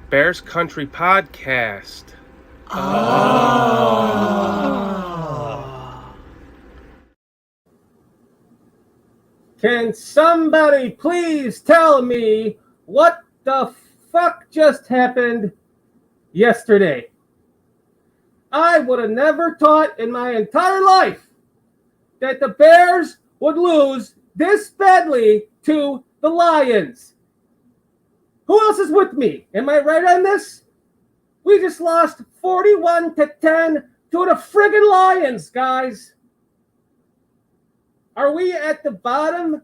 Bears Country Podcast. Can somebody please tell me what the fuck just happened yesterday? I would have never thought in my entire life that the Bears would lose this badly to the Lions. Who else is with me? Am I right on this? We just lost 41-10 to the friggin' Lions, guys. Are we at the bottom,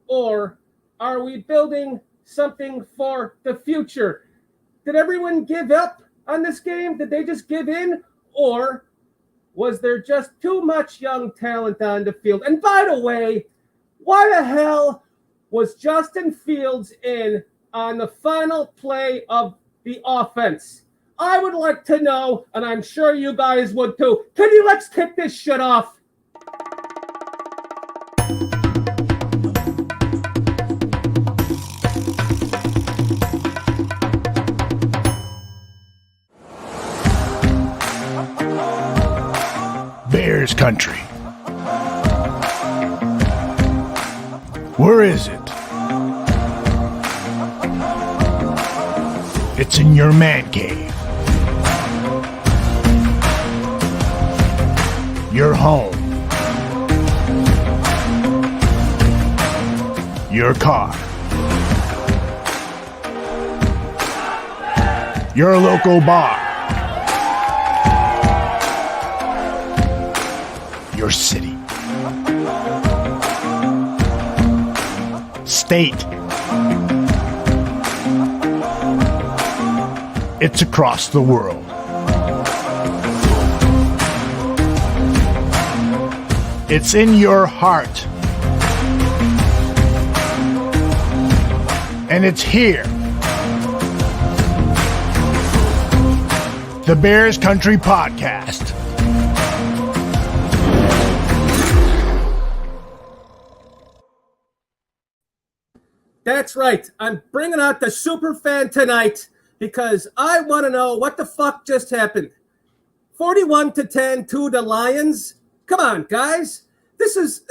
or are we building something for the future? Did everyone give up on this game? Did they just give in? Or was there just too much young talent on the field? And by the way, why the hell was Justin Fields in on the final play of the offense? I would like to know, and I'm sure you guys would too. Let's kick this shit off. Bears Country. Where is it? It's in your man cave. Your home. Your car. Your local bar. Your city. State. It's across the world. It's in your heart. And it's here. The Bears Country Podcast. That's right. I'm bringing out the super fan tonight because I want to know what the fuck just happened. 41-10 to the Lions. Come on, guys. This is...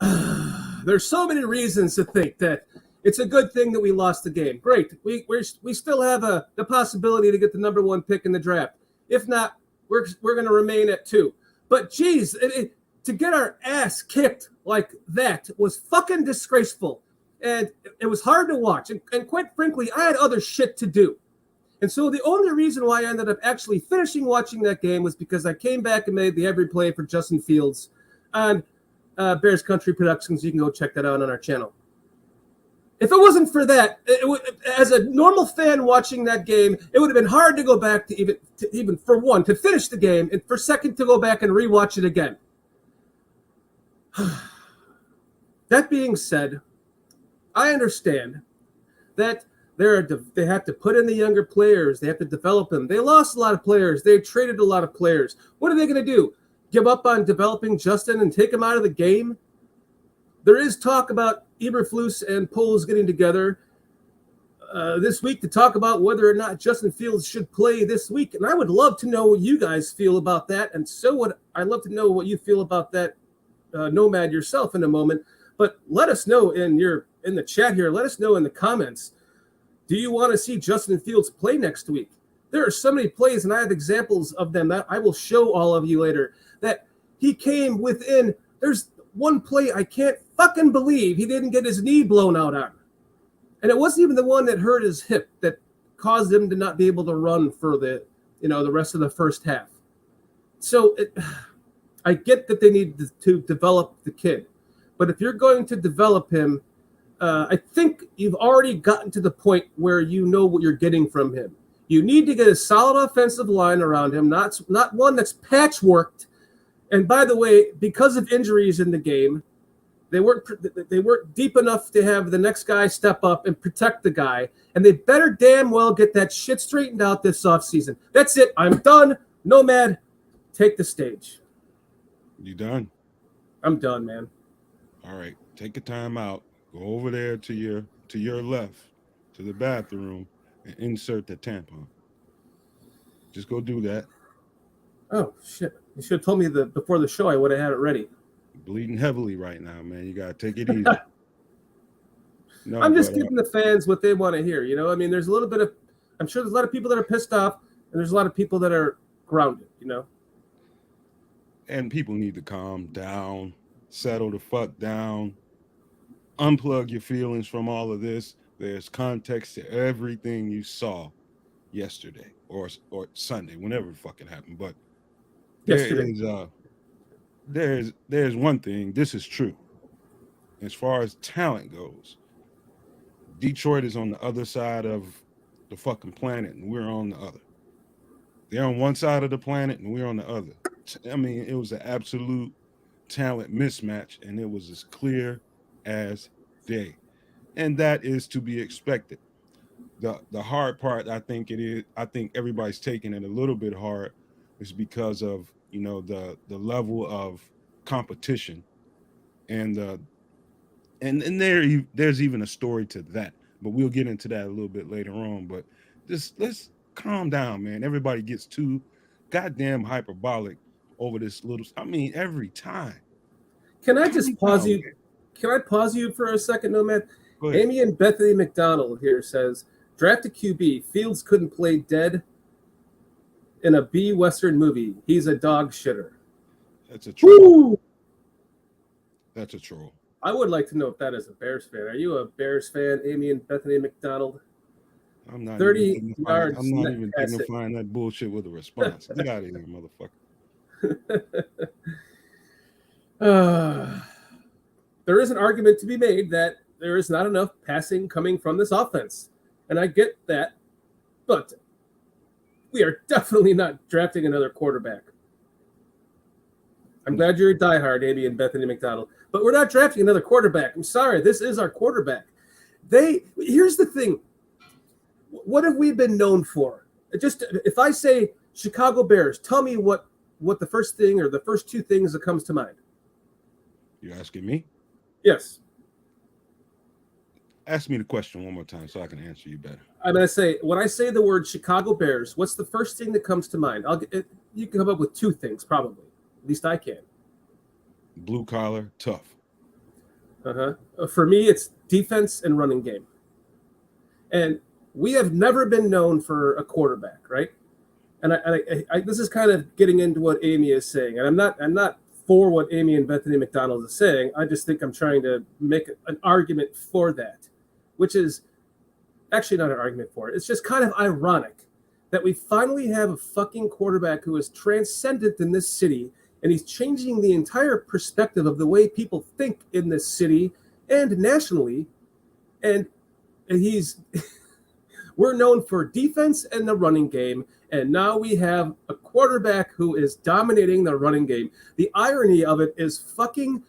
there's so many reasons to think that it's a good thing that we lost the game. Great. We still have the possibility to get the number one pick in the draft. If not, we're going to remain at 2. But, geez, to get our ass kicked like that was fucking disgraceful. And it was hard to watch. And quite frankly, I had other shit to do. And so the only reason why I ended up actually finishing watching that game was because I came back and made the every play for Justin Fields on Bears Country Productions. You can go check that out on our channel. If it wasn't for that, as a normal fan watching that game, it would have been hard to go back to even for one, to finish the game, and for second, to go back and rewatch it again. That being said, I understand that they have to put in the younger players. They have to develop them. They lost a lot of players. They traded a lot of players. What are they going to do? Give up on developing Justin and take him out of the game? There is talk about Eberflus and Poles getting together this week to talk about whether or not Justin Fields should play this week. And I would love to know what you guys feel about that. And so would I'd love to know what you feel about that, Nomad, yourself in a moment. But let us know in the chat here. Let us know in the comments. Do you want to see Justin Fields play next week? There are so many plays, and I have examples of them that I will show all of you later, that he came within. There's one play I can't fucking believe he didn't get his knee blown out on. And it wasn't even the one that hurt his hip that caused him to not be able to run for the rest of the first half. So I get that they need to develop the kid. But if you're going to develop him, I think you've already gotten to the point where you know what you're getting from him. You need to get a solid offensive line around him, not one that's patchworked. And by the way, because of injuries in the game, they weren't deep enough to have the next guy step up and protect the guy. And they better damn well get that shit straightened out this offseason. That's it. I'm done. Nomad, take the stage. You done? I'm done, man. All right. take a time out, go over there to your left, to the bathroom, and insert the tampon. Just go do that. Oh shit! You should have told me before the show. I would have had it ready. You're bleeding heavily right now, man. You gotta take it easy. No, I'm just but giving the fans what they want to hear. You know, I mean, there's a little bit of. I'm sure there's a lot of people that are pissed off, and there's a lot of people that are grounded. You know. and people need to calm down, settle the fuck down, unplug your feelings from all of this. There's context to everything you saw yesterday or Sunday, whenever the fuck it happened. But Yesterday. There's one thing. This is true. As far as talent goes, Detroit is on the other side of the fucking planet, and we're on the other. They're on one side of the planet, and we're on the other. I mean, it was an absolute talent mismatch, and it was as clear as day, and that is to be expected. The hard part, I think everybody's taking it a little bit hard, is because of the level of competition, and there's even a story to that, but we'll get into that a little bit later on. But just let's calm down, man. Everybody gets too goddamn hyperbolic over this little. I mean, every time. Can I just pause you? Can I pause you for a second, Nomad? Amy and Bethany McDonald here says, draft a QB. Fields couldn't play dead in a B Western movie. He's a dog shitter. That's a troll. Woo! That's a troll. I would like to know if that is a Bears fan. Are you a Bears fan, Amy and Bethany McDonald? I'm not 30 yards. I'm not even dignifying that bullshit with a response. Get out of here, motherfucker. There is an argument to be made that there is not enough passing coming from this offense. And I get that, but we are definitely not drafting another quarterback. I'm glad you're a diehard, Amy and Bethany McDonald, but we're not drafting another quarterback. I'm sorry, this is our quarterback. Here's the thing. What have we been known for? Just if I say Chicago Bears, tell me what the first thing or the first two things that comes to mind. You're asking me? Yes. Ask me the question one more time so I can answer you better. I'm going to say, when I say the word Chicago Bears, what's the first thing that comes to mind? You can come up with two things, probably. At least I can. Blue collar, tough. For me, it's defense and running game. And we have never been known for a quarterback, right? And I this is kind of getting into what Amy is saying. And I'm not for what Amy and Bethany McDonald is saying. I just think I'm trying to make an argument for that, which is actually not an argument for it. It's just kind of ironic that we finally have a fucking quarterback who is transcendent in this city, and he's changing the entire perspective of the way people think in this city and nationally. And he's we're known for defense and the running game, and now we have a quarterback who is dominating the running game. The irony of it is fucking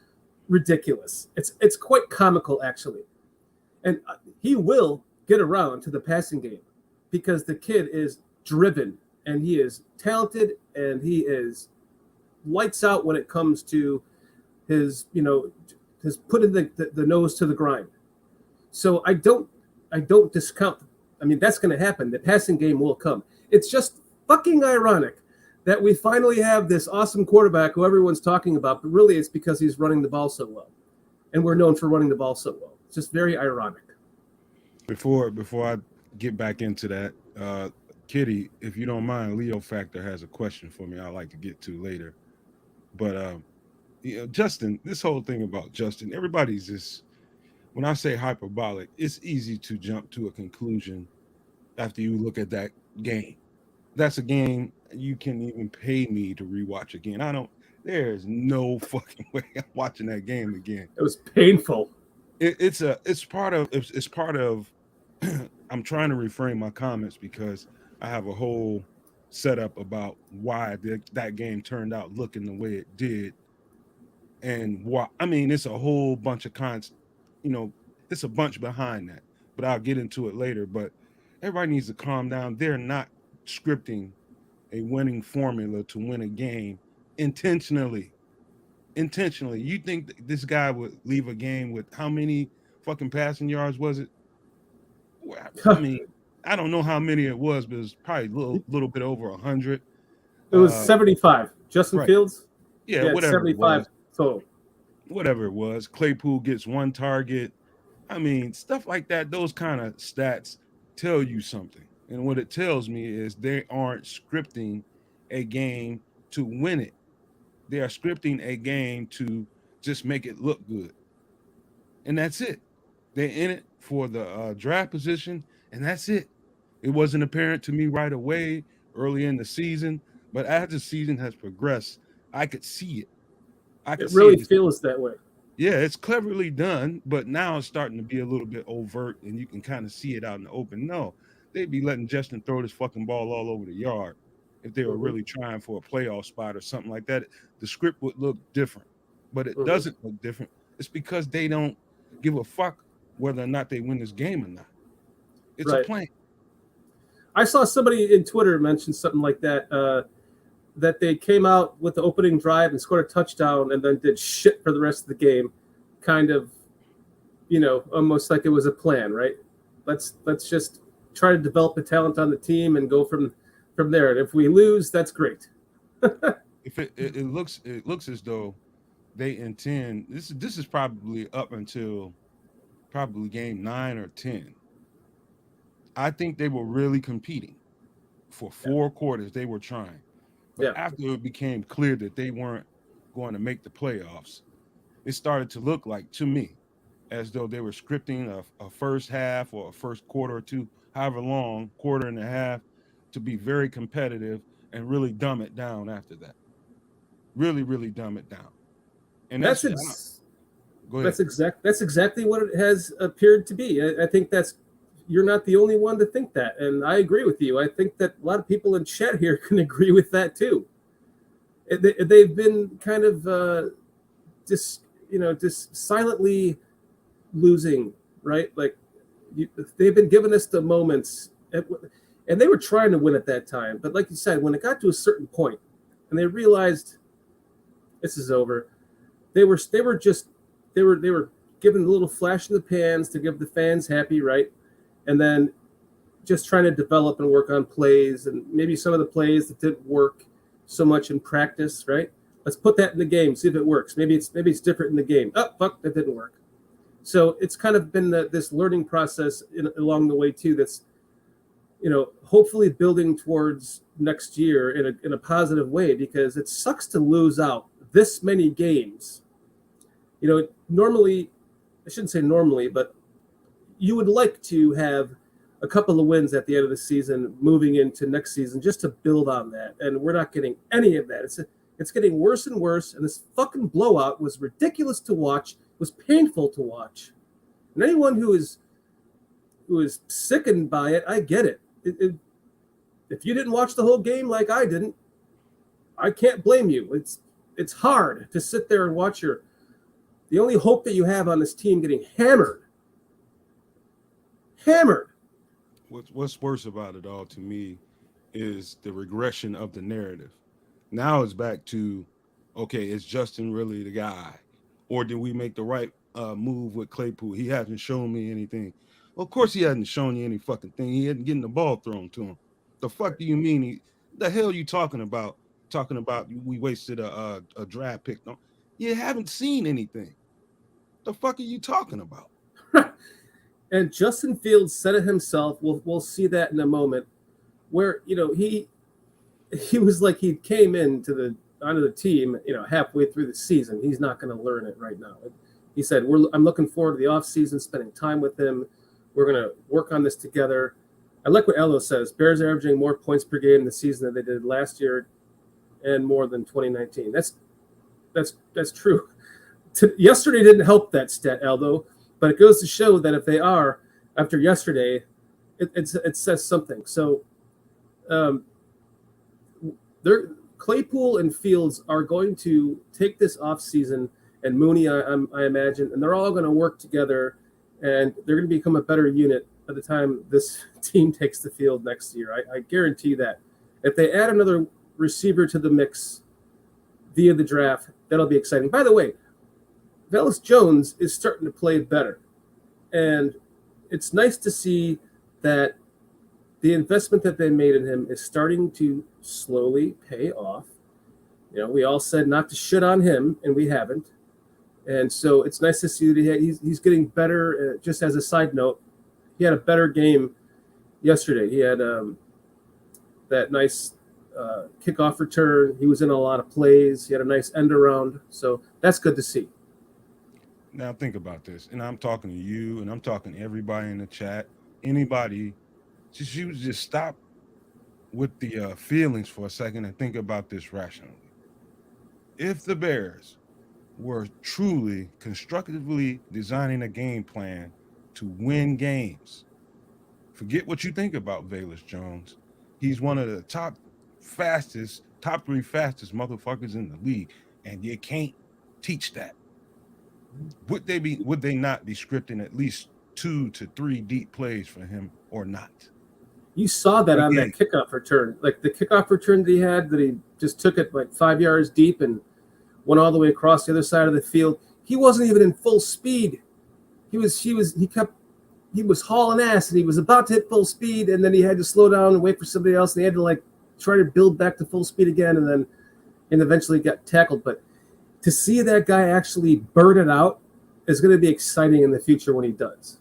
ridiculous. It's quite comical, actually. And he will get around to the passing game because the kid is driven and he is talented and he is lights out when it comes to his putting the nose to the grind. So I don't discount. I mean, that's going to happen. The passing game will come. It's just fucking ironic that we finally have this awesome quarterback who everyone's talking about, but really it's because he's running the ball so well. And we're known for running the ball so well. It's just very ironic. Before I get back into that, Kitty, if you don't mind, Leo Factor has a question for me I'd like to get to later. But Justin, this whole thing about Justin, everybody's just, when I say hyperbolic, it's easy to jump to a conclusion after you look at that game. That's a game you can even pay me to rewatch again. There's no fucking way I'm watching that game again. It was painful. It's part of I'm trying to reframe my comments because I have a whole setup about why that game turned out looking the way it did. And why, I mean, it's a whole bunch of it's a bunch behind that, but I'll get into it later. But everybody needs to calm down. They're not scripting a winning formula to win a game intentionally. intentionally. You think this guy would leave a game with how many fucking passing yards was it? Well, I mean, I don't know how many it was, but it was probably a little bit over 100. It was 75. Justin right. Fields? Yeah, Yeah, whatever 75 it was. total. Whatever it was. Claypool gets 1 target. I mean, stuff like that, those kind of stats tell you something. And what it tells me is they aren't scripting a game to win it. They are scripting a game to just make it look good. And that's it. They're in it for the draft position, and that's it. It wasn't apparent to me right away early in the season, but as the season has progressed, I could see it. I could It see really it. feels that way. Yeah, it's cleverly done, but now it's starting to be a little bit overt, and you can kind of see it out in the open. No, they'd be letting Justin throw this fucking ball all over the yard if they were really trying for a playoff spot or something like that. The script would look different, but it doesn't look different. It's because they don't give a fuck whether or not they win this game or not. It's a plan. I saw somebody in Twitter mention something like that, that they came out with the opening drive and scored a touchdown and then did shit for the rest of the game, kind of, almost like it was a plan, right? Let's just try to develop the talent on the team and go from there. And if we lose, that's great. If it looks as though they intend, this is probably up until probably game 9 or 10. I think they were really competing for 4 quarters. They were trying. But after it became clear that they weren't going to make the playoffs, it started to look like, to me, as though they were scripting a first half or a first quarter or two, however long, quarter and a half, to be very competitive and really dumb it down after that. Really, really dumb it down. And that's exactly what it has appeared to be. I think you're not the only one to think that, and I agree with you. I think that a lot of people in chat here can agree with that too. They've been kind of just silently losing, right? Like they've been giving us the moments, and they were trying to win at that time. But like you said, when it got to a certain point, and they realized this is over, they were giving a little flash in the pans to give the fans happy, right? And then just trying to develop and work on plays, and maybe some of the plays that didn't work so much in practice, right? Let's put that in the game, see if it works. Maybe it's different in the game. Oh, fuck, that didn't work. So it's kind of been this learning process along the way too. That's hopefully building towards next year in a positive way, because it sucks to lose out this many games. Normally, I shouldn't say normally, but you would like to have a couple of wins at the end of the season moving into next season just to build on that. And we're not getting any of that. It's getting worse and worse. And this fucking blowout was ridiculous to watch, was painful to watch. And anyone who is sickened by it, I get it. If you didn't watch the whole game like I didn't, I can't blame you. It's hard to sit there and watch the only hope that you have on this team getting hammered. What's worse about it all to me is the regression of the narrative. Now it's back to, okay, is Justin really the guy? Or did we make the right move with Claypool? He hasn't shown me anything. Well, of course he hasn't shown you any fucking thing. He isn't getting the ball thrown to him. The fuck do you mean? The hell you talking about? Talking about we wasted a draft pick. No, you haven't seen anything. The fuck are you talking about? And Justin Fields said it himself. We'll see that in a moment, where he was like, he came onto the team halfway through the season. He's not going to learn it right now. He said, I'm looking forward to the offseason, spending time with him. We're going to work on this together. I like what Elo says. Bears are averaging more points per game this season than they did last year, and more than 2019. That's true. Yesterday didn't help that stat, Aldo. But it goes to show that if they are, after yesterday, it says something. So Claypool and Fields are going to take this offseason, and Mooney, I imagine, and they're all going to work together, and they're going to become a better unit by the time this team takes the field next year. I guarantee that. If they add another receiver to the mix, via the draft. That'll be exciting. By the way, Velus Jones is starting to play better. And it's nice to see that the investment that they made in him is starting to slowly pay off. You know, we all said not to shit on him, and we haven't. And so it's nice to see that he's getting better. Just as a side note, he had a better game yesterday. He had that nice kickoff return. He was in a lot of plays. He had a nice end around. So that's good to see. Now think about this, and I'm talking to you, and I'm talking to everybody in the chat. Anybody, just stop with the feelings for a second and think about this rationally. If the Bears were truly constructively designing a game plan to win games, forget what you think about Velus Jones. He's one of the top 3 fastest motherfuckers in the league, and you can't teach that. Would they not be scripting at least 2 to 3 deep plays for him or not? You saw that on that kickoff return. Like the kickoff return that he just took it like 5 yards deep and went all the way across the other side of the field. He wasn't even in full speed. He was hauling ass, and he was about to hit full speed, and then he had to slow down and wait for somebody else, and he had to like try to build back to full speed again, and eventually got tackled. But to see that guy actually burn it out is going to be exciting in the future when he does.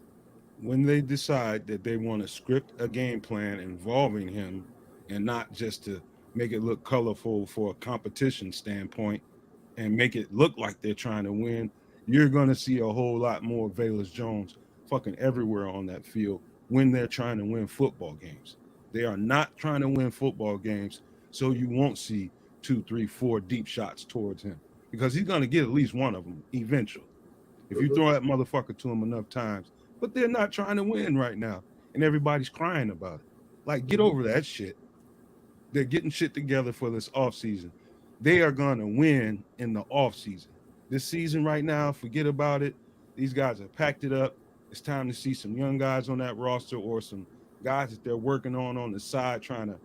When they decide that they want to script a game plan involving him and not just to make it look colorful for a competition standpoint and make it look like they're trying to win, you're going to see a whole lot more Velus Jones fucking everywhere on that field when they're trying to win football games. They are not trying to win football games, so you won't see 2, 3, 4 deep shots towards him, because he's going to get at least one of them eventually if you throw that motherfucker to him enough times. But they're not trying to win right now, and everybody's crying about it. Like, get over that shit. They're getting shit together for this offseason. They are going to win in the offseason. This season right now, forget about it. These guys have packed it up. It's time to see some young guys on that roster or some guys that they're working on the side, trying to,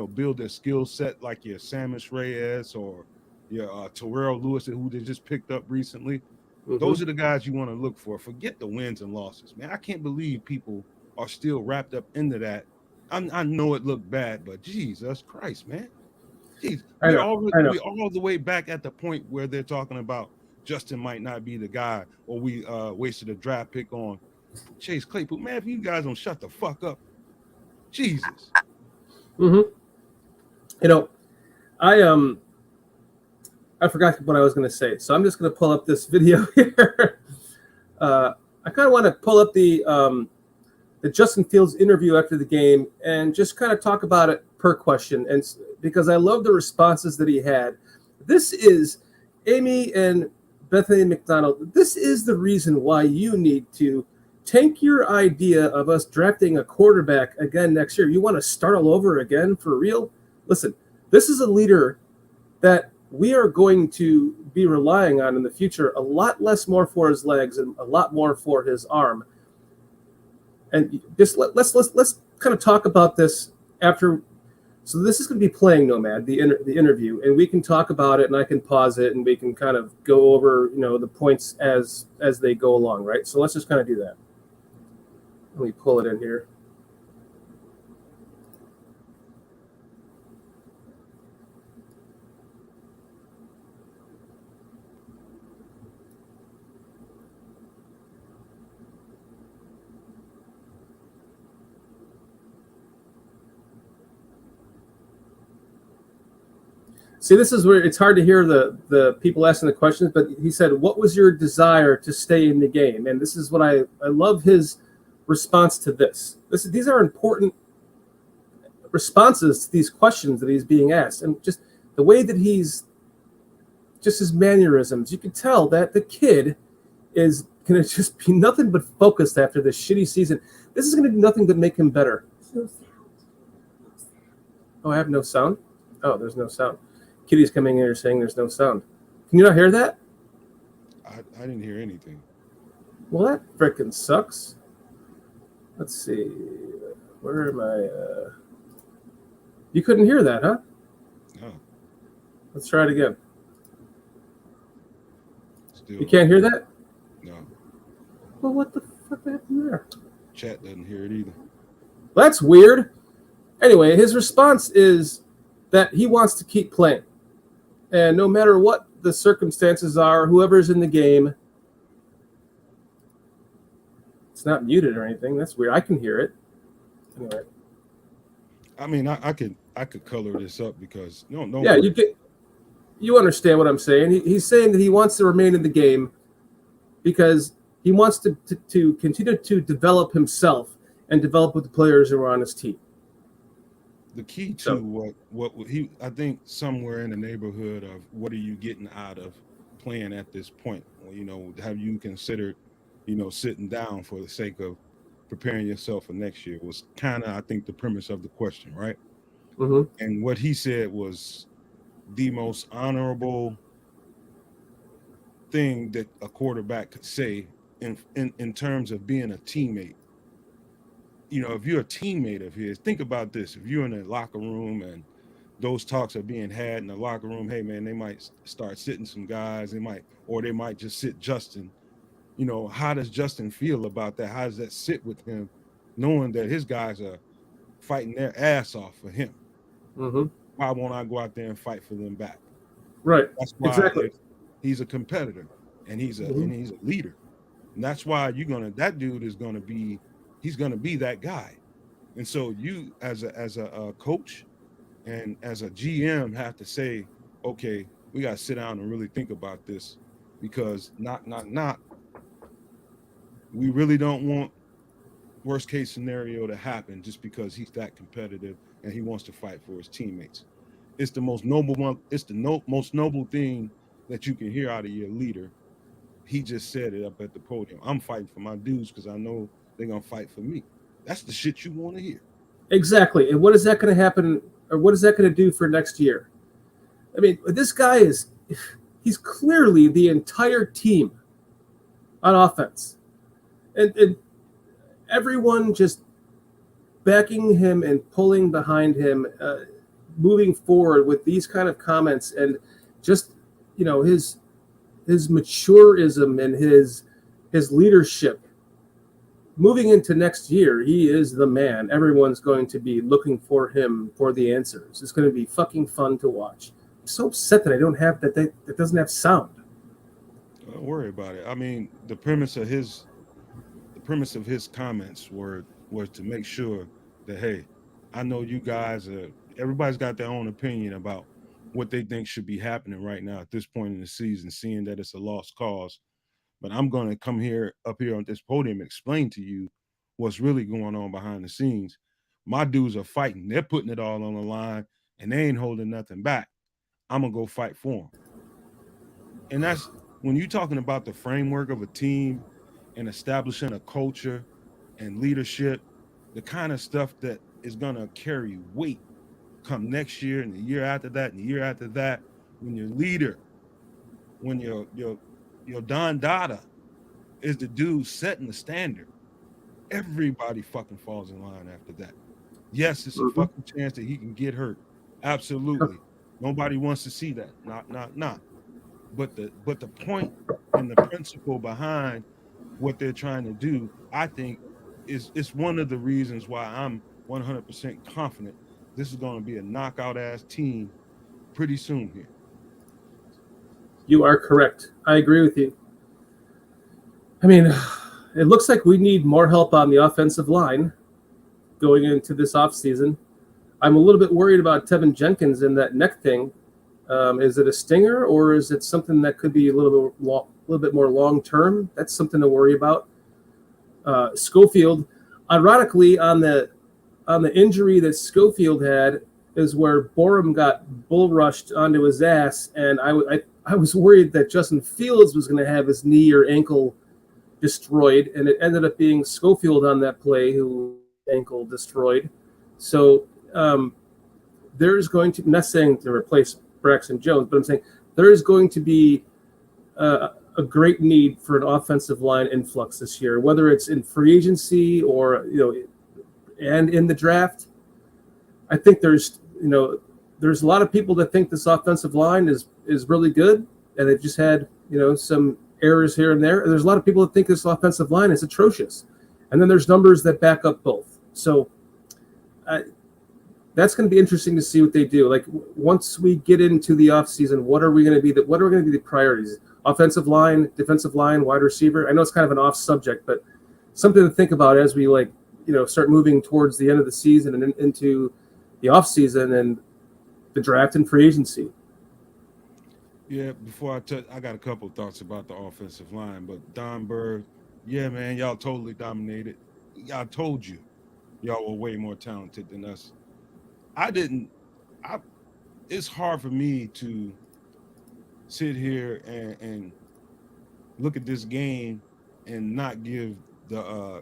build their skill set, like your Samus Reyes or your Terrell Lewis, who they just picked up recently. Mm-hmm. Those are the guys you want to look for. Forget the wins and losses, man. I can't believe people are still wrapped up into that. I know it looked bad, but Jesus Christ, man. Jeez, we're all the way back at the point where they're talking about Justin might not be the guy, or we wasted a draft pick on Chase Claypool. Man, if you guys don't shut the fuck up, Jesus. Mm-hmm. I forgot what I was going to say, so I'm just going to pull up this video here. I kind of want to pull up the Justin Fields interview after the game and just kind of talk about it per question, and because I love the responses that he had. This is Amy and Bethany McDonald. This is the reason why you need to tank your idea of us drafting a quarterback again next year. You want to start all over again for real? Listen, this is a leader that we are going to be relying on in the future, a lot less more for his legs and a lot more for his arm. And just let's kind of talk about this after. So this is going to be playing Nomad, the interview, and we can talk about it, and I can pause it, and we can kind of go over, the points as they go along, right? So let's just kind of do that. Let me pull it in here. See, this is where it's hard to hear the people asking the questions, but he said, what was your desire to stay in the game? And this is what I love his response to this. These are important responses to these questions that he's being asked. And just the way that just his mannerisms, you can tell that the kid is going to just be nothing but focused after this shitty season. This is going to do nothing but make him better. No sound. Oh, I have no sound? Oh, there's no sound. Kitty's coming in here saying there's no sound. Can you not hear that? I didn't hear anything. Well, that frickin' sucks. Let's see. Where am I? You couldn't hear that, huh? No. Let's try it again. Still You can't hear that? No. Well, what the fuck happened there? Chat doesn't hear it either. That's weird. Anyway, his response is that he wants to keep playing. And no matter what the circumstances are, whoever's in the game, it's not muted or anything. That's weird. I can hear it. Anyway. I mean, I could color this up because no. Yeah, you understand what I'm saying. He's saying that he wants to remain in the game because he wants to continue to develop himself and develop with the players who are on his team. The key to what he, I think, somewhere in the neighborhood of what are you getting out of playing at this point? You know, have you considered, you know, sitting down for the sake of preparing yourself for next year? Was kind of, I think, the premise of the question, right? Mm-hmm. And what he said was the most honorable thing that a quarterback could say in terms of being a teammate. You know, if you're a teammate of his, think about this. If you're in a locker room and those talks are being had in the locker room, hey man, they might start sitting some guys, they might just sit Justin. You know, how does Justin feel about that? How does that sit with him, knowing that his guys are fighting their ass off for him? Mm-hmm. Why won't I go out there and fight for them back? Right. That's why exactly. He's a competitor and he's a leader. And that's why that dude is gonna be that guy. And so you as a coach and as a GM have to say, okay, we gotta sit down and really think about this, because we really don't want worst case scenario to happen just because he's that competitive and he wants to fight for his teammates. It's the most noble one. It's the most noble thing that you can hear out of your leader. He just said it up at the podium. I'm fighting for my dudes because I know they're gonna fight for me. That's the shit you want to hear. Exactly. And what is that going to happen, or what is that going to do for next year? I mean, this guy he's clearly the entire team on offense. And everyone just backing him and pulling behind him, moving forward with these kind of comments, and just, you know, his maturism and his leadership. Moving into next year, he is the man. Everyone's going to be looking for him for the answers. It's going to be fucking fun to watch. I'm so upset that I don't have that doesn't have sound. Don't worry about it. I mean, the premise of his comments was to make sure that, hey, I know you guys everybody's got their own opinion about what they think should be happening right now at this point in the season, seeing that it's a lost cause. But I'm going to come up here on this podium, explain to you what's really going on behind the scenes. My dudes are fighting. They're putting it all on the line, and they ain't holding nothing back. I'm going to go fight for them. And that's when you're talking about the framework of a team and establishing a culture and leadership, the kind of stuff that is going to carry weight come next year and the year after that and the year after that, when your leader, when your Don Dada is the dude setting the standard, everybody fucking falls in line after that. Yes, it's a fucking chance that he can get hurt. Absolutely. Nobody wants to see that. Not. But the point and the principle behind what they're trying to do, I think, is one of the reasons why I'm 100% confident this is going to be a knockout ass team pretty soon here. You are correct. I agree with you. I mean, it looks like we need more help on the offensive line going into this offseason. I'm a little bit worried about Tevin Jenkins and that neck thing. Is it a stinger, or is it something that could be a little bit more long term? That's something to worry about. Schofield, ironically, on the injury that Schofield had is where Barroom got bull rushed onto his ass, and I was worried that Justin Fields was going to have his knee or ankle destroyed, and it ended up being Schofield on that play who ankle destroyed. So there's going to, I'm not saying to replace Braxton Jones, but I'm saying there is going to be a great need for an offensive line influx this year, whether it's in free agency or, and in the draft. I think there's a lot of people that think this offensive line is really good, and they've just had, some errors here and there. And there's a lot of people that think this offensive line is atrocious. And then there's numbers that back up both. So that's going to be interesting to see what they do. Like once we get into the offseason, what are we going to be the priorities? Offensive line, defensive line, wide receiver. I know it's kind of an off subject, but something to think about as we start moving towards the end of the season and into the offseason and the draft and free agency. Yeah, before I got a couple of thoughts about the offensive line, but Don Berg, yeah, man, y'all totally dominated. I told you, y'all were way more talented than us. It's hard for me to sit here and look at this game and not give the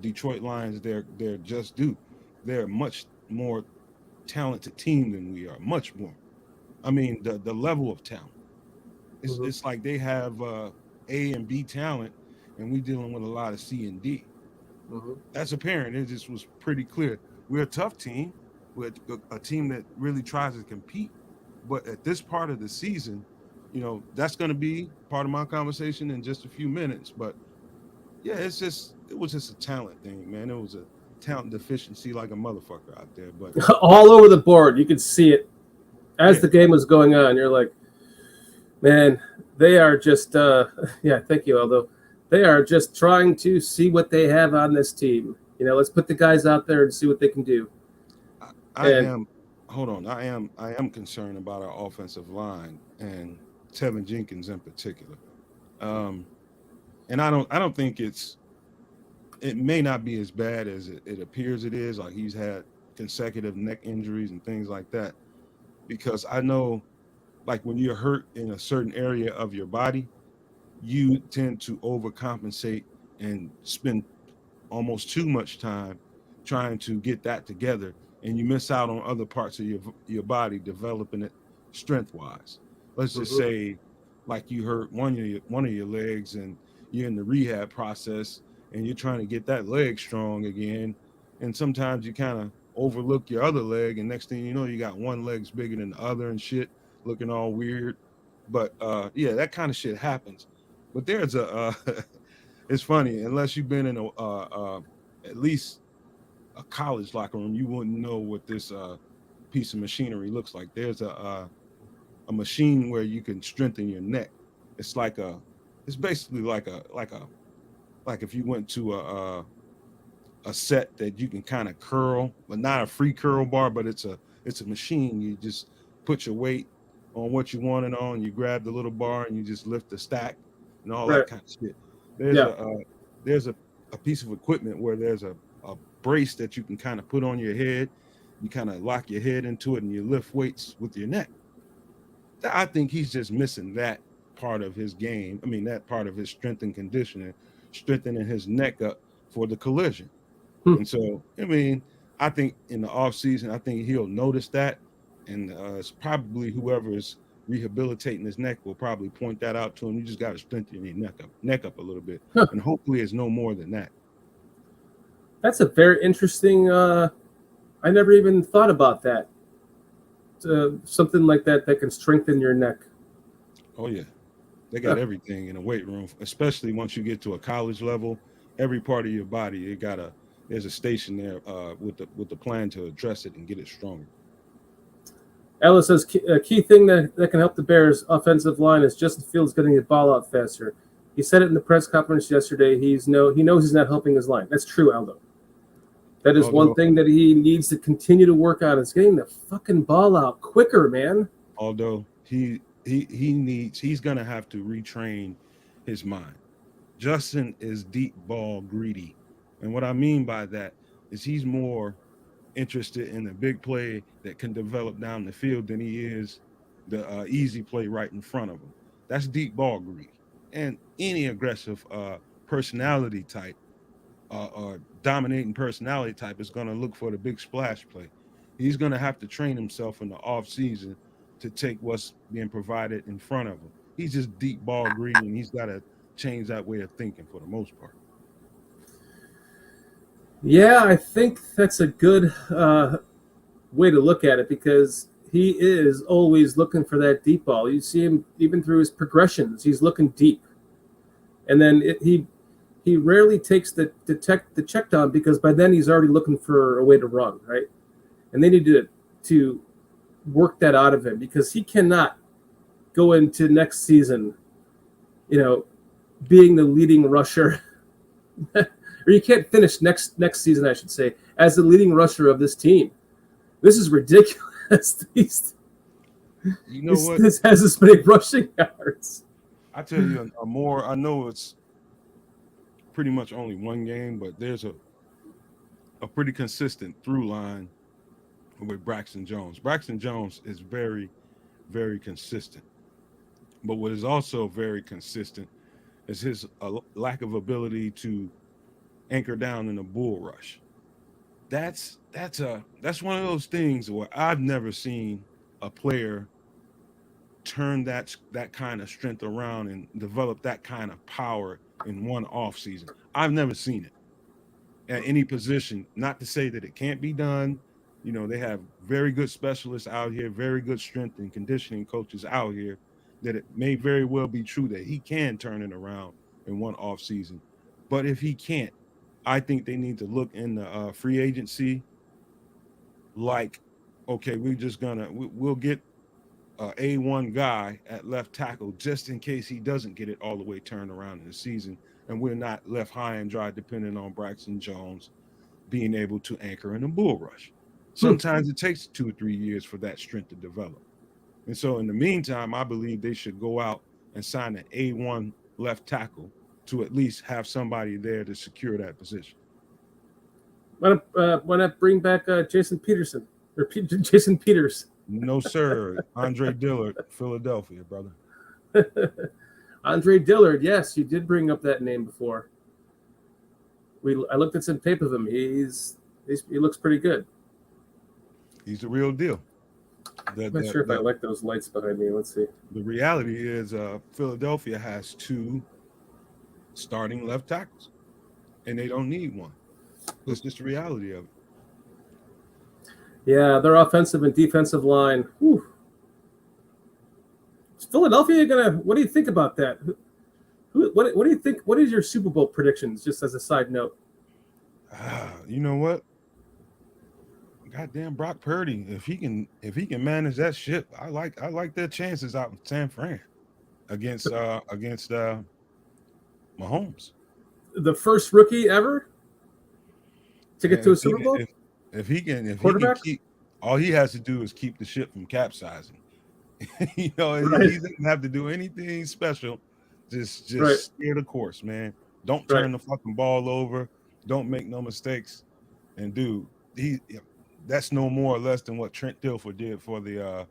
Detroit Lions their just due. They're a much more talented team than we are, much more. I mean, the level of talent. It's like they have A and B talent, and we're dealing with a lot of C and D. That's apparent. It just was pretty clear. We're a tough team. We're a team that really tries to compete. But at this part of the season, that's going to be part of my conversation in just a few minutes. But yeah, it was just a talent thing, man. It was a talent deficiency like a motherfucker out there. But all over the board, you could see it as the game was going on. You're like, man, they are just thank you, Aldo. They are just trying to see what they have on this team. Let's put the guys out there and see what they can do. I am concerned about our offensive line and Tevin Jenkins in particular. And I don't think it may not be as bad as it appears it is. Like he's had consecutive neck injuries and things like that. Because I know, like when you're hurt in a certain area of your body, you tend to overcompensate and spend almost too much time trying to get that together, and you miss out on other parts of your body developing it strength-wise. Let's just say, like you hurt one of your legs, and you're in the rehab process, and you're trying to get that leg strong again, and sometimes you kind of overlook your other leg, and next thing you know, you got one leg's bigger than the other and shit, looking all weird. But yeah, that kind of shit happens. But there's it's funny, unless you've been in at least a college locker room, you wouldn't know what this piece of machinery looks like. There's a machine where you can strengthen your neck. It's basically like if you went to a set that you can kind of curl, but not a free curl bar, but it's a machine. You just put your weight on what you want it on, you grab the little bar and you just lift the stack and all that kind of shit. There's a piece of equipment where there's a brace that you can kind of put on your head. You kind of lock your head into it and you lift weights with your neck. I think he's just missing that part of his game. I mean, that part of his strength and conditioning, strengthening his neck up for the collision. And so, I mean, I think in the off season, I think he'll notice that. And it's probably whoever is rehabilitating his neck will probably point that out to him. You just got to strengthen your neck up a little bit. And hopefully it's no more than that. That's a very interesting, I never even thought about that. Something like that can strengthen your neck. Oh, yeah. They got everything in a weight room, especially once you get to a college level. Every part of your body, there's a station there with the plan to address it and get it stronger. Ellis says a key thing that can help the Bears' offensive line is Justin Fields getting the ball out faster. He said it in the press conference yesterday. He knows he's not helping his line. That's true, Aldo. That is one thing that he needs to continue to work on is getting the fucking ball out quicker, man. Although he's gonna have to retrain his mind. Justin is deep ball greedy. And what I mean by that is he's more interested in the big play that can develop down the field than he is the easy play right in front of him. That's deep ball greedy. And any aggressive personality type or dominating personality type is going to look for the big splash play. He's going to have to train himself in the off season to take what's being provided in front of him. He's just deep ball greedy, and he's got to change that way of thinking for the most part. Yeah, I think that's a good way to look at it because he is always looking for that deep ball. You see him even through his progressions. He's looking deep. and then he rarely takes the check down because by then he's already looking for a way to run, right? And they need to work that out of him because he cannot go into next season, being the leading rusher, or you can't finish next season, I should say, as the leading rusher of this team. This is ridiculous. This has this many rushing yards. I tell you, I know it's pretty much only one game, but there's a pretty consistent through line with Braxton Jones. Braxton Jones is very, very consistent. But what is also very consistent is his lack of ability to anchor down in a bull rush. That's one of those things where I've never seen a player turn that kind of strength around and develop that kind of power in one off season. I've never seen it at any position. Not to say that it can't be done. They have very good specialists out here, very good strength and conditioning coaches out here, that it may very well be true that he can turn it around in one off season. But if he can't, I think they need to look in the free agency like, okay, we'll get A1 guy at left tackle just in case he doesn't get it all the way turned around in the season, and we're not left high and dry depending on Braxton Jones being able to anchor in a bull rush. Sometimes it takes 2 or 3 years for that strength to develop. And so in the meantime, I believe they should go out and sign an A1 left tackle to at least have somebody there to secure that position. Why not bring back Jason Peterson or Jason Peters? No, sir. Andre Dillard, Philadelphia, brother. Andre Dillard, yes, you did bring up that name before. I looked at some tape of him. He looks pretty good. He's the real deal. I'm not sure if I like those lights behind me. Let's see. The reality is Philadelphia has 2 starting left tackles, and they don't need one. It's just the reality of it. Yeah, their offensive and defensive line. Whew. Is Philadelphia what do you think about that? What do you think? What is your Super Bowl predictions, just as a side note? You know what? Goddamn Brock Purdy. If he can manage that ship, I like their chances out in San Fran against Mahomes. The first rookie ever to get to a Super Bowl? If he can keep, all he has to do is keep the ship from capsizing. Right. He doesn't have to do anything special. Just steer the course, man. Don't turn the fucking ball over. Don't make no mistakes. And dude, that's no more or less than what Trent Dilfer did for the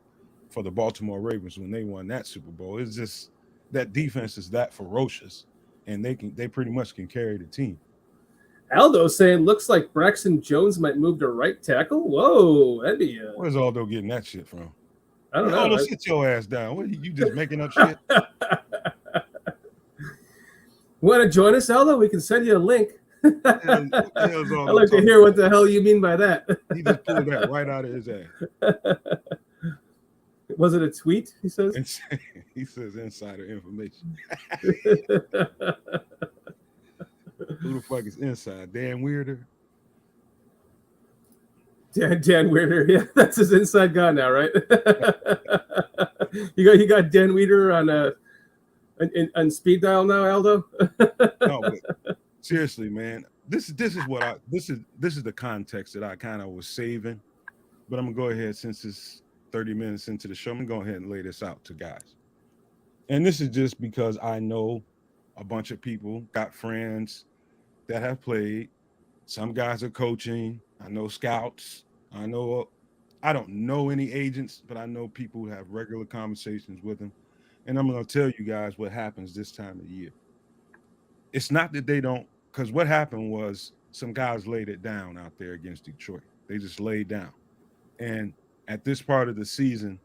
Baltimore Ravens when they won that Super Bowl. It's just that defense is that ferocious, and they pretty much can carry the team. Aldo saying looks like Braxton Jones might move to right tackle. Whoa, that'd be. Where's Aldo getting that shit from? I don't know. Aldo, sit your ass down. What are you just making up shit? Want to join us, Aldo? We can send you a link. I'd like to hear what the hell you mean by that. He just pulled that right out of his ass. Was it a tweet? He says. He says insider information. Who the fuck is inside? Dan Weirder? Dan Weirder. Yeah, that's his inside guy now, right? You got Dan Weirder on speed dial now, Aldo. No, but seriously, man. This is the context that I kind of was saving. But I'm gonna go ahead, since it's 30 minutes into the show, I'm gonna go ahead and lay this out to guys. And this is just because I know a bunch of people, got friends that have played. Some guys are coaching. I know scouts. I don't know any agents, but I know people who have regular conversations with them. And I'm going to tell you guys what happens this time of year. It's not that they don't, because what happened was some guys laid it down out there against Detroit. They just laid down. And at this part of the season,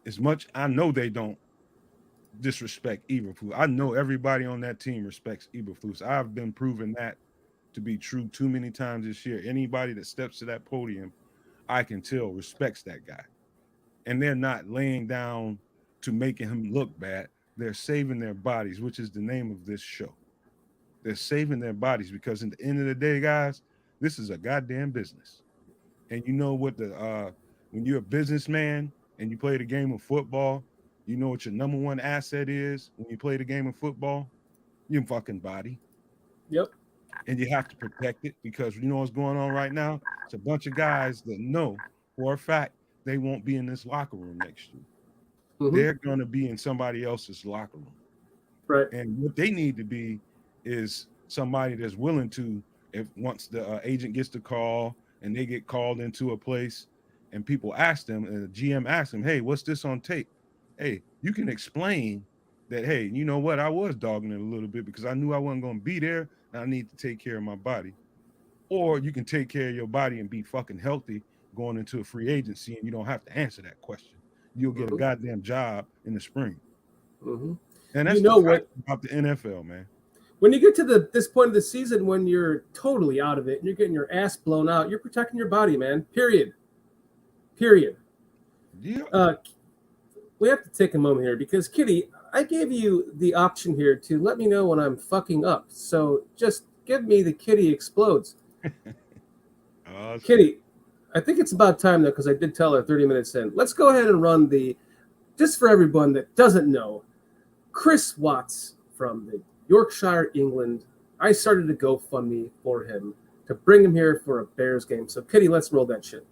as much I know they don't disrespect Eberflus. I know everybody on that team respects Eberflus. I've been proving that to be true too many times this year. Anybody that steps to that podium, I can tell respects that guy. And they're not laying down to making him look bad. they're saving their bodies, which is the name of this show. They're saving their bodies because, in the end of the day, guys, this is a goddamn business. And you know what when you're a businessman and you play the game of football, you know what your number one asset is when you play the game of football? Your fucking body. Yep. And you have to protect it because you know what's going on right now? It's a bunch of guys that know for a fact they won't be in this locker room next year. Mm-hmm. They're going to be in somebody else's locker room. Right. And what they need to be is somebody that's willing to, if once the agent gets the call and they get called into a place and people ask them, and the GM asks them, hey, what's this on tape? Hey, you can explain that, hey, you know what? I was dogging it a little bit because I knew I wasn't going to be there and I need to take care of my body. Or you can take care of your body and be fucking healthy going into a free agency and you don't have to answer that question. You'll get a goddamn job in the spring. Mm-hmm. And that's what about the NFL, man. When you get to this point of the season when you're totally out of it and you're getting your ass blown out, you're protecting your body, man. Period. Yeah. We have to take a moment here because, Kitty, I gave you the option here to let me know when I'm fucking up. So just give me the Kitty explodes. Kitty, I think it's about time, though, because I did tell her 30 minutes in. Let's go ahead and run just for everyone that doesn't know, Chris Watts from the Yorkshire, England. I started a GoFundMe for him to bring him here for a Bears game. So, Kitty, let's roll that shit.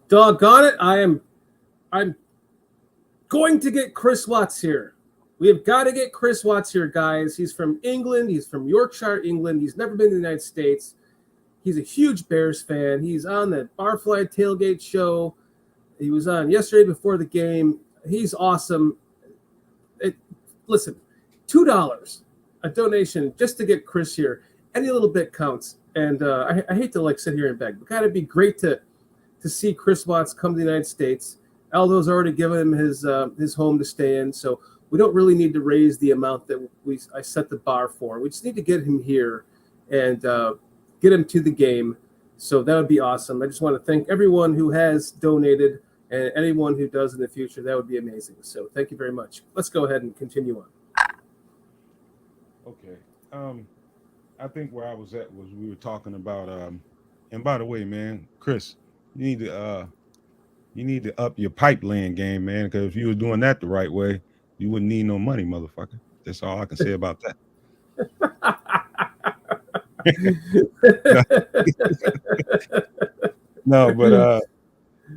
Doggone it, I'm going to get Chris Watts here. We have got to get Chris Watts here, guys. He's from England. He's from Yorkshire, England. He's never been to the United States. He's a huge Bears fan. He's on the Barfly Tailgate show. He was on yesterday before the game. He's awesome. Listen, $2, a donation just to get Chris here. Any little bit counts. And I hate to sit here and beg, but gotta be great to see Chris Watts come to the United States. Aldo's already given him his home to stay in, so we don't really need to raise the amount that I set the bar for. We just need to get him here and get him to the game. So that would be awesome. I just want to thank everyone who has donated and anyone who does in the future. That would be amazing. So thank you very much. Let's go ahead and continue on. Okay. I think where I was at was we were talking about and by the way, man, Chris, you need to up your pipe laying game, man, because if you were doing that the right way, you wouldn't need no money, motherfucker. That's all I can say about that. No, but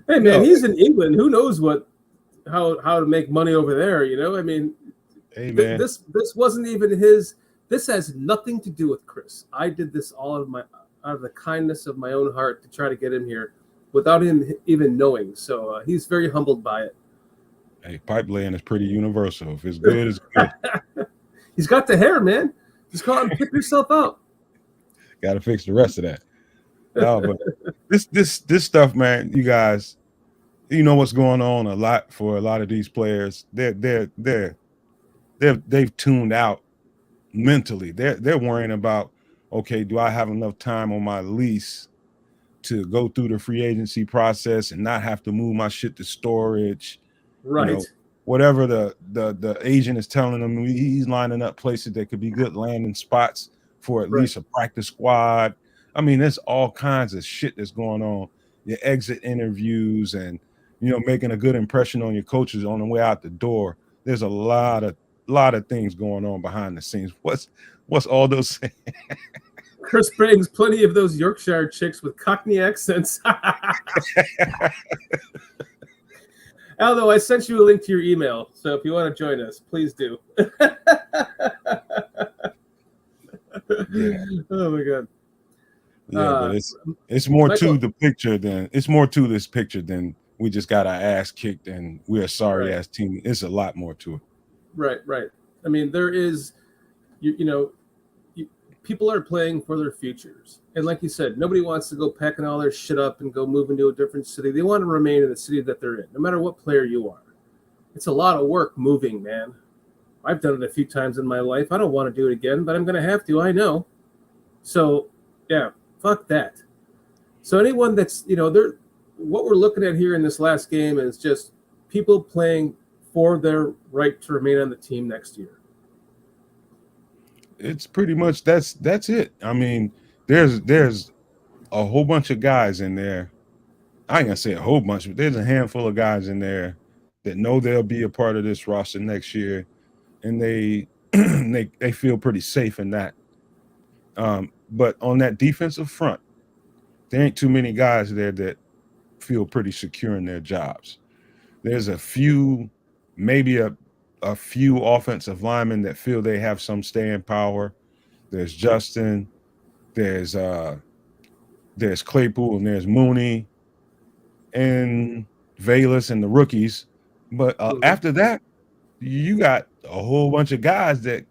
hey man, he's in England. Who knows how to make money over there, you know? I mean, hey man, this wasn't even his. This has nothing to do with Chris. I did this all out of the kindness of my own heart to try to get him here without him even knowing. So he's very humbled by it. Hey, pipe laying is pretty universal. If it's good, it's good. He's got the hair, man. Just call him, pick yourself out. Got to fix the rest of that. No, but this stuff, man, you guys, you know what's going on a lot for a lot of these players. They've tuned out mentally. They're worrying about, okay, do I have enough time on my lease to go through the free agency process and not have to move my shit to storage? Right. You know, whatever the agent is telling him, he's lining up places that could be good landing spots for at least a practice squad. I mean, there's all kinds of shit that's going on. Your exit interviews and, you know, making a good impression on your coaches on the way out the door. There's a lot of things going on behind the scenes. What's all those things? Chris brings plenty of those Yorkshire chicks with Cockney accents. Aldo, I sent you a link to your email, so if you want to join us, please do. Yeah. Oh my god. Yeah, but it's more Michael, to the picture than it's more to this picture than we just got our ass kicked and we're a sorry ass team. It's a lot more to it. Right. I mean, there is, people are playing for their futures, and like you said, nobody wants to go packing all their shit up and go move into a different city. They want to remain in the city that they're in, no matter what player you are. It's a lot of work moving, man. I've done it a few times in my life. I don't want to do it again, but I'm going to have to. I know. So, yeah, fuck that. So anyone that's, what we're looking at here in this last game is just people playing for their right to remain on the team next year. It's pretty much that's it. I mean, there's a whole bunch of guys in there. I ain't gonna say a whole bunch, but there's a handful of guys in there that know they'll be a part of this roster next year, and they they feel pretty safe in that. But on that defensive front, there ain't too many guys there that feel pretty secure in their jobs. There's a few, maybe a few offensive linemen that feel they have some staying power. There's Justin, there's Claypool, and there's Mooney and Valus and the rookies. But after that, you got a whole bunch of guys that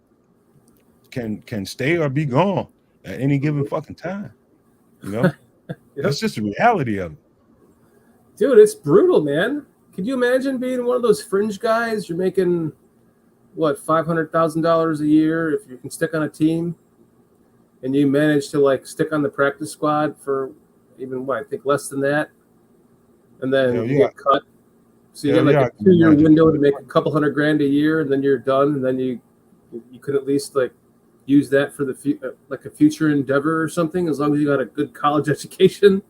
can stay or be gone at any given fucking time. Yep. That's just the reality of it. Dude, it's brutal, man. Could you imagine being one of those fringe guys? You're making, what, $500,000 a year if you can stick on a team, and you manage to, stick on the practice squad for even, I think less than that, and then you get cut. So you get a 2-year window to make a couple $100,000 a year, and then you're done, and then you could at least, use that for the a future endeavor or something, as long as you got a good college education,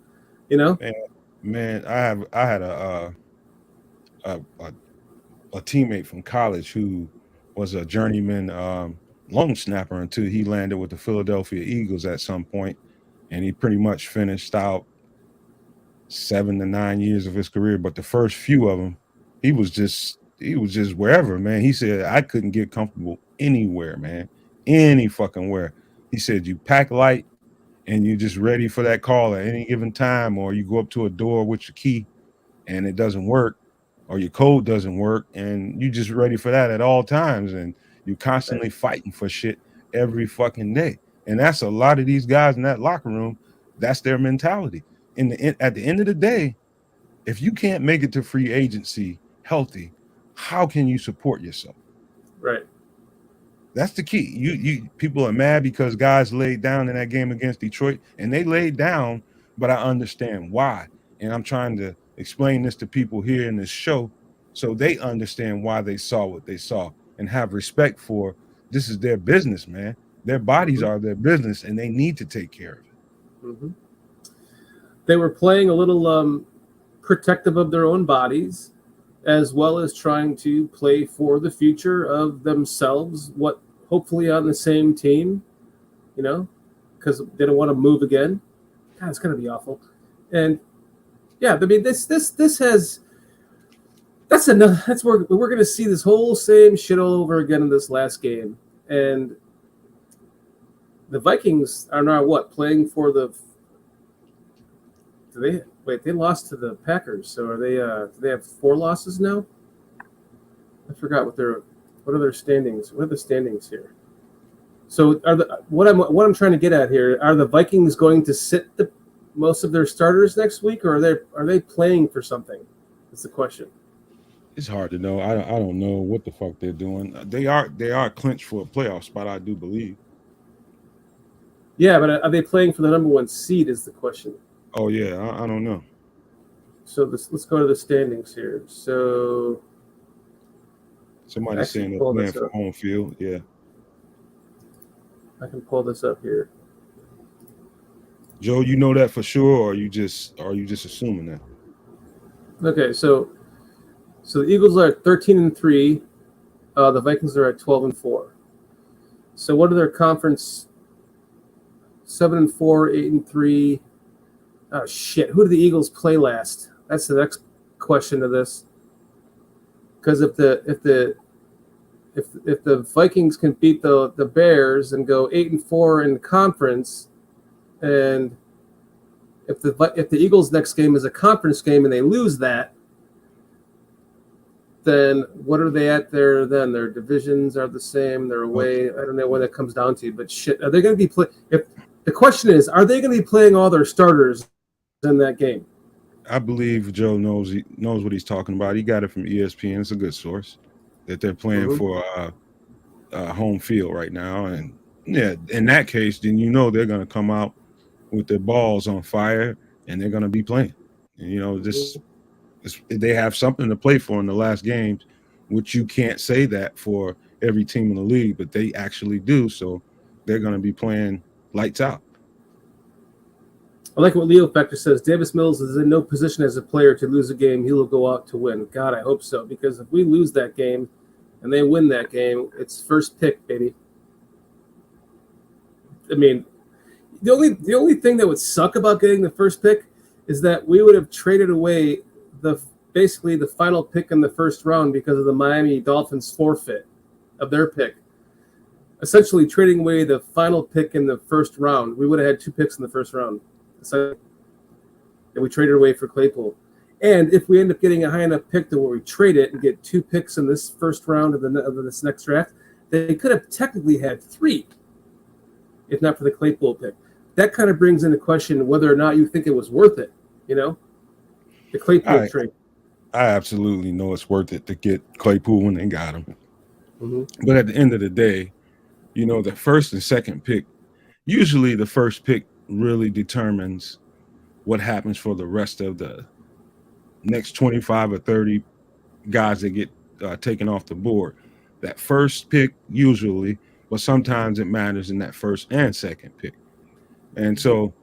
Man, I had a teammate from college who was a journeyman long snapper until he landed with the Philadelphia Eagles at some point, and he pretty much finished out 7 to 9 years of his career. But the first few of them, he was just wherever, man. He said, I couldn't get comfortable anywhere, man, any fucking where. He said, you pack light and you're just ready for that call at any given time, or you go up to a door with your key and it doesn't work, or your code doesn't work, and you just ready for that at all times, and you're constantly fighting for shit every fucking day. And that's a lot of these guys in that locker room. That's their mentality. At the end of the day, if you can't make it to free agency healthy, how can you support yourself? Right. That's the key. You people are mad because guys laid down in that game against Detroit, and they laid down, but I understand why. And I'm trying to explain this to people here in this show so they understand why they saw what they saw and have respect for this is their business, man. Their bodies are their business, and they need to take care of it. Mm-hmm. They were playing a little protective of their own bodies, as well as trying to play for the future of themselves, hopefully on the same team, because they don't want to move again. God, it's going to be awful. And yeah, I mean, this has, that's enough. That's where we're going to see this whole same shit all over again in this last game. And the Vikings are now playing for the, they lost to the Packers. So are they, do they have 4 losses now? I forgot what are their standings? What are the standings here? So what I'm trying to get at here, are the Vikings going to sit most of their starters next week, or are they playing for something? That's the question. It's hard to know. I don't know what the fuck they're doing. They are clinched for a playoff spot, I do believe. Yeah, but are they playing for the number 1 seed is the question. Oh yeah, I don't know. So let's go to the standings here. So somebody's saying they're playing for home field. Yeah, I can pull this up here. Joe, you know that for sure, or are you just assuming that? Okay, so the Eagles are at 13-3. The Vikings are at 12-4. So what are their conference? 7-4, 8-3. Oh shit! Who do the Eagles play last? That's the next question to this. Because if if the Vikings can beat the Bears and go 8-4 in the conference, and if the Eagles' next game is a conference game and they lose that, then what are they at there then? Their divisions are the same. They're away. I don't know what that comes down to, but shit, are they going to be if the question is, are they going to be playing all their starters in that game? I believe Joe knows what he's talking about. He got it from ESPN. It's a good source that they're playing for home field right now. And yeah, in that case, then they're going to come out with their balls on fire and they're going to be playing. And, they have something to play for in the last games, which you can't say that for every team in the league, but they actually do. So they're going to be playing lights out. I like what Leo Factor says. Davis Mills is in no position as a player to lose a game. He will go out to win. God, I hope so, because if we lose that game and they win that game, it's first pick, baby. I mean, the only thing that would suck about getting the first pick is that we would have traded away basically the final pick in the first round because of the Miami Dolphins forfeit of their pick. Essentially trading away the final pick in the first round. We would have had 2 picks in the first round. And we traded away for Claypool. And if we end up getting a high enough pick to where we trade it and get 2 picks in this first round of this next draft, they could have technically had 3, if not for the Claypool pick. That kind of brings into question whether or not you think it was worth it, the Claypool trade. I absolutely know it's worth it to get Claypool when they got him. Mm-hmm. But at the end of the day, the first and second pick, usually the first pick really determines what happens for the rest of the next 25 or 30 guys that get taken off the board. That first pick usually, but sometimes it matters in that first and second pick. And so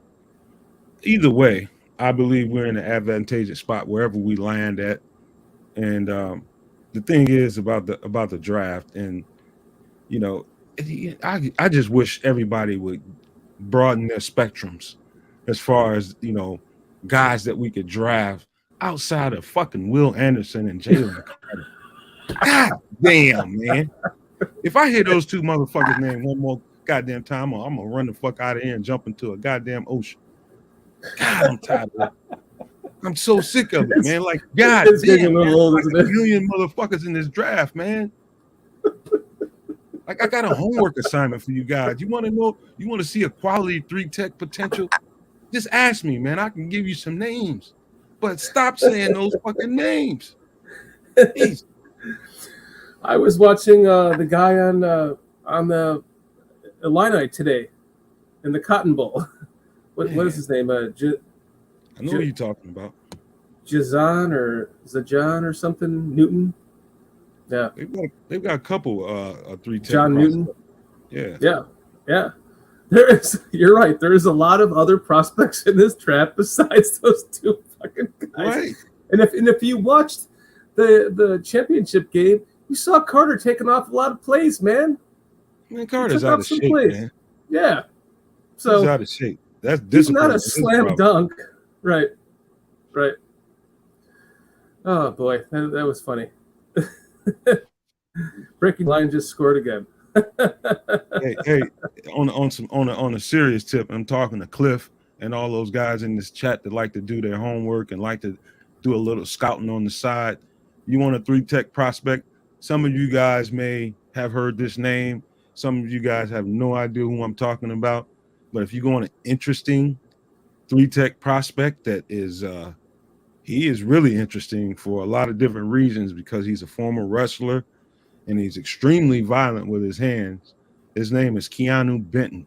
either way, I believe we're in an advantageous spot wherever we land at. And the thing is about the draft, and I just wish everybody would broaden their spectrums as far as guys that we could draft outside of fucking Will Anderson and Jalen Carter. God damn, man. If I hear those 2 motherfuckers' name one more goddamn time, I'm gonna run the fuck out of here and jump into a goddamn ocean. God, I'm tired of it. I'm so sick of it, man. Like, God damn, man, like a million motherfuckers in this draft, man. Like, I got a homework assignment for you guys. You want to know? You want to see a quality 3-tech potential? Just ask me, man. I can give you some names, but stop saying those fucking names. Jeez. I was watching the guy on the Illini today in the Cotton Bowl. What is his name? I know who you're talking about. Zajan or something. Newton. Yeah. They've got a couple 3-tech. John Newton. Yeah. You're right. There is a lot of other prospects in this draft besides those 2 fucking guys. Right. And if you watched the championship game, you saw Carter taking off a lot of plays, man. Man, Carter's out of shape, man. Yeah. So he's out of shape. That's he's not a slam dunk. Right. Oh boy, that was funny. Breaking Line just scored again. hey, on a serious tip, I'm talking to Cliff and all those guys in this chat that like to do their homework and like to do a little scouting on the side. You want a 3-tech prospect? Some of you guys may have heard this name. Some of you guys have no idea who I'm talking about. But if you go on an interesting 3-tech prospect that is he is really interesting for a lot of different reasons, because he's a former wrestler and he's extremely violent with his hands. His name is Keanu Benton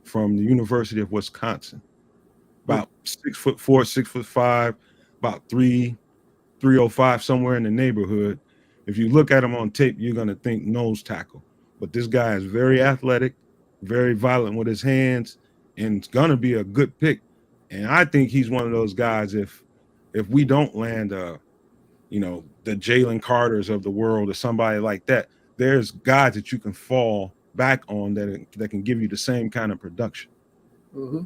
from the University of Wisconsin. About 6'4", 6'5", about 305, somewhere in the neighborhood. If you look at him on tape, you're going to think nose tackle. But this guy is very athletic, very violent with his hands, and it's going to be a good pick. And I think he's one of those guys, if we don't land, the Jalen Carters of the world or somebody like that, there's guys that you can fall back on that can give you the same kind of production. Mm-hmm.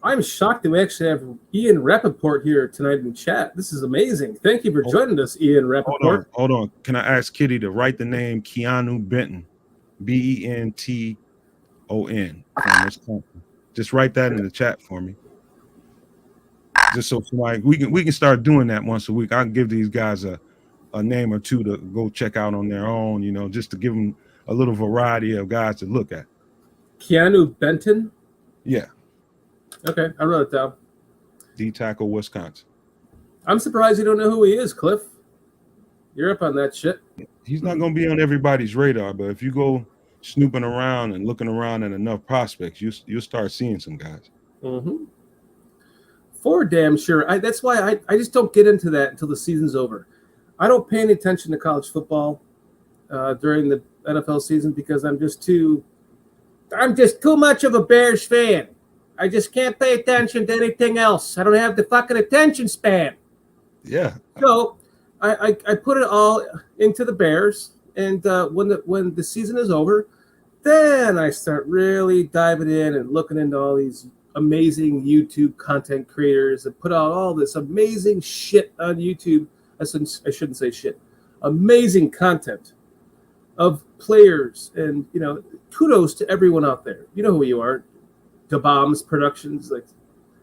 I'm shocked that we actually have Ian Rappaport here tonight in chat. This is amazing. Thank you for joining us, Ian Rappaport. Hold on. Can I ask Kitty to write the name Keanu Benton, Benton, from Wisconsin? Just write that in the chat for me. Just so somebody we can start doing that once a week. I can give these guys a name or two to go check out on their own, just to give them a little variety of guys to look at. Keanu Benton? Yeah. Okay, I wrote it down. D tackle, Wisconsin. I'm surprised you don't know who he is, Cliff. You're up on that shit. He's not going to be on everybody's radar, but if you go snooping around and looking around at enough prospects, you'll start seeing some guys. Mm-hmm. For damn sure. That's why I just don't get into that until the season's over. I don't pay any attention to college football during the NFL season because I'm just too much of a Bears fan. I just can't pay attention to anything else. I don't have the fucking attention span. Yeah. So I put it all into the Bears, and when the season is over, then I start really diving in and looking into all these amazing YouTube content creators that put out all this amazing shit on YouTube. I shouldn't say shit. Amazing content of players, and kudos to everyone out there. You know who you are. DeBombs Productions,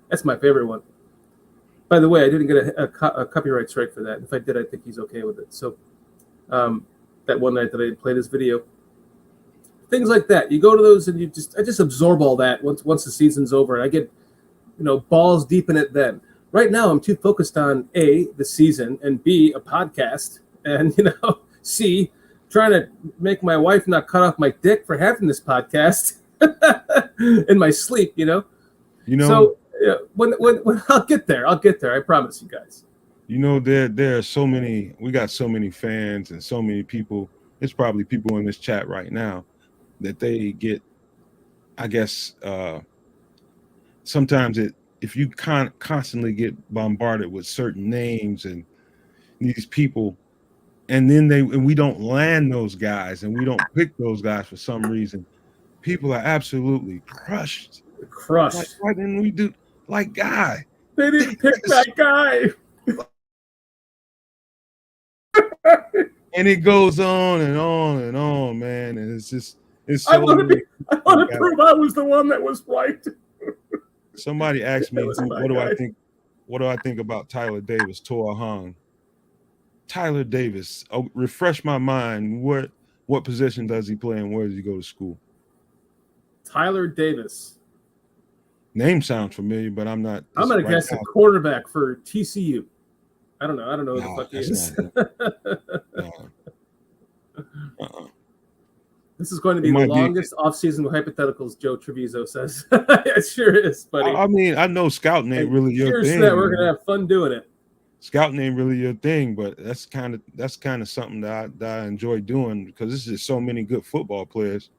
that's my favorite one. By the way, I didn't get a copyright strike for that. If I did, I think he's okay with it. So that one night that I played his video, things like that. You go to those and I just absorb all that once the season's over, and I get balls deep in it. Then right now I'm too focused on A, the season, and B, a podcast, and C, trying to make my wife not cut off my dick for having this podcast. In my sleep, So when I'll get there, I promise you guys. There are so many. We got so many fans and so many people. It's probably people in this chat right now that they get. I guess sometimes if you constantly get bombarded with certain names and these people, and then we don't land those guys and we don't pick those guys for some reason. People are absolutely crushed. Like, why didn't we do Guy? They didn't pick that guy. And it goes on and on and on, man. And it's so. I want to prove I was the one that was right. Somebody asked me, what do I think? What do I think about Tyler Davis, Toa Hong? Tyler Davis. Refresh my mind. What position does he play and where does he go to school? Tyler Davis. Name sounds familiar, but I'm not. I'm going to guess a quarterback for TCU. I don't know who the fuck he is. This is going to be the longest offseason hypotheticals, Joe Treviso says. It sure is, buddy. I mean, I know scouting ain't really your thing. That we're going to have fun doing it. Scouting ain't really your thing, but that's kind of something that I enjoy doing because there's just so many good football players.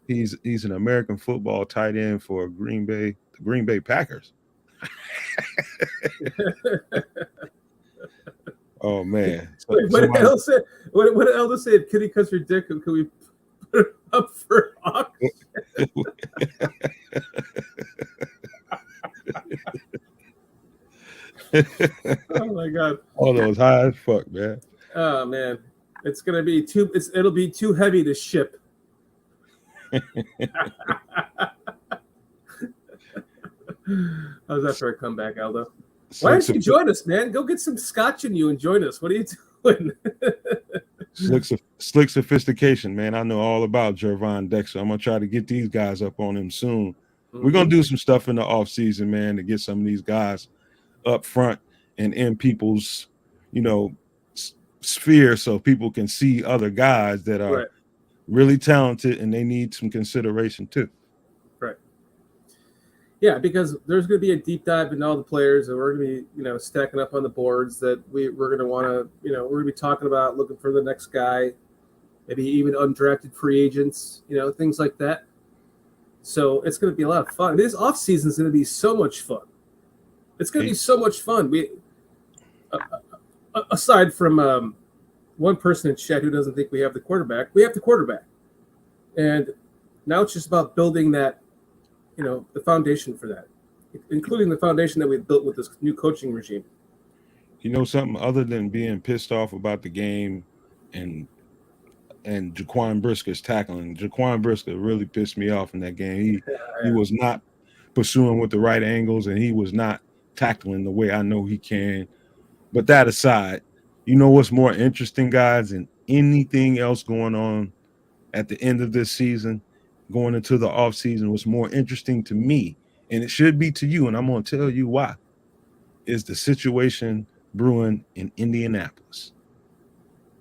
He's an American football tight end for the Green Bay Packers. Oh man! What did Elder say? What did Elder say? If Kitty cuts your dick, can we put it up for auction? Oh my god! All those high as fuck, man. Oh man, it's gonna be it'll be too heavy to ship. How's that for a comeback, Aldo? Why don't you join us, man? Go get some scotch in you and join us. What are you doing? Slick sophistication, man. I know all about Jervon Dexter. I'm gonna try to get these guys up on him soon. Mm-hmm. We're gonna do some stuff in the off season, man, to get some of these guys up front and in people's, sphere, so people can see other guys that are really talented and they need some consideration too. Right. Yeah, because there's going to be a deep dive in all the players, and we're going to be, stacking up on the boards that we're going to want to, we're going to be talking about looking for the next guy, maybe even undrafted free agents, things like that. So it's going to be a lot of fun. This off season is going to be so much fun. It's going to be so much fun. We, aside from one person in chat who doesn't think we have the quarterback, we have the quarterback, and now it's just about building that, the foundation for that. including the foundation that we built with this new coaching regime. You know something other than being pissed off about the game and Jaquan Brisker's tackling. Jaquan Brisker really pissed me off in that game. He was not pursuing with the right angles, and he was not tackling the way I know he can. But that aside, you know what's more interesting, guys, than anything else going on at the end of this season, going into the offseason, what's more interesting to me, and it should be to you, and I'm going to tell you why, is the situation brewing in Indianapolis.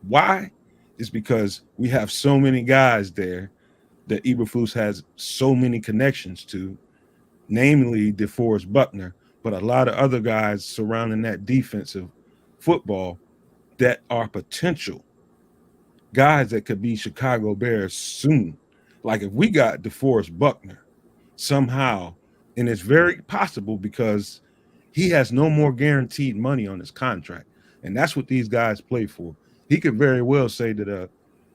Why? Is because we have so many guys there that Eberflus has so many connections to, namely DeForest Buckner, but a lot of other guys surrounding that defensive football that are potential guys that could be Chicago Bears soon. Like if we got DeForest Buckner somehow, and it's very possible because he has no more guaranteed money on his contract, and that's what these guys play for. He could very well say to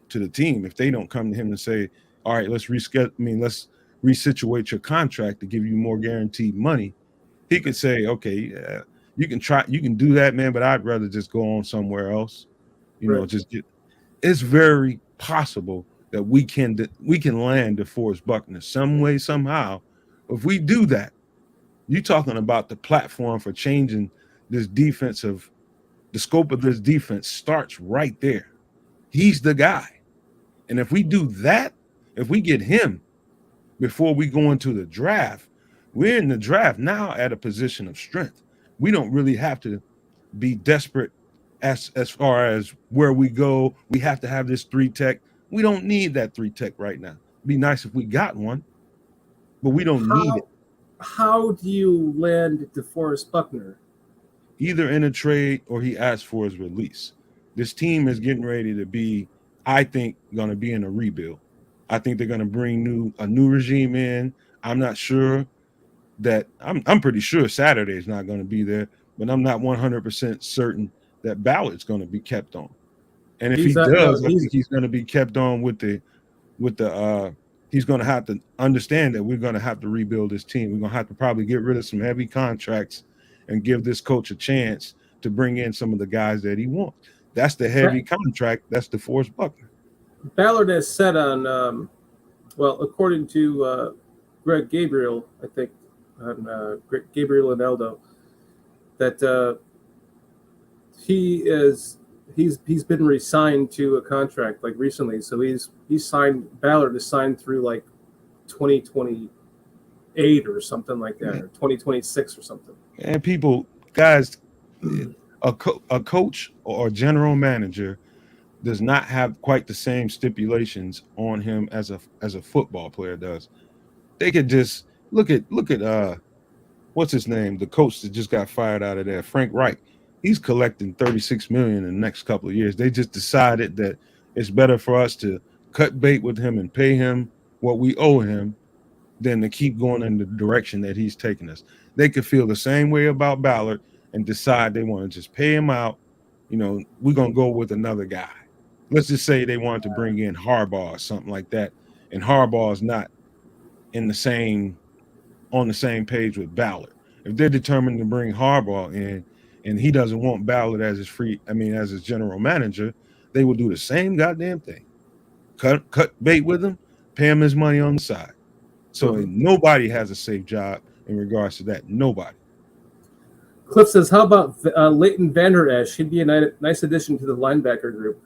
the team, if they don't come to him and say, all right, let's resituate your contract to give you more guaranteed money, he could say, okay, yeah, you can do that, man, but I'd rather just go on somewhere else. It's very possible that we can land DeForest Buckner some way, somehow. If we do that, you're talking about the platform for changing this defensive. The scope of this defense starts right there. He's the guy. And if we do that, if we get him before we go into the draft, we're in the draft now at a position of strength. We don't really have to be desperate as far as where we go. We have to have this 3-tech. We don't need that 3-tech right now. It'd be nice if we got one, but we don't need it. How do you land DeForest Buckner? Either in a trade or he asked for his release. This team is getting ready to be, I think, going to be in a rebuild. I think they're going to bring a new regime in. I'm not sure that I'm pretty sure Saturday is not going to be there, but I'm not 100% certain that Ballard's going to be kept on. And if he does, I think he's going to be kept on with the he's going to have to understand that we're going to have to rebuild this team. We're going to have to probably get rid of some heavy contracts and give this coach a chance to bring in some of the guys that he wants. That's the heavy contract. That's DeForest Buckner. Ballard has said on, according to Greg Gabriel, I think, on Gabriel and Eldo, that he's been re-signed to a contract like recently. So Ballard is signed through like 2028 or something like that, or 2026 or something. And guys, a coach or a general manager does not have quite the same stipulations on him as a football player does. They could just look at what's his name, the coach that just got fired out of there, Frank Reich. He's collecting $36 million in the next couple of years. They just decided that it's better for us to cut bait with him and pay him what we owe him than to keep going in the direction that he's taking us. They could feel the same way about Ballard and decide they want to just pay him out. We're going to go with another guy. Let's just say they wanted to bring in Harbaugh or something like that, and Harbaugh is not on the same page with Ballard. If they're determined to bring Harbaugh in and he doesn't want Ballard as his general manager, they will do the same goddamn thing. Cut bait with him, pay him his money on the side. So nobody has a safe job in regards to that. Nobody. Cliff says, how about Leighton Vander Esch? He'd be a nice addition to the linebacker group.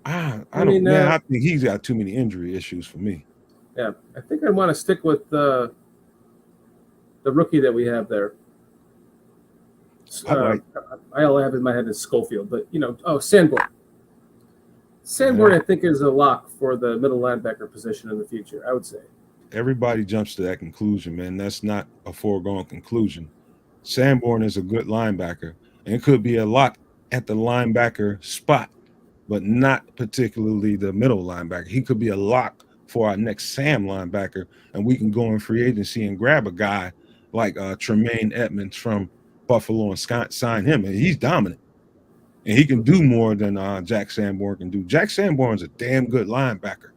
I think he's got too many injury issues for me. Yeah, I think I want to stick with the rookie that we have there. I have in my head is Schofield, but Sanborn. Sanborn, I think, is a lock for the middle linebacker position in the future, I would say. Everybody jumps to that conclusion, man. That's not a foregone conclusion. Sanborn is a good linebacker, and it could be a lock at the linebacker spot, but not particularly the middle linebacker. He could be a lock for our next Sam linebacker, and we can go in free agency and grab a guy like Tremaine Edmonds from Buffalo and sign him, and he's dominant. And he can do more than Jack Sanborn can do. Jack Sanborn's a damn good linebacker.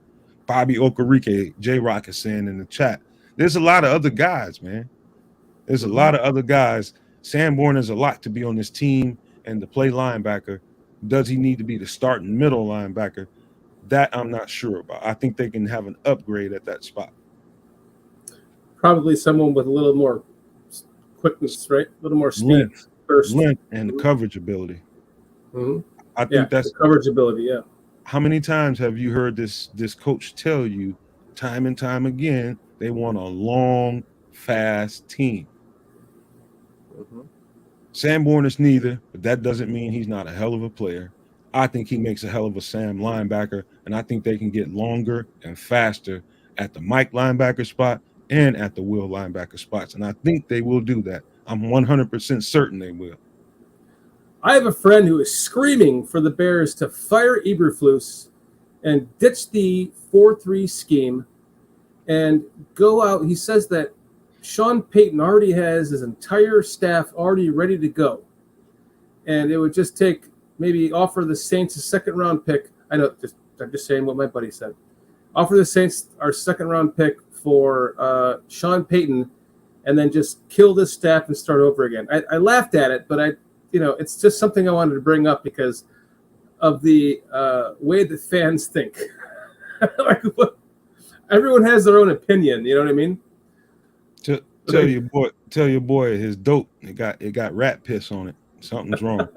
Bobby Okereke, J-Rock is saying in the chat. There's a lot of other guys, man. There's a lot of other guys. Sanborn is a lot to be on this team and to play linebacker. Does he need to be the starting middle linebacker? That I'm not sure about. I think they can have an upgrade at that spot. Probably someone with a little more quickness, right? A little more speed. Length and coverage ability. Mm-hmm. I think that's the coverage ability. Yeah. How many times have you heard this coach tell you time and time again they want a long, fast team? Mm-hmm. Sanborn is neither, but that doesn't mean he's not a hell of a player. I think he makes a hell of a Sam linebacker, and I think they can get longer and faster at the Mike linebacker spot and at the Will linebacker spots, and I think they will do that. I'm 100% certain they will. I have a friend who is screaming for the Bears to fire Eberflus and ditch the 4-3 scheme and go out. He says that Sean Payton already has his entire staff already ready to go. And it would just take maybe offer the Saints a second-round pick. I'm just saying what my buddy said. Offer the Saints our second-round pick for Sean Payton and then just kill this staff and start over again. I laughed at it, but it's just something I wanted to bring up because of the way that fans think. Everyone has their own opinion. You know what I mean? Tell your boy his dope. It got rat piss on it. Something's wrong.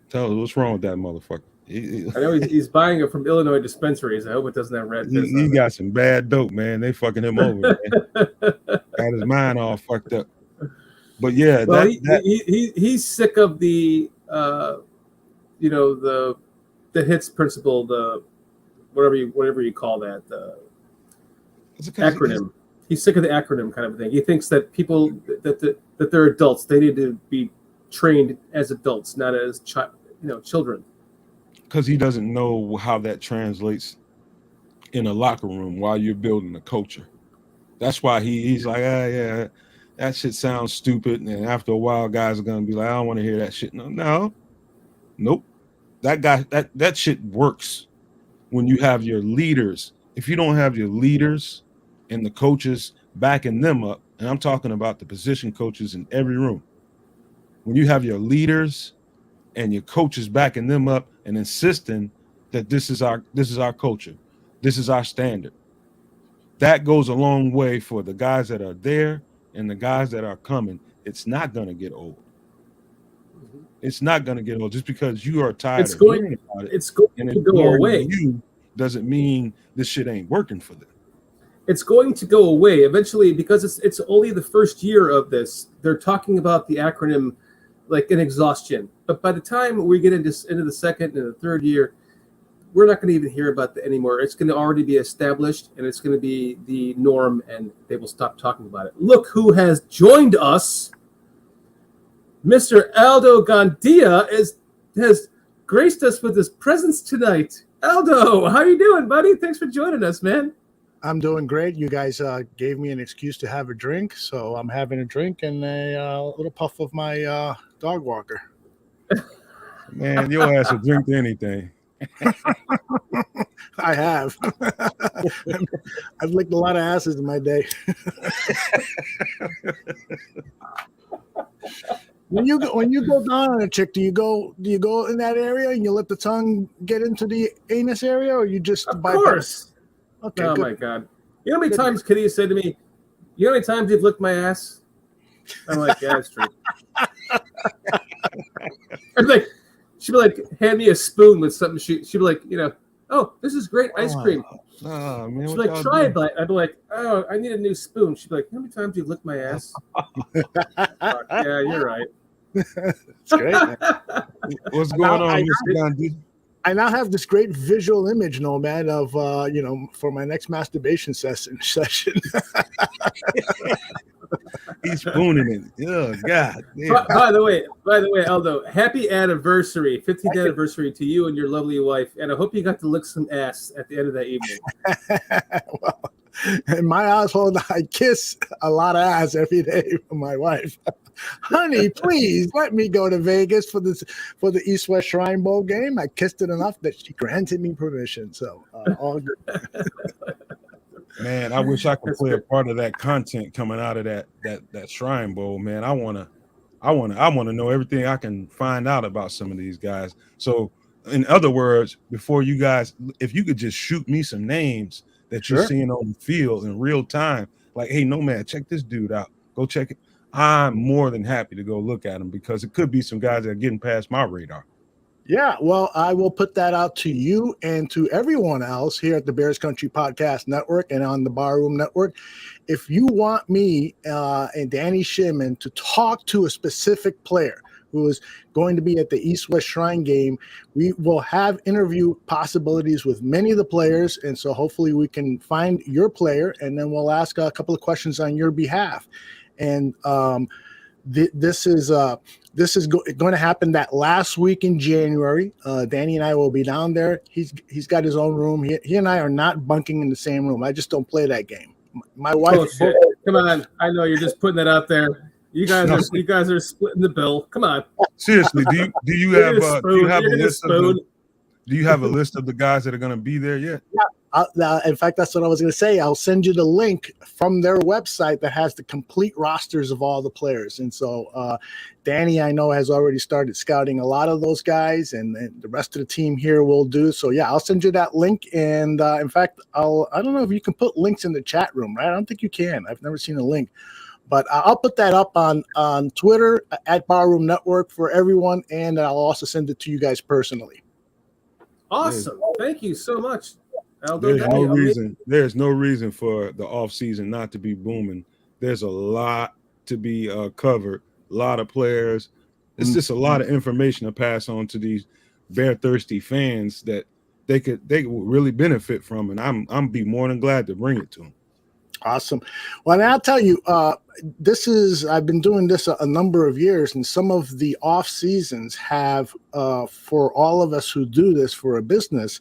Tell us what's wrong with that motherfucker. I know he's buying it from Illinois dispensaries. I hope it doesn't have rat piss. He got some bad dope, man. They fucking him over, man. Got his mind all fucked up. But yeah, well, he's sick of the the hits principle, the whatever you call that, the acronym. He's sick of the acronym kind of thing. He thinks that people that they're adults. They need to be trained as adults, not as children. Because he doesn't know how that translates in a locker room while you're building a culture. That's why he's like, yeah, that shit sounds stupid. And after a while, guys are gonna be like, I don't want to hear that shit. Nope. That shit works when you have your leaders. If you don't have your leaders and the coaches backing them up, and I'm talking about the position coaches in every room, when you have your leaders and your coaches backing them up and insisting that this is our culture, this is our standard, that goes a long way for the guys that are there and the guys that are coming. It's not going to get old. It's not going to get old just because you are tired of hearing about it. It's going to go away. Doesn't mean this shit ain't working for them. It's going to go away eventually because it's only the first year of this. They're talking about the acronym like an exhaustion. But by the time we get into the second and the third year, we're not going to even hear about that anymore. It's going to already be established, and it's going to be the norm, and they will stop talking about it. Look who has joined us. Mr. Aldo Gandia has graced us with his presence tonight. Aldo, how you doing, buddy? Thanks for joining us, man. I'm doing great. You guys gave me an excuse to have a drink, so I'm having a drink and a little puff of my dog walker. Man, your ass will drink to anything. I have. I've licked a lot of asses in my day. When you go down on a chick, do you go in that area and you let the tongue get into the anus area, or you just of course? Okay. Oh, good. My God. You know how many times Kitty said to me, you know how many times you've licked my ass? I'm like, yeah, that's true. I'm like, she'd be like, hand me a spoon with something. She'd be like, oh, this is great ice cream. Oh, man, she'd be like, try it. I'd be like, oh, I need a new spoon. She'd be like, how many times you've licked my ass? Yeah, you're right. That's great. What's going on, Mr. Gandhi? I now have this great visual image, Nomad, of for my next masturbation session. He's spooning it. Oh God. By the way, Aldo, happy anniversary, 15th anniversary to you and your lovely wife, and I hope you got to lick some ass at the end of that evening. Well, in my household, I kiss a lot of ass every day from my wife. Honey, please let me go to Vegas for the East West Shrine Bowl game. I kissed it enough that she granted me permission. So all good. Man, I wish I could That's play a good. part of that content coming out of that Shrine Bowl, man. I wanna know everything I can find out about some of these guys. So, in other words, before you guys, if you could just shoot me some names that you're Sure. seeing on the field in real time, like, hey, Nomad, check this dude out. Go check it. I'm more than happy to go look at him because it could be some guys that are getting past my radar. Yeah, well, I will put that out to you and to everyone else here at the Bears Country Podcast Network and on the Barroom Network. If you want me and Danny Shimon to talk to a specific player who is going to be at the East-West Shrine game, we will have interview possibilities with many of the players, and so hopefully we can find your player, and then we'll ask a couple of questions on your behalf. And this is going to happen that last week in January. Danny and I will be down there. He's got his own room. He and I are not bunking in the same room. I just don't play that game. My wife. Bullshit. Come on. I know you're just putting that out there. You guys are splitting the bill. Come on. Seriously, do you You're have gonna do you have a spoon. You're gonna list of the, spoon. do you have a list of the guys that are going to be there yet? In fact, that's what I was going to say. I'll send you the link from their website that has the complete rosters of all the players. And so Danny, I know, has already started scouting a lot of those guys, and the rest of the team here will do. So, yeah, I'll send you that link. And, in fact, I don't know if you can put links in the chat room, right? I don't think you can. I've never seen a link. But I'll put that up on Twitter at Barroom Network for everyone, and I'll also send it to you guys personally. Awesome. Thank you so much. There's no reason for the off season not to be booming. There's a lot to be covered, a lot of players. It's just a lot of information to pass on to these bear thirsty fans that they could really benefit from, and I'm be more than glad to bring it to them. Awesome. Well, and I'll tell you, I've been doing this a number of years, and some of the off seasons have, for all of us who do this for a business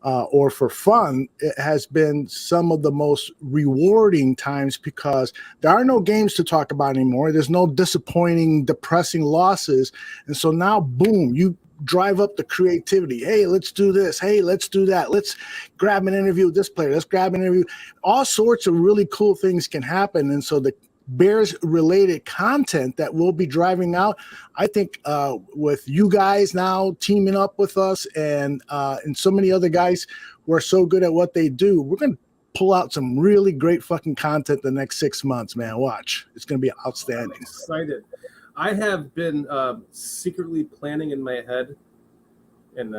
or for fun, it has been some of the most rewarding times because there are no games to talk about anymore. There's no disappointing, depressing losses. And so now, boom, you drive up the creativity. Hey, let's do this. Hey, let's do that. Let's grab an interview with this player. Let's grab an interview. All sorts of really cool things can happen. And so the Bears related content that we'll be driving out, I think with you guys now teaming up with us and so many other guys who are so good at what they do, we're going to pull out some really great fucking content the next 6 months, man. Watch. It's going to be outstanding. I'm excited. I have been secretly planning in my head, and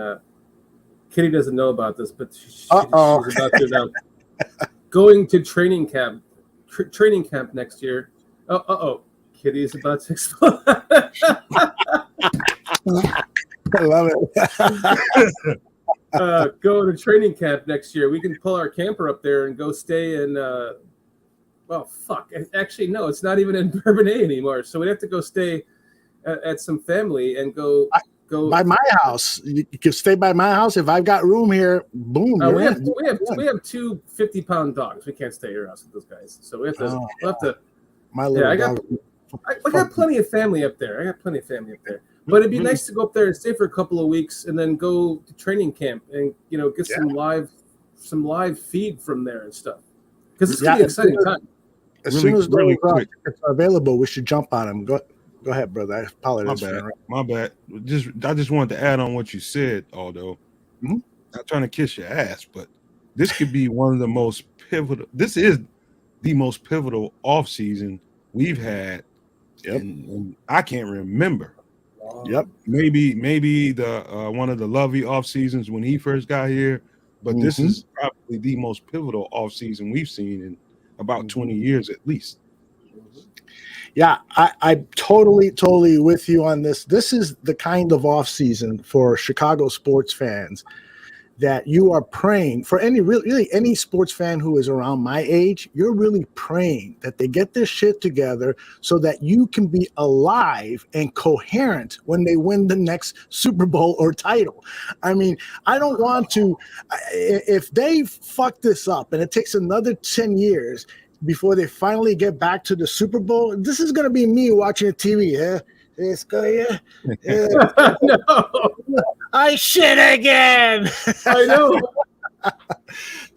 Kitty doesn't know about this, but she's about to know. Going to training camp next year. Kitty is about to explode. I love it. Go to training camp next year. We can pull our camper up there and go stay in. Well, fuck. Actually, no, it's not even in Bourbonnais anymore. So we have to go stay at some family and go by my house. You can stay by my house if I've got room here. Boom. We have two 50-pound dogs. We can't stay at your house with those guys. So we have to. We'll have to. My little dog. I got plenty of family up there. But it'd be nice to go up there and stay for a couple of weeks and then go to training camp and get some live feed from there and stuff. Because it's gonna be an exciting time. As soon as those tickets are available, we should jump on them. Go ahead, brother. I apologize. My bad. I just wanted to add on what you said, although not trying to kiss your ass, but this could be one of the most pivotal. This is the most pivotal off season we've had. Yep. And I can't remember. Yep. Maybe the one of the Lovey off seasons when he first got here, but this is probably the most pivotal off season we've seen in about 20 years at least. Yeah, I'm totally with you on this. This is the kind of off season for Chicago sports fans that you are praying for. Really any sports fan who is around my age, you're really praying that they get this shit together so that you can be alive and coherent when they win the next Super Bowl or title. I mean, I don't want to, if they fuck this up and it takes another 10 years before they finally get back to the Super Bowl, this is going to be me watching the TV. Yeah. It's going, No. I shit again. I know.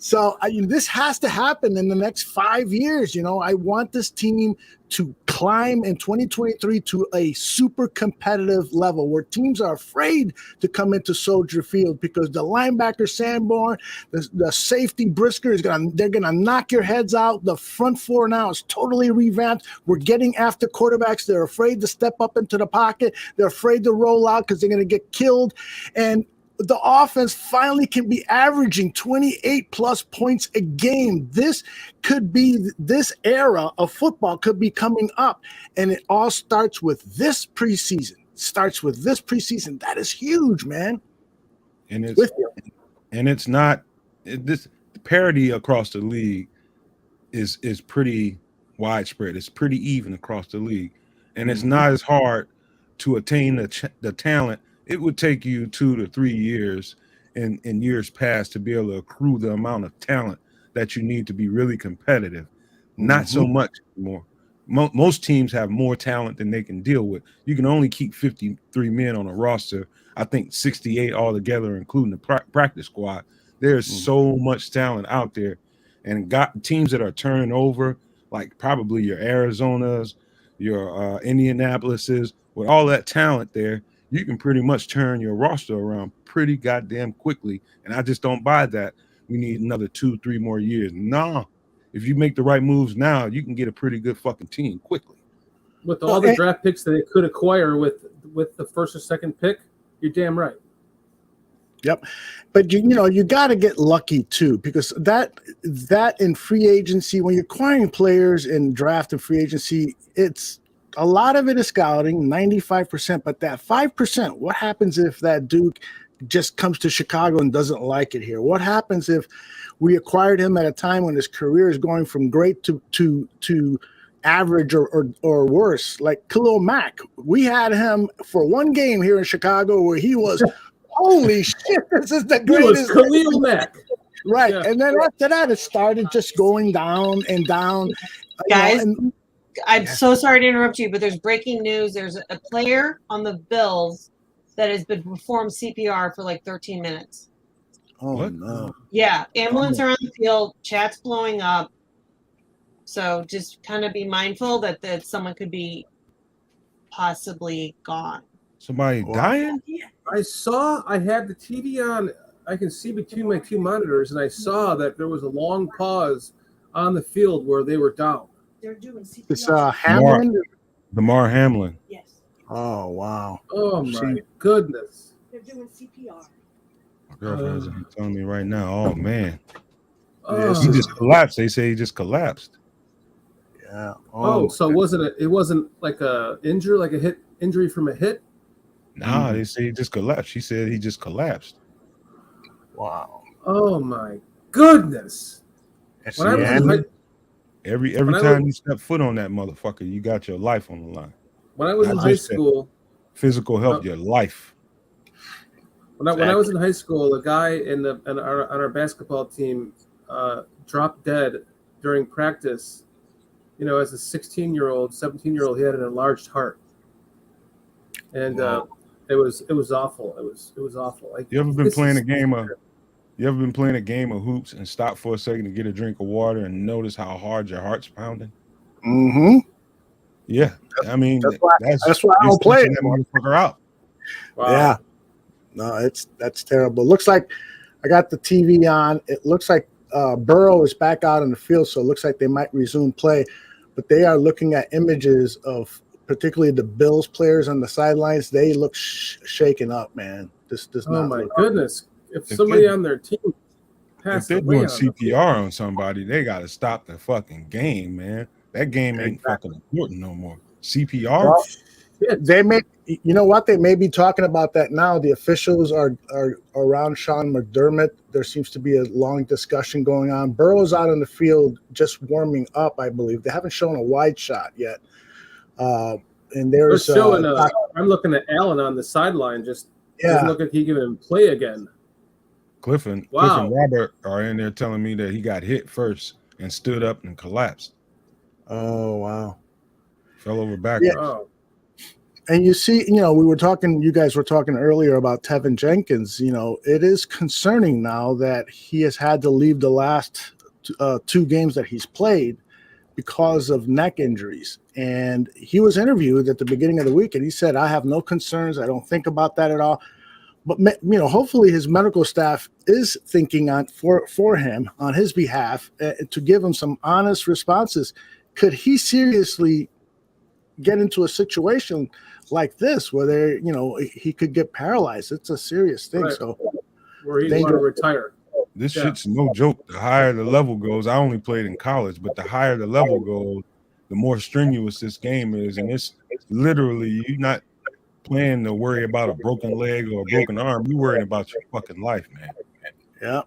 So this has to happen in the next 5 years. I want this team to climb in 2023 to a super competitive level where teams are afraid to come into Soldier Field because the linebacker Sanborn, the safety Brisker they're gonna knock your heads out. The front four now is totally revamped. We're getting after quarterbacks. They're afraid to step up into the pocket. They're afraid to roll out because they're gonna get killed. And the offense finally can be averaging 28 plus points a game. This era of football could be coming up, and it all starts with this preseason. That is huge, man. And it's not this parity across the league is pretty widespread. It's pretty even across the league, and it's not as hard to attain the talent. It would take you 2 to 3 years in years past to be able to accrue the amount of talent that you need to be really competitive. Not so much anymore. Most teams have more talent than they can deal with. You can only keep 53 men on a roster. I think 68 altogether, including the practice squad. There's so much talent out there, and got teams that are turning over, like probably your Arizonas, your Indianapolises, with all that talent there. You can pretty much turn your roster around pretty goddamn quickly. And I just don't buy that. We need another 2-3 more years. Nah. If you make the right moves now, you can get a pretty good fucking team quickly. With all the draft picks that they could acquire with the first or second pick, you're damn right. Yep. But you got to get lucky too, because that in free agency, when you're acquiring players in draft and free agency, it's a lot of it is scouting, 95%, but that 5%, what happens if that Duke just comes to Chicago and doesn't like it here? What happens if we acquired him at a time when his career is going from great to average or worse? Like Khalil Mack, we had him for one game here in Chicago where he was, holy shit, this is the greatest. He was Khalil Mack. Right. Yeah. And then after that, it started just going down and down. Guys, I'm so sorry to interrupt you, but there's breaking news. There's a player on the Bills that has been performed CPR for like 13 minutes. Oh, what? No. Yeah. Ambulance are on the field. Chat's blowing up. So just kind of be mindful that someone could be possibly gone. Somebody dying? I had the TV on. I can see between my two monitors, and I saw that there was a long pause on the field where they were down. They're doing CPR. It's Hamlin? Damar Hamlin. Yes. Oh, wow. Oh, my goodness. They're doing CPR. My girlfriend's telling me right now, oh, man. Oh. He just collapsed. They say he just collapsed. Yeah. So it wasn't like a injury from a hit? Nah, they say he just collapsed. She said he just collapsed. Wow. Oh, my goodness. Every time you step foot on that motherfucker, you got your life on the line. When I was in high school, physical help your life. When I was in high school, a guy on our basketball team dropped dead during practice. As a 16-year-old, 17-year-old, he had an enlarged heart, and it was awful. It was awful. You ever been playing a game of? You ever been playing a game of hoops and stop for a second to get a drink of water and notice how hard your heart's pounding? Mm-hmm. Yeah, I mean that's why I don't play it anymore. Figure out. Wow. Yeah, no, that's terrible. Looks like I got the TV on. It looks like Burrow is back out in the field, so it looks like they might resume play. But they are looking at images of particularly the Bills players on the sidelines. They look shaken up, man. This oh my goodness. If somebody on their team passed away, if they're doing CPR on somebody, they got to stop the fucking game, man. That game ain't fucking important no more. CPR. Well, they may, you know what? They may be talking about that now. The officials are around Sean McDermott. There seems to be a long discussion going on. Burrow's out on the field just warming up, I believe. They haven't shown a wide shot yet. And there's showing. I'm looking at Allen on the sideline. Doesn't look like he can even play again. Cliff and Robert are in there telling me that he got hit first and stood up and collapsed. Oh, wow. Fell over backwards. Yeah. And you see, you guys were talking earlier about Tevin Jenkins. It is concerning now that he has had to leave the last 2 games that he's played because of neck injuries. And he was interviewed at the beginning of the week, and he said, I have no concerns. I don't think about that at all. But, hopefully his medical staff is thinking for him on his behalf to give him some honest responses. Could he seriously get into a situation like this where he could get paralyzed? It's a serious thing. Right. So where he'd want to retire. This shit's no joke. The higher the level goes, I only played in college, but the higher the level goes, the more strenuous this game is. And it's literally, you're not playing to worry about a broken leg or a broken arm. You're worrying about your fucking life, man. Yeah.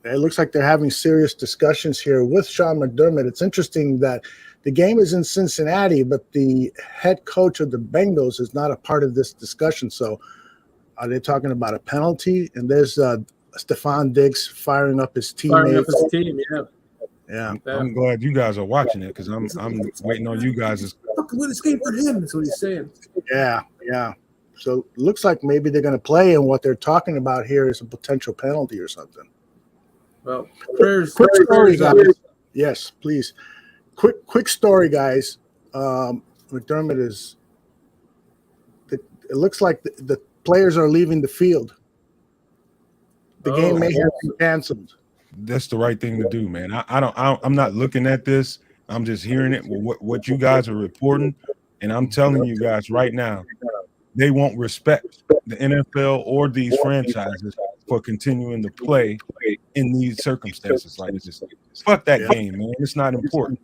It looks like they're having serious discussions here with Sean McDermott. It's interesting that the game is in Cincinnati, but the head coach of the Bengals is not a part of this discussion. So are they talking about a penalty? And there's Stephon Diggs firing up his teammates. Yeah. I'm glad you guys are watching it because I'm waiting on you guys. Fucking win this game for him. That's what he's saying. Yeah. So it looks like maybe they're going to play, and what they're talking about here is a potential penalty or something. Well, prayers. Quick story, guys. Yes, please. Quick story, guys. McDermott is. It looks like the players are leaving the field. The game may have been canceled. That's the right thing to do, man. I'm not looking at this. I'm just hearing it. What you guys are reporting, and I'm telling you guys right now, they won't respect the NFL or these franchises for continuing to play in these circumstances like this. Fuck that game, man. It's not important.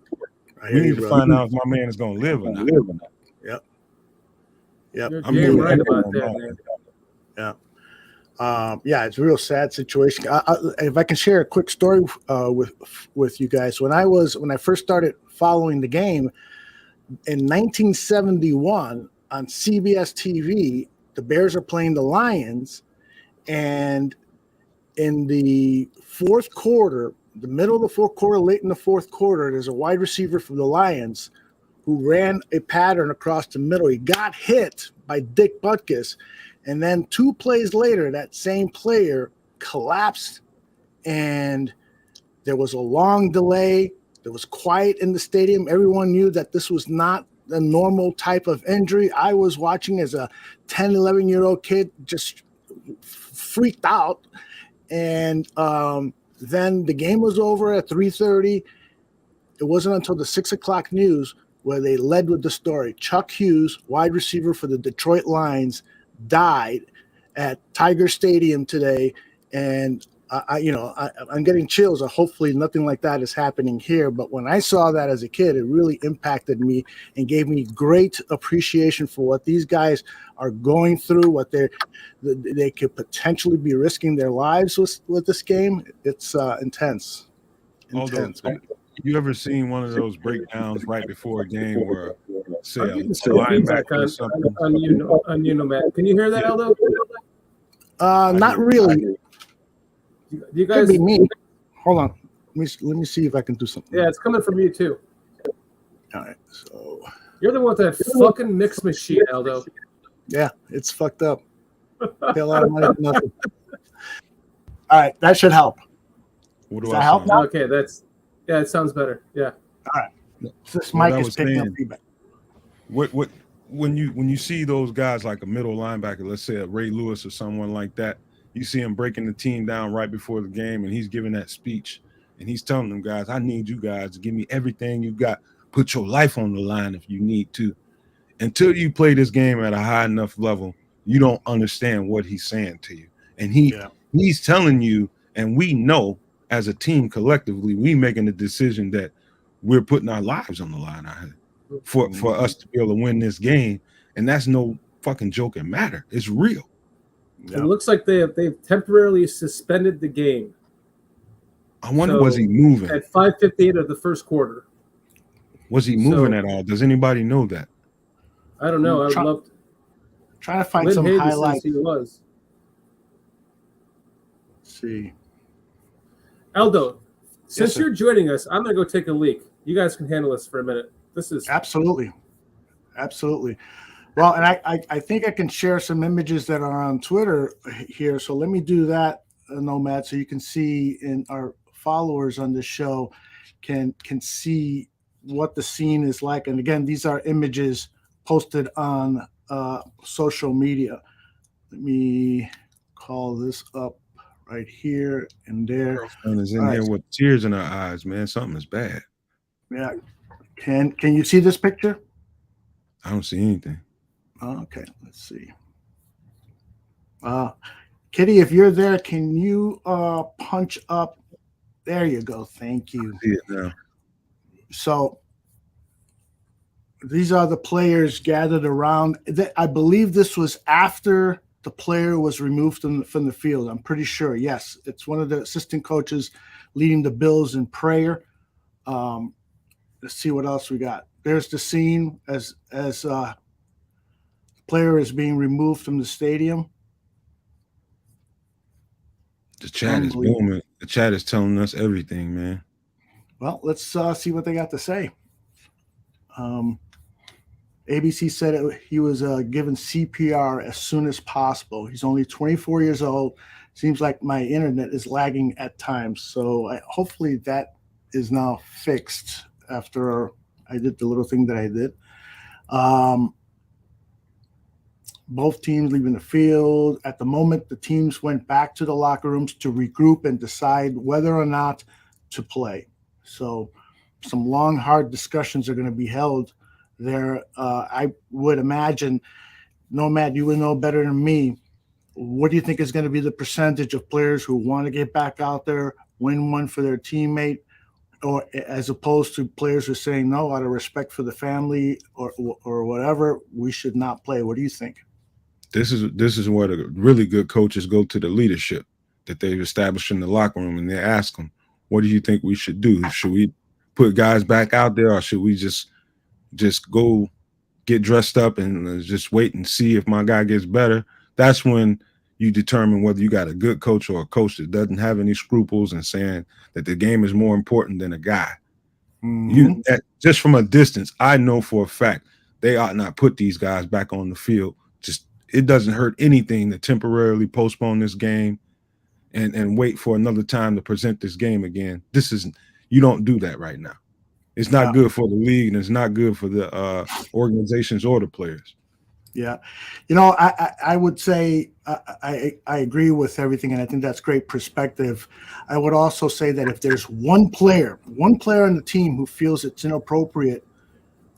We need to find out if my man is going to live or not. Yep. I'm right about that, man. Yeah. It's a real sad situation. If I can share a quick story with you guys, when I first started following the game in 1971 on CBS TV, the Bears are playing the Lions, and in the fourth quarter, the middle of the fourth quarter, late in the fourth quarter, there's a wide receiver from the Lions who ran a pattern across the middle. He got hit by Dick Butkus, and then 2 plays later, that same player collapsed, and there was a long delay. There was quiet in the stadium. Everyone knew that this was not a normal type of injury. I was watching as a 10, 11-year-old kid, just freaked out. And then the game was over at 3:30. It wasn't until the 6 o'clock news where they led with the story. Chuck Hughes, wide receiver for the Detroit Lions, died at Tiger Stadium today. And I'm getting chills. Hopefully nothing like that is happening here. But when I saw that as a kid, it really impacted me and gave me great appreciation for what these guys are going through, what they could potentially be risking their lives with this game. It's intense. You ever seen one of those breakdowns right before a game where, say, I'm a getting some feedback linebacker or something? on you, Nomad. Can you hear that, Aldo? Not really. You guys, could be me. Hold on. Let me see if I can do something. Yeah, it's coming from you too. All right. So you're the one with that fucking mix machine, Aldo. Yeah, it's fucked up. Pay a lot of money for nothing. All right, that should help. Does that help now? Okay, it sounds better. Yeah. All right. This mic is picking up feedback. When you see those guys like a middle linebacker, let's say a Ray Lewis or someone like that, you see him breaking the team down right before the game, and he's giving that speech, and he's telling them guys, I need you guys to give me everything you got. Put your life on the line if you need to. Until you play this game at a high enough level, you don't understand what he's saying to you. And he's telling you, and we know as a team collectively, we making a decision that we're putting our lives on the line out here for us to be able to win this game. And that's no fucking joking matter. It's real. It looks like they've temporarily suspended the game. I wonder, was he moving? At 5:58 of the first quarter. Was he moving at all? Does anybody know that? I don't know. I would love to. Trying to find Lynn some Hayes highlights. He was. Let's see. Aldo, since sir. you're joining us, I'm going to go take a leak. You guys can handle this for a minute. This is Absolutely. Well, and I think I can share some images that are on Twitter here. So let me do that, Nomad, so you can see, in our followers on this show can see what the scene is like. And again, these are images posted on social media. Let me call this up right here and there. Girlfriend is in All there right. with tears in her eyes, man. Something is bad. Yeah. Can you see this picture? I don't see anything. Okay, let's see. Kitty, if you're there, can you punch up? There you go. Thank you. See it now. So these are the players gathered around. I believe this was after the player was removed from the field. I'm pretty sure. Yes, it's one of the assistant coaches leading the Bills in prayer. Let's see what else we got. There's the scene as the player is being removed from the stadium. The chat is booming. The chat is telling us everything, man. Well, let's see what they got to say. ABC said he was given CPR as soon as possible. He's only 24 years old. Seems like my internet is lagging at times. So hopefully that is now fixed after I did the little thing that I did. Both teams leaving the field. At the moment, the teams went back to the locker rooms to regroup and decide whether or not to play. So some long, hard discussions are going to be held there. I would imagine, Nomad, you would know better than me. What do you think is going to be the percentage of players who want to get back out there, win one for their teammate, or as opposed to players who are saying, no, out of respect for the family or whatever, we should not play? What do you think? This is where the really good coaches go to the leadership that they've established in the locker room, and they ask them, what do you think we should do? Should we put guys back out there, or should we just go get dressed up and just wait and see if my guy gets better? That's when you determine whether you got a good coach or a coach that doesn't have any scruples and saying that the game is more important than a guy. Mm-hmm. Just from a distance, I know for a fact they ought not put these guys back on the field. It doesn't hurt anything to temporarily postpone this game and wait for another time to present this game again. You don't do that right now. It's not good for the league, and it's not good for the organizations or the players. Yeah. I would say I agree with everything, and I think that's great perspective. I would also say that if there's one player on the team who feels it's inappropriate,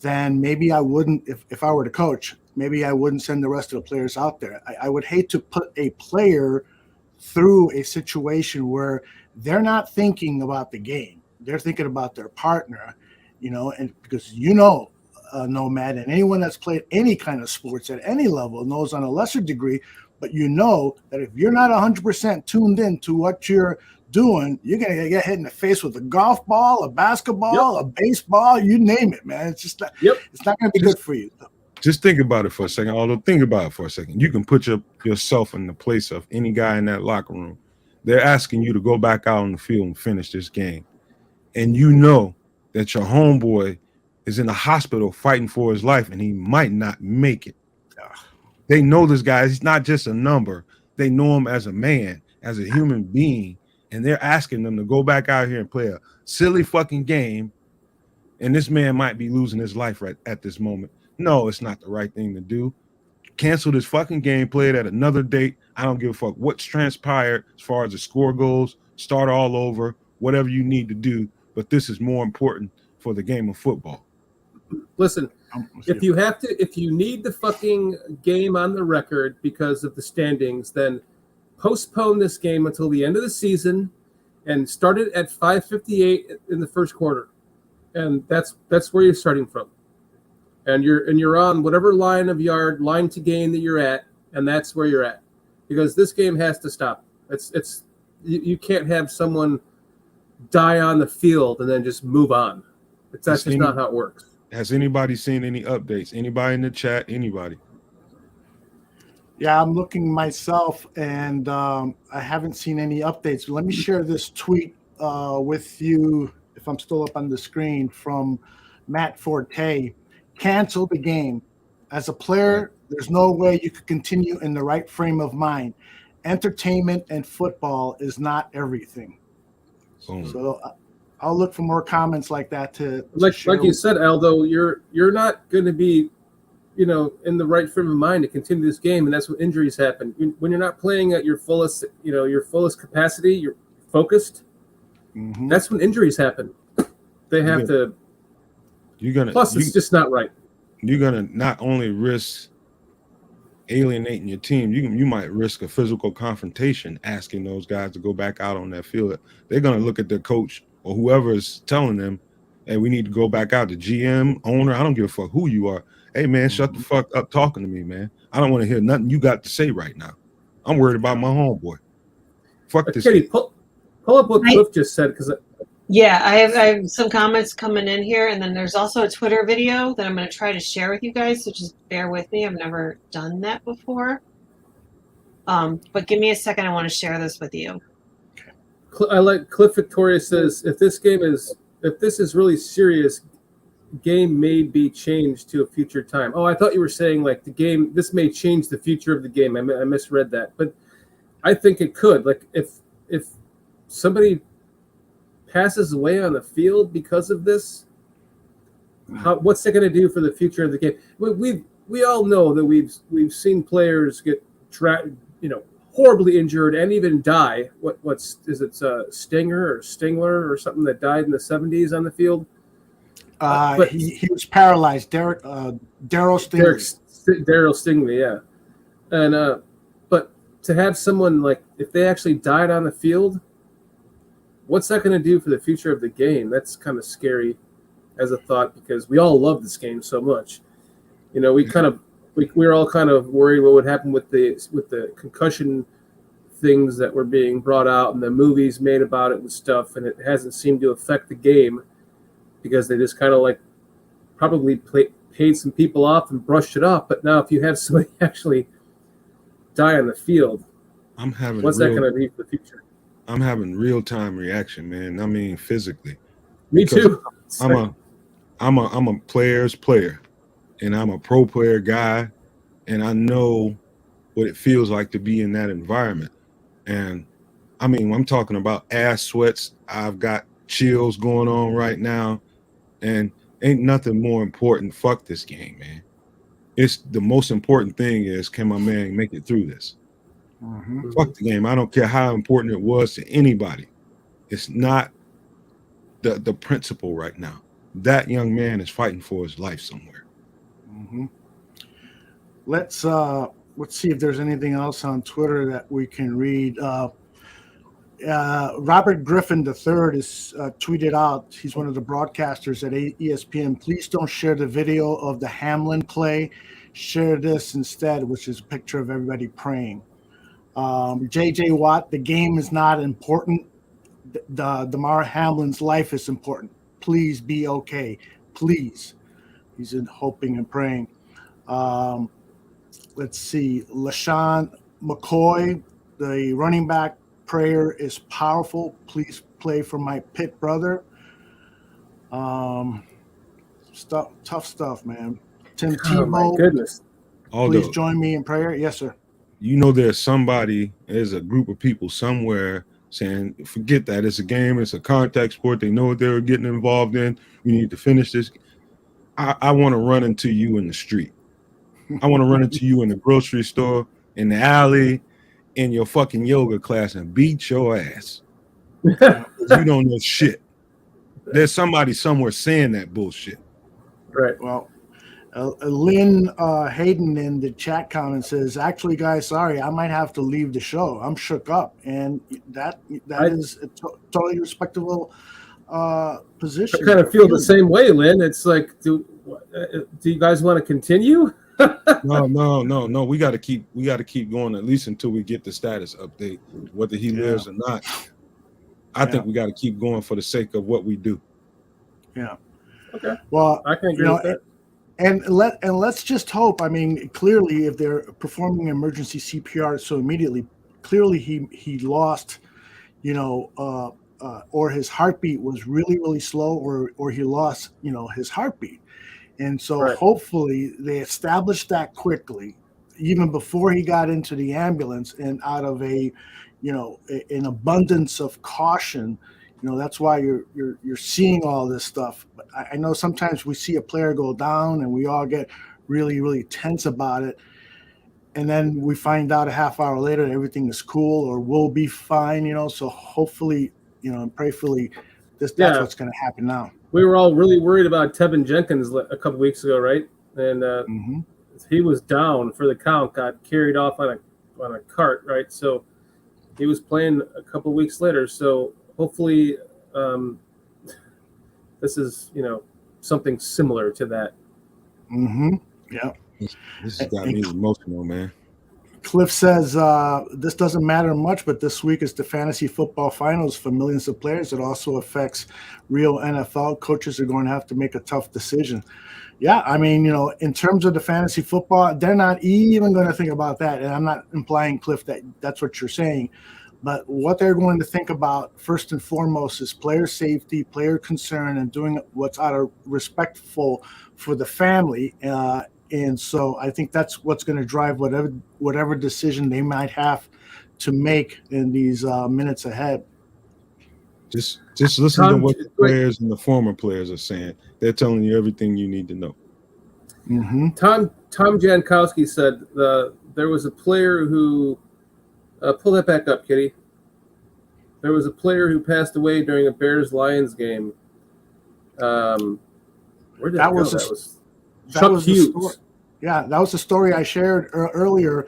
then maybe I wouldn't, if I were the coach, maybe I wouldn't send the rest of the players out there. I would hate to put a player through a situation where they're not thinking about the game. They're thinking about their partner, and because Nomad, and anyone that's played any kind of sports at any level knows on a lesser degree, but that if you're not 100% tuned in to what you're doing, you're going to get hit in the face with a golf ball, a basketball, a baseball, you name it, man. It's just not, it's not going to be good for you. Just think about it for a second. Think about it for a second. You can put yourself in the place of any guy in that locker room. They're asking you to go back out on the field and finish this game. And you know that your homeboy is in the hospital fighting for his life and he might not make it. They know this guy. He's not just a number. They know him as a man, as a human being. And they're asking them to go back out here and play a silly fucking game. And this man might be losing his life right at this moment. No, it's not the right thing to do. Cancel this fucking game, play it at another date. I don't give a fuck what's transpired as far as the score goes. Start all over, whatever you need to do. But this is more important for the game of football. Listen, if you need the fucking game on the record because of the standings, then postpone this game until the end of the season and start it at 5:58 in the first quarter. And that's where you're starting from. And you're on whatever line to gain that you're at, and that's where you're at. Because this game has to stop. You can't have someone die on the field and then just move on. That's just not how it works. Has anybody seen any updates? Anybody in the chat? Anybody? Yeah, I'm looking myself, and I haven't seen any updates. Let me share this tweet with you, if I'm still up on the screen, from Matt Forte. Cancel the game. As a player, there's no way you could continue in the right frame of mind. Entertainment and football is not everything. Boom. So I'll look for more comments like that to like share you with said, Aldo, you're not going to be, in the right frame of mind to continue this game, and that's when injuries happen. When you're not playing at your fullest, your fullest capacity, you're focused. Mhm. That's when injuries happen. They have to. Plus, it's just not right. You're gonna not only risk alienating your team, you might risk a physical confrontation asking those guys to go back out on that field. They're gonna look at their coach or whoever is telling them, hey, we need to go back out. The GM, owner, I don't give a fuck who you are. Hey man, shut the fuck up talking to me, man. I don't want to hear nothing you got to say right now. I'm worried about my homeboy. Fuck this. Kitty, pull up what Cliff just said, because Yeah, I have some comments coming in here, and then there's also a Twitter video that I'm going to try to share with you guys, so just bear with me. I've never done that before. But give me a second. I want to share this with you. I like Cliff Victoria says, if this is really serious, game may be changed to a future time. Oh, I thought you were saying like this may change the future of the game. I misread that, but I think it could. Like if somebody passes away on the field because of this, what's it going to do for the future of the game? We all know that we've seen players get horribly injured and even die. Stinger or Stingler or something that died in the 70s on the field? But he was paralyzed. Daryl Stingley. Daryl Stingley, yeah. And but to have someone like, if they actually died on the field, what's that going to do for the future of the game? That's kind of scary as a thought, because we all love this game so much. We're all kind of worried what would happen with the concussion things that were being brought out and the movies made about it and stuff, and it hasn't seemed to affect the game because they just kind of like probably paid some people off and brushed it off. But now if you have somebody actually die on the field, what's that going to be for the future? I'm having real-time reaction, man. I mean, physically. Me too. I'm a player's player, and I'm a pro player guy, and I know what it feels like to be in that environment. And I mean, I'm talking about ass sweats. I've got chills going on right now, and ain't nothing more important. Fuck this game, man. It's the most important thing is, can my man make it through this? Fuck the game. I don't care how important it was to anybody. It's not the principle right now. That young man is fighting for his life somewhere. Let's see if there's anything else on Twitter that we can read. Robert Griffin III is tweeted out. He's one of the broadcasters at ESPN. Please don't share the video of the Hamlin play. Share this instead, which is a picture of everybody praying. JJ Watt, the game is not important. Damar Hamlin's life is important. Please be okay. Please. He's hoping and praying. Let's see. LaShawn McCoy, the running back, prayer is powerful. Please play for my pit brother. Tough stuff, man. Tim Tebow. My goodness. Please join me in prayer. Yes, sir. There's a group of people somewhere saying, forget that. It's a game. It's a contact sport. They know what they were getting involved in. We need to finish this. I want to run into you in the street. I want to run into you in the grocery store, in the alley, in your fucking yoga class, and beat your ass. You don't know shit. There's somebody somewhere saying that bullshit. Right. Well, Lynn Hayden in the chat comment says, actually, guys, sorry, I might have to leave the show. I'm shook up. And that is a totally respectable position. I kind of feel the same way, Lynn. It's like, do you guys want to continue? No. We got to keep going at least until we get the status update, whether he lives or not. I think we got to keep going for the sake of what we do. Yeah. Okay. Well, I can agree with that. And let's just hope. I mean, clearly, if they're performing emergency CPR so immediately, clearly he lost, or his heartbeat was really, really slow, or he lost, his heartbeat. And so Right. hopefully they established that quickly, even before he got into the ambulance, and out of an abundance of caution. That's why you're seeing all this stuff. But I know sometimes we see a player go down and we all get really, really tense about it. And then we find out a half hour later that everything is cool or will be fine, So hopefully, and prayerfully, that's what's going to happen now. We were all really worried about Tevin Jenkins a couple weeks ago, right? And he was down for the count, got carried off on a cart, right? So he was playing a couple weeks later. So hopefully, this is something similar to that. Yeah. This has got me emotional, man. Cliff says this doesn't matter much, but this week is the fantasy football finals for millions of players. It also affects real NFL. Coaches are going to have to make a tough decision. Yeah, I mean, in terms of the fantasy football, they're not even going to think about that. And I'm not implying, Cliff, that that's what you're saying. But what they're going to think about first and foremost is player safety, player concern, and doing what's out of respectful for the family. And so I think that's what's going to drive whatever decision they might have to make in these minutes ahead. Just listen to what the players and the former players are saying. They're telling you everything you need to know. Tom Jankowski said there was a player who pull that back up, Kitty. There was a player who passed away during a Bears-Lions game. Where did that go? That was Chuck Hughes. Yeah, that was the story I shared earlier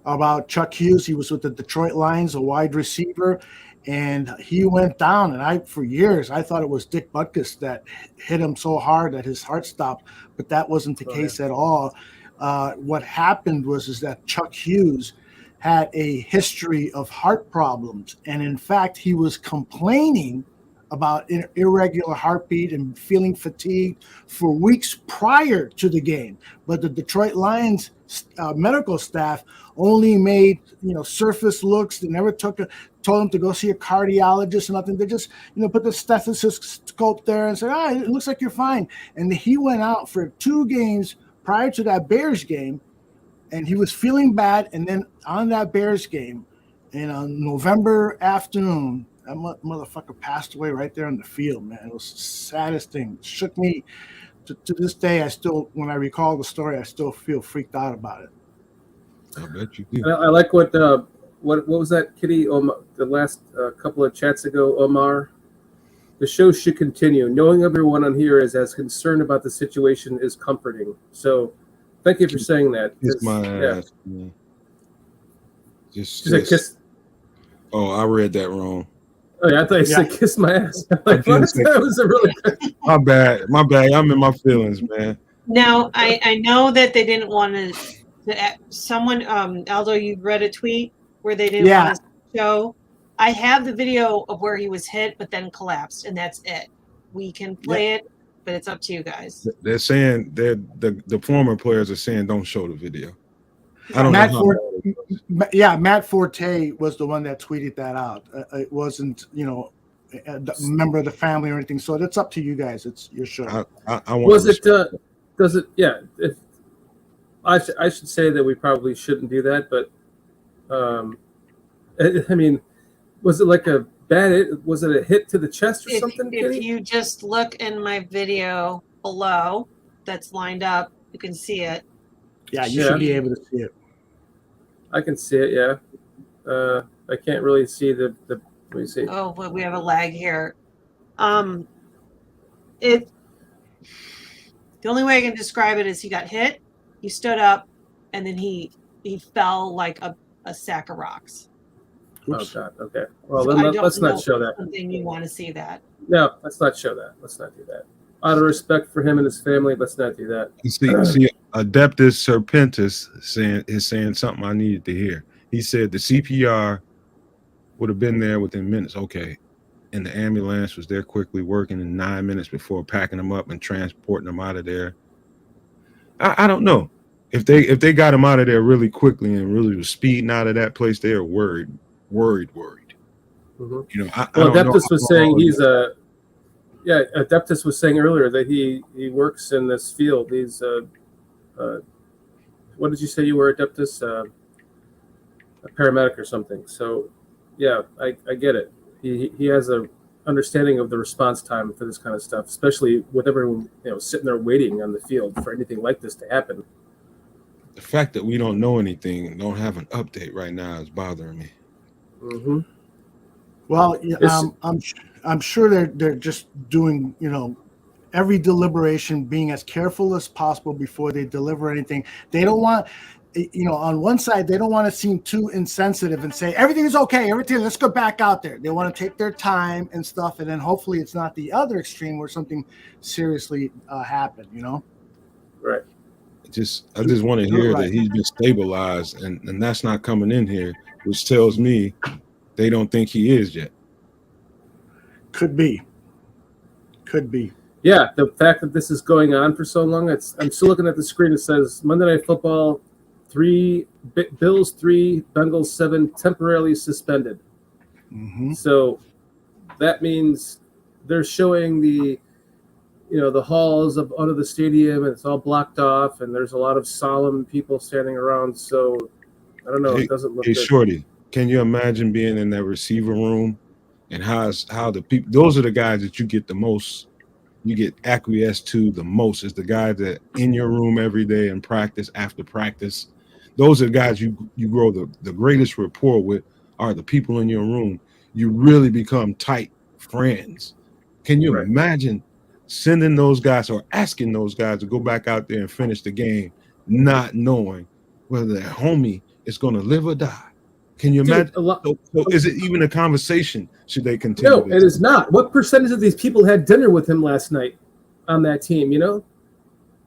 about Chuck Hughes. He was with the Detroit Lions, a wide receiver, and he went down. And for years, I thought it was Dick Butkus that hit him so hard that his heart stopped, but that wasn't the case at all. What happened was that Chuck Hughes had a history of heart problems, and in fact, he was complaining about irregular heartbeat and feeling fatigued for weeks prior to the game. But the Detroit Lions medical staff only made surface looks. They never told him to go see a cardiologist or nothing. They just put the stethoscope there and said, it looks like you're fine. And he went out for 2 games prior to that Bears game, and he was feeling bad. And then on that Bears game, in a November afternoon, that motherfucker passed away right there on the field, man. It was the saddest thing. It shook me. To this day, when I recall the story, I still feel freaked out about it. I bet you do. I like what was that, Kitty? The last couple of chats ago, Omar. The show should continue. Knowing everyone on here is as concerned about the situation is comforting. So, thank you for saying that. Kiss my ass, man. Just kiss. Oh, I read that wrong. Oh yeah, I thought you said kiss my ass. Like, that was a really good. My bad. I'm in my feelings, man. Now I know that they didn't want to. Someone, Aldo, you read a tweet where they didn't want to show. I have the video of where he was hit, but then collapsed, and that's it. We can play it, but it's up to you guys. They're saying the former players are saying don't show the video. I don't know. Matt Forte was the one that tweeted that out. It wasn't, a member of the family or anything. So that's up to you guys. It's your show. Was it? Does it? Yeah. If I should say that we probably shouldn't do that, but I mean, was it like a bad? Was it a hit to the chest or something? If you just look in my video below, that's lined up, you can see it. Yeah, you should be able to see it. I can see it, yeah. I can't really see the let me see. Oh, well, we have a lag here. The only way I can describe it is he got hit, he stood up, and then he fell like a sack of rocks. Oops. Oh God, okay. Well, then let's not show that. Something you want to see that. No, let's not show that. Let's not do that. Out of respect for him and his family, let's not do that. See, Adeptus Serpentis is saying something I needed to hear. He said the CPR would have been there within minutes. Okay. And the ambulance was there quickly working in 9 minutes before packing them up and transporting them out of there. I don't know. If they got him out of there really quickly and really was speeding out of that place, they are worried. Mm-hmm. Adeptus was saying Yeah, Adeptus was saying earlier that he works in this field. He's what did you say you were, Adeptus? A paramedic or something. So, yeah, I get it. He has a understanding of the response time for this kind of stuff, especially with everyone sitting there waiting on the field for anything like this to happen. The fact that we don't know anything and don't have an update right now is bothering me. Mm-hmm. Well, I'm sure they're just doing every deliberation, being as careful as possible before they deliver anything. They don't want, on one side, they don't want to seem too insensitive and say everything is okay, let's go back out there. They want to take their time and stuff, and then hopefully it's not the other extreme where something seriously happened. Right. I just want to hear that he's been stabilized, and that's not coming in here, which tells me they don't think he is yet. Could be. Yeah, the fact that this is going on for so long, I'm still looking at the screen. It says Monday Night Football 3, Bills 3, Bengals 7, temporarily suspended. Mm-hmm. So that means they're showing the halls of under the stadium, and it's all blocked off, and there's a lot of solemn people standing around. So I don't know. It doesn't look good. Hey, Shorty, can you imagine being in that receiver room and how the people? Those are the guys that you get the most. You get acquiesced to the most is the guys that in your room every day and practice after practice. Those are the guys you grow the greatest rapport with are the people in your room. You really become tight friends. Can you imagine sending those guys or asking those guys to go back out there and finish the game, not knowing whether their homie is going to live or die? Can you imagine? So is it even a conversation? Should they continue? No, it is not. What percentage of these people had dinner with him last night on that team?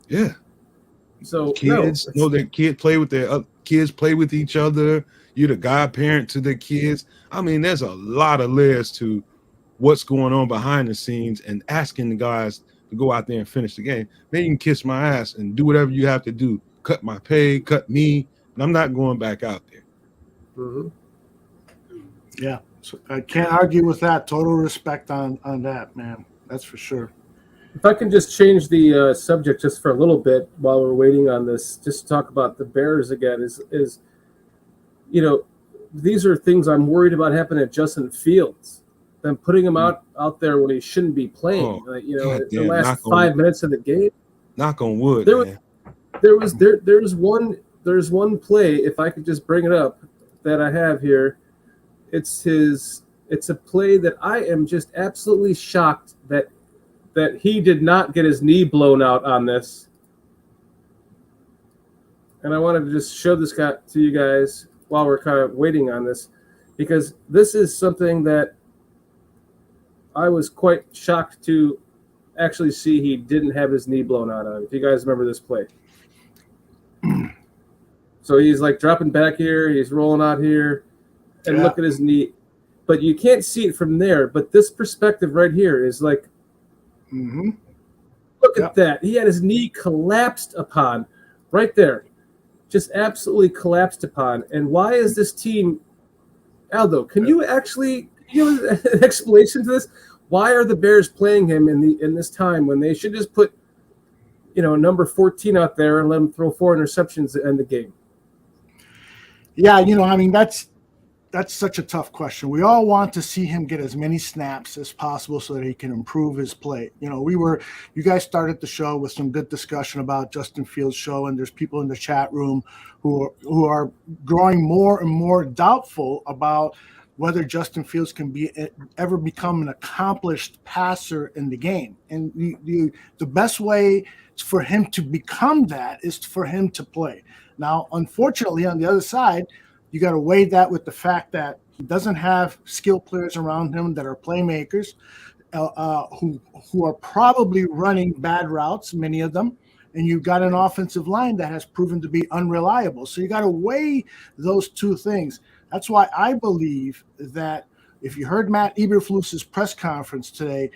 Yeah. So kids know their kids play with their kids play with each other. You're the godparent to their kids. I mean, there's a lot of layers to what's going on behind the scenes, and asking the guys to go out there and finish the game. Then you can kiss my ass and do whatever you have to do. Cut my pay, cut me, and I'm not going back out there. Mm-hmm. Yeah, so I can't argue with that. Total respect on that, man. That's for sure. If I can just change the subject just for a little bit while we're waiting on this, just to talk about the Bears again, is these are things I'm worried about happening at Justin Fields. Them putting him out there when he shouldn't be playing. The last 5 minutes of the game. Knock on wood. There's one play, if I could just bring it up, that I have here. It's a play that I am just absolutely shocked that he did not get his knee blown out on this. And I wanted to just show this guy to you guys while we're kind of waiting on this, because this is something that I was quite shocked to actually see he didn't have his knee blown out on. If you guys remember this play. So he's like dropping back here, he's rolling out here, and look at his knee. But you can't see it from there. But this perspective right here is like, look at that. He had his knee collapsed upon right there. Just absolutely collapsed upon. And why is this team, Aldo, can you actually give an explanation to this? Why are the Bears playing him in this time when they should just put, number 14 out there and let him throw 4 interceptions to end the game? Yeah, that's such a tough question. We all want to see him get as many snaps as possible so that he can improve his play. You guys started the show with some good discussion about Justin Fields' show, and there's people in the chat room who are growing more and more doubtful about whether Justin Fields can ever become an accomplished passer in the game. And the best way for him to become that is for him to play. Now, unfortunately, on the other side, you got to weigh that with the fact that he doesn't have skilled players around him that are playmakers, who are probably running bad routes, many of them, and you've got an offensive line that has proven to be unreliable. So you got to weigh those two things. That's why I believe that if you heard Matt Eberflus's press conference today,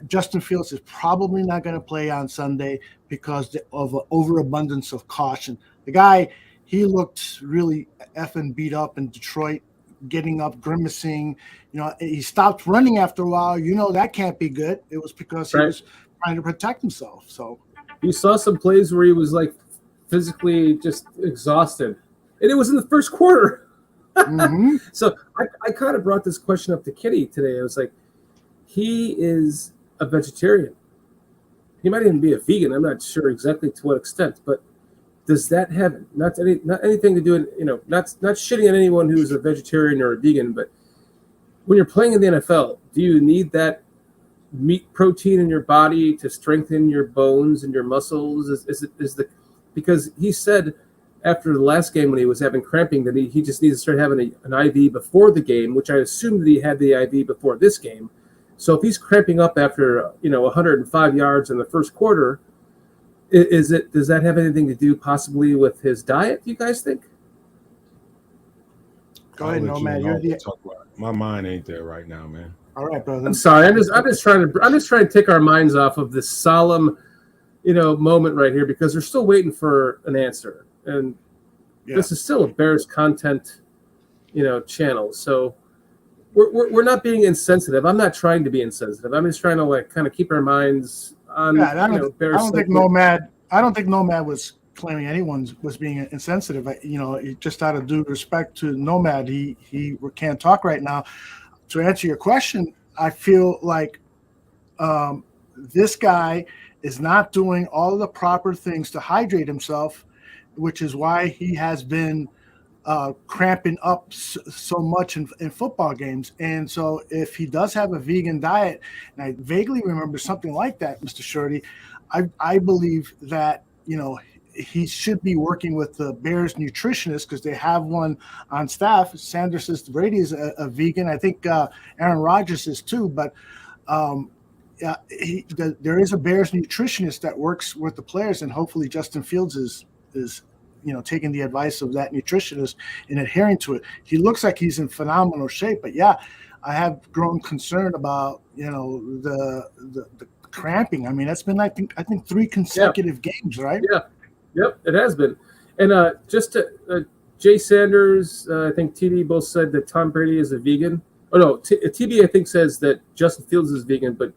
Justin Fields is probably not going to play on Sunday because of an overabundance of caution. The guy, he looked really effing beat up in Detroit getting up, grimacing. He stopped running after a while. That can't be good. It was because he was trying to protect himself. So you saw some plays where he was like physically just exhausted, and it was in the first quarter. Mm-hmm. So I kind of brought this question up to Kitty today. I was like, he is a vegetarian. He might even be a vegan. I'm not sure exactly to what extent, but does that have not anything to do with, not shitting on anyone who's a vegetarian or a vegan, but when you're playing in the NFL, do you need that meat protein in your body to strengthen your bones and your muscles? Because he said after the last game when he was having cramping that he just needs to start having an IV before the game, which I assumed that he had the IV before this game. So if he's cramping up after 105 yards in the first quarter, does that have anything to do possibly with his diet? Do you guys think? Go ahead, Nomad. My mind ain't there right now, man. All right, brother. I'm sorry. I'm just trying to take our minds off of this solemn, moment right here because we're still waiting for an answer, and this is still a Bears content, channel. So we're not being insensitive. I'm not trying to be insensitive. I'm just trying to kind of keep our minds on. I don't think Nomad was claiming anyone was being insensitive. Just out of due respect to Nomad, he can't talk right now. To answer your question, I feel like this guy is not doing all of the proper things to hydrate himself, which is why he has been cramping up so much in football games. And so if he does have a vegan diet, and I vaguely remember something like that, Mr. Shorty, I believe that, he should be working with the Bears nutritionist because they have one on staff. Sanders says Brady is a vegan. I think Aaron Rodgers is too, but there is a Bears nutritionist that works with the players, and hopefully Justin Fields is taking the advice of that nutritionist and adhering to it. He looks like he's in phenomenal shape, but I have grown concerned about the cramping. I mean, that's been I think 3 consecutive games, right? Yeah. Yep, it has been. And Jay Sanders, I think TD both said that Tom Brady is a vegan. Oh, no, TD I think says that Justin Fields is vegan, but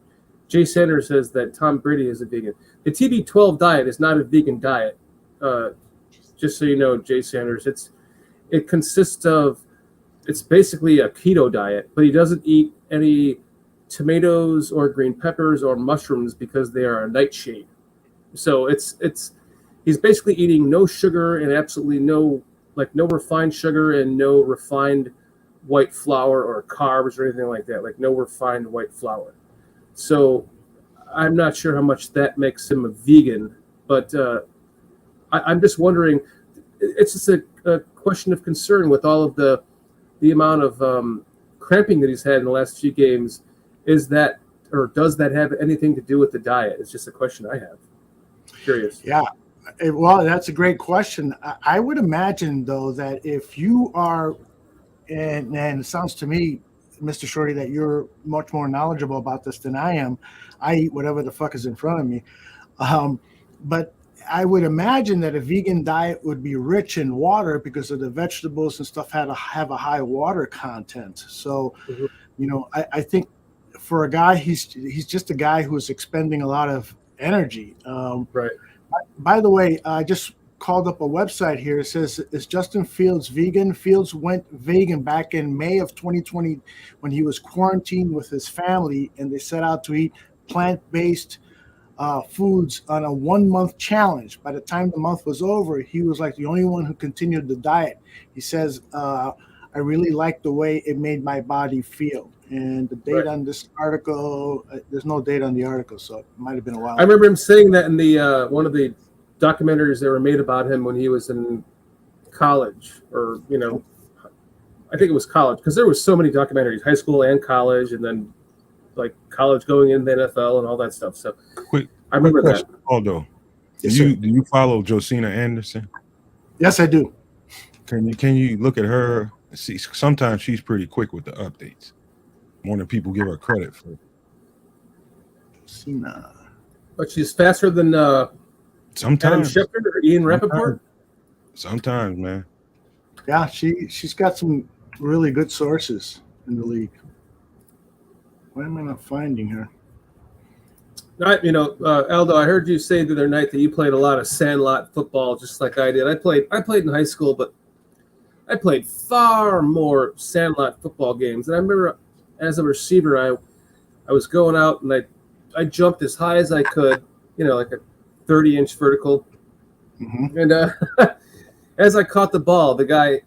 Jay Sanders says that Tom Brady is a vegan. The TB12 diet is not a vegan diet. Just so you know, Jay Sanders, it consists of, it's basically a keto diet, but he doesn't eat any tomatoes or green peppers or mushrooms because they are a nightshade. So he's basically eating no sugar and absolutely no refined sugar and no refined white flour or carbs or anything like that, like no refined white flour. So I'm not sure how much that makes him a vegan, but I'm just wondering, it's just a question of concern with all of the amount of cramping that he's had in the last few games. Does that have anything to do with the diet? It's just a question I have. Curious. Yeah. Well, that's a great question. I would imagine, though, that if you are, and it sounds to me, Mr. Shorty, that you're much more knowledgeable about this than I am. I eat whatever the fuck is in front of me. But I would imagine that a vegan diet would be rich in water because of the vegetables and stuff have a high water content. So, I think for a guy, he's just a guy who's expending a lot of energy. Right. By the way, I just called up a website here. It says, is Justin Fields vegan? Fields went vegan back in May of 2020 when he was quarantined with his family, and they set out to eat plant-based foods on a 1-month challenge. By the time the month was over, he was like the only one who continued the diet. He says, I really liked the way it made my body feel. And the date on this article, there's no date on the article, so it might have been a while. I remember him saying that in the one of the documentaries that were made about him when he was in college, or I think it was college, because there was so many documentaries, high school and college, and then like college going into the NFL and all that stuff. So I remember that. Aldo, Yes, do you follow Josina Anderson? Yes, I do. Can you look at her? See, sometimes she's pretty quick with the updates, more than people give her credit for. Josina. But she's faster than Adam Sometimes, Schefter or Ian Rappaport. sometimes, man. Yeah, she's got some really good sources in the league. Why am I not finding her? Aldo, I heard you say the other night that you played a lot of sandlot football, just like I did. I played in high school, but I played far more sandlot football games. And I remember as a receiver, I was going out and I jumped as high as I could, like a 30-inch vertical. Mm-hmm. And as I caught the ball, the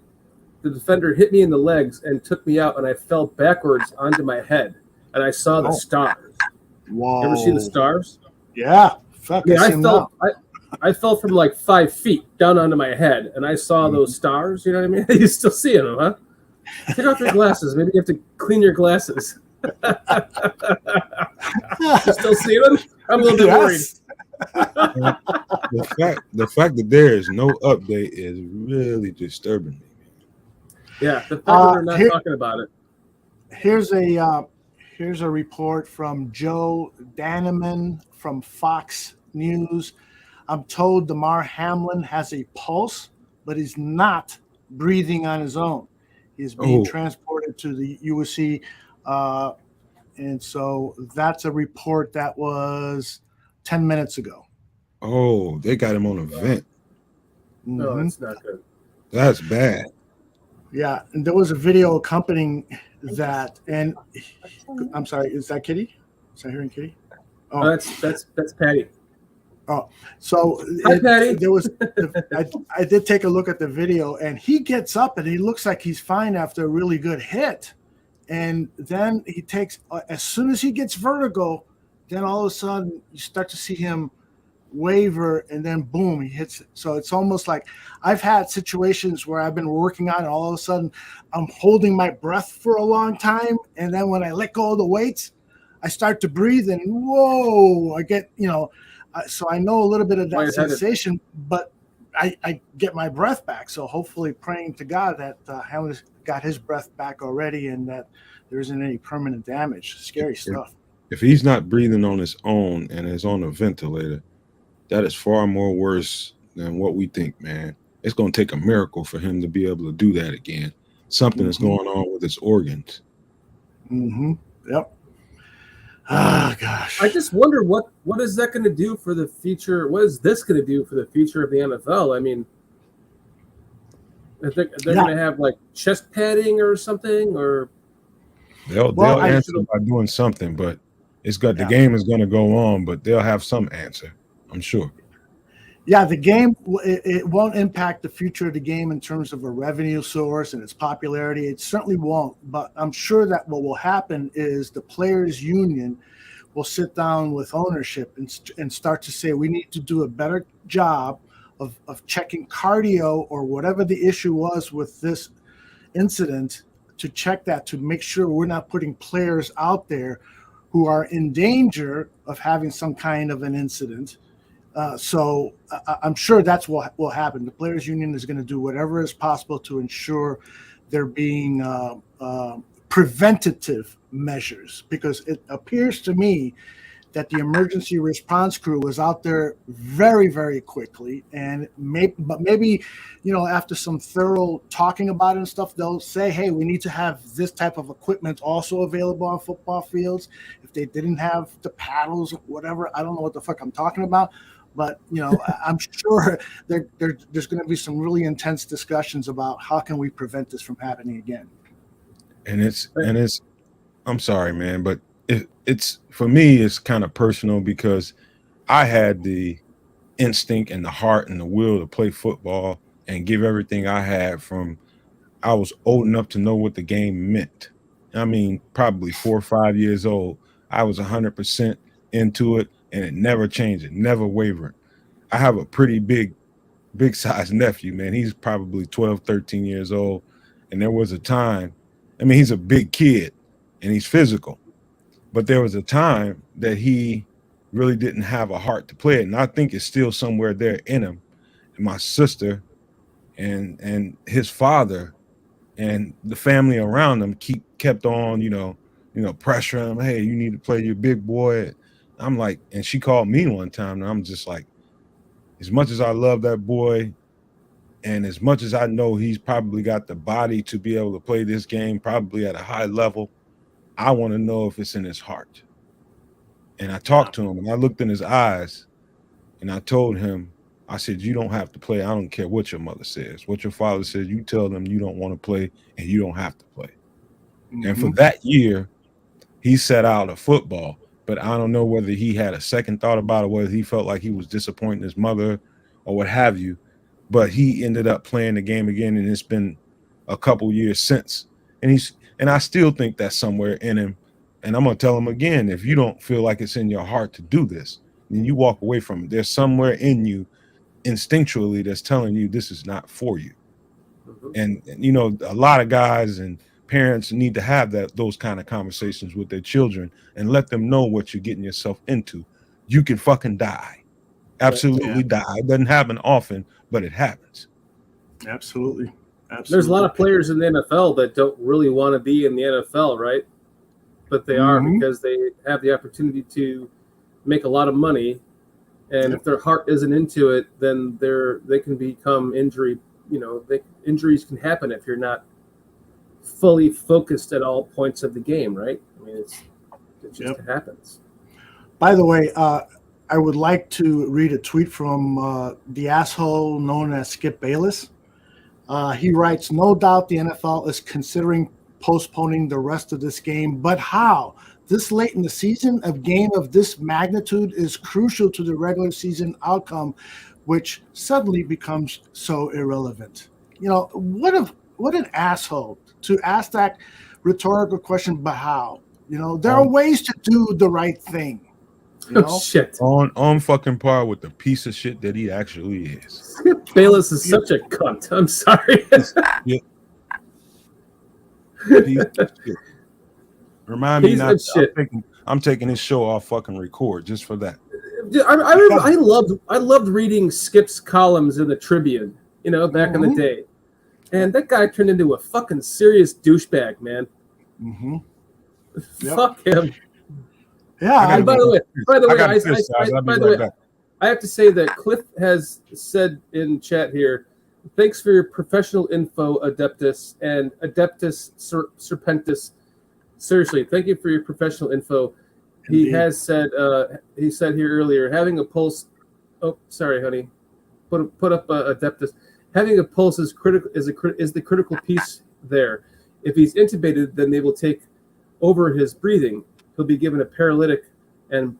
defender hit me in the legs and took me out, and I fell backwards onto my head, and I saw the stars. Whoa! You ever seen the stars? Yeah. Fuck. Yeah, I fell from like 5 feet down onto my head, and I saw those stars. You know what I mean? You still seeing them, huh? Take off your glasses. Maybe you have to clean your glasses. You still see them? I'm a little bit worried. The fact that there is no update is really disturbing me. Yeah, the fact that they're not talking about it. Here's a report from Joe Daneman from Fox News. I'm told Damar Hamlin has a pulse, but he's not breathing on his own. He's being transported to the USC, and so that's a report that was 10 minutes ago. Oh, they got him on a vent. No, it's not good. That's bad. Yeah, and there was a video accompanying that. And I'm sorry, is that Kitty? Is I hearing Kitty? Oh, that's Patty. Oh, so Hi, Patty. There was. I did take a look at the video, and he gets up and he looks like he's fine after a really good hit, and then he takes as soon as he gets vertigo, then all of a sudden you start to see him waver, and then boom, he hits it. So it's almost like I've had situations where I've been working out, and all of a sudden I'm holding my breath for a long time, and then when I let go of the weights, I start to breathe, and whoa, I get so I know a little bit of that sensation, but I get my breath back. So hopefully, praying to God that Hamlin's got his breath back already, and that there isn't any permanent damage. Scary stuff. If he's not breathing on his own and is on a ventilator, that is far more worse than what we think, man. It's going to take a miracle for him to be able to do that again. Something is going on with his organs. Mm-hmm. Yep. Ah, gosh. I just wonder what is that going to do for the future? What is this going to do for the future of the NFL? I mean, I think they're going to have like chest padding or something, or they'll answer by doing something, but the game is going to go on, but they'll have some answer, I'm sure. Yeah, the game, it won't impact the future of the game in terms of a revenue source and its popularity. It certainly won't. But I'm sure that what will happen is the players' union will sit down with ownership and start to say, we need to do a better job of checking cardio or whatever the issue was with this incident, to check that, to make sure we're not putting players out there who are in danger of having some kind of an incident. So I'm sure that's what will happen. The players' union is going to do whatever is possible to ensure there being preventative measures, because it appears to me that the emergency response crew was out there very, very quickly, and maybe after some thorough talking about it and stuff, they'll say, hey, we need to have this type of equipment also available on football fields. If they didn't have the paddles or whatever, I don't know what the fuck I'm talking about. But, I'm sure there's going to be some really intense discussions about how can we prevent this from happening again. And it's I'm sorry, man, but it's for me, it's kind of personal, because I had the instinct and the heart and the will to play football and give everything I had from I was old enough to know what the game meant. I mean, probably 4 or 5 years old, I was 100% into it. And it never changed. It never wavered. I have a pretty big size nephew, man. He's probably 12, 13 years old. And there was a time, I mean, he's a big kid and he's physical. But there was a time that he really didn't have a heart to play it. And I think it's still somewhere there in him. And my sister and his father and the family around him kept on, pressuring him. Hey, you need to play your big boy. I'm like, and she called me one time, and I'm just like, as much as I love that boy, And as much as I know he's probably got the body to be able to play this game, probably at a high level, I want to know if it's in his heart. And I talked to him and I looked in his eyes and I told him, I said, you don't have to play. I don't care what your mother says. What your father says, you tell them you don't want to play and you don't have to play. Mm-hmm. And for that year, he set out of football. But I don't know whether he had a second thought about it, whether he felt like he was disappointing his mother or what have you. But he ended up playing the game again, and it's been a couple years since. And I still think that's somewhere in him. And I'm gonna tell him again, if you don't feel like it's in your heart to do this, then you walk away from it. There's somewhere in you instinctually that's telling you this is not for you. Mm-hmm. And you know, a lot of guys and parents need to have those kind of conversations with their children and let them know what you're getting yourself into. You can fucking die. Absolutely die. It doesn't happen often, but it happens. Absolutely. There's a lot of players in the NFL that don't really want to be in the NFL, right? But they are because they have the opportunity to make a lot of money. And if their heart isn't into it, then they can become injury. You know, injuries can happen if you're not fully focused at all points of the game, right? I mean, it just happens. By the way, I would like to read a tweet from the asshole known as Skip Bayless. He writes, no doubt the NFL is considering postponing the rest of this game, but how? This late in the season, a game of this magnitude is crucial to the regular season outcome, which suddenly becomes so irrelevant. You know, what an asshole to ask that rhetorical question, but how? You know, there are ways to do the right thing. You know? Shit. On fucking par with the piece of shit that he actually is. Skip Bayless is such a cunt. I'm sorry. Piece of shit. Remind me not. I'm taking his show off fucking record just for that. I loved reading Skip's columns in the Tribune, you know, back in the day. And that guy turned into a fucking serious douchebag, man. Mm-hmm. Fuck him. Yeah. And by the way, I have to say that Cliff has said in chat here, thanks for your professional info, Adeptus and Adeptus Serpentis. Seriously, thank you for your professional info. Indeed. He has said, he said here earlier, having a pulse. Oh, sorry, honey. Put up Adeptus. Having a pulse is critical. Is the critical piece there. If he's intubated, then they will take over his breathing. He'll be given a paralytic and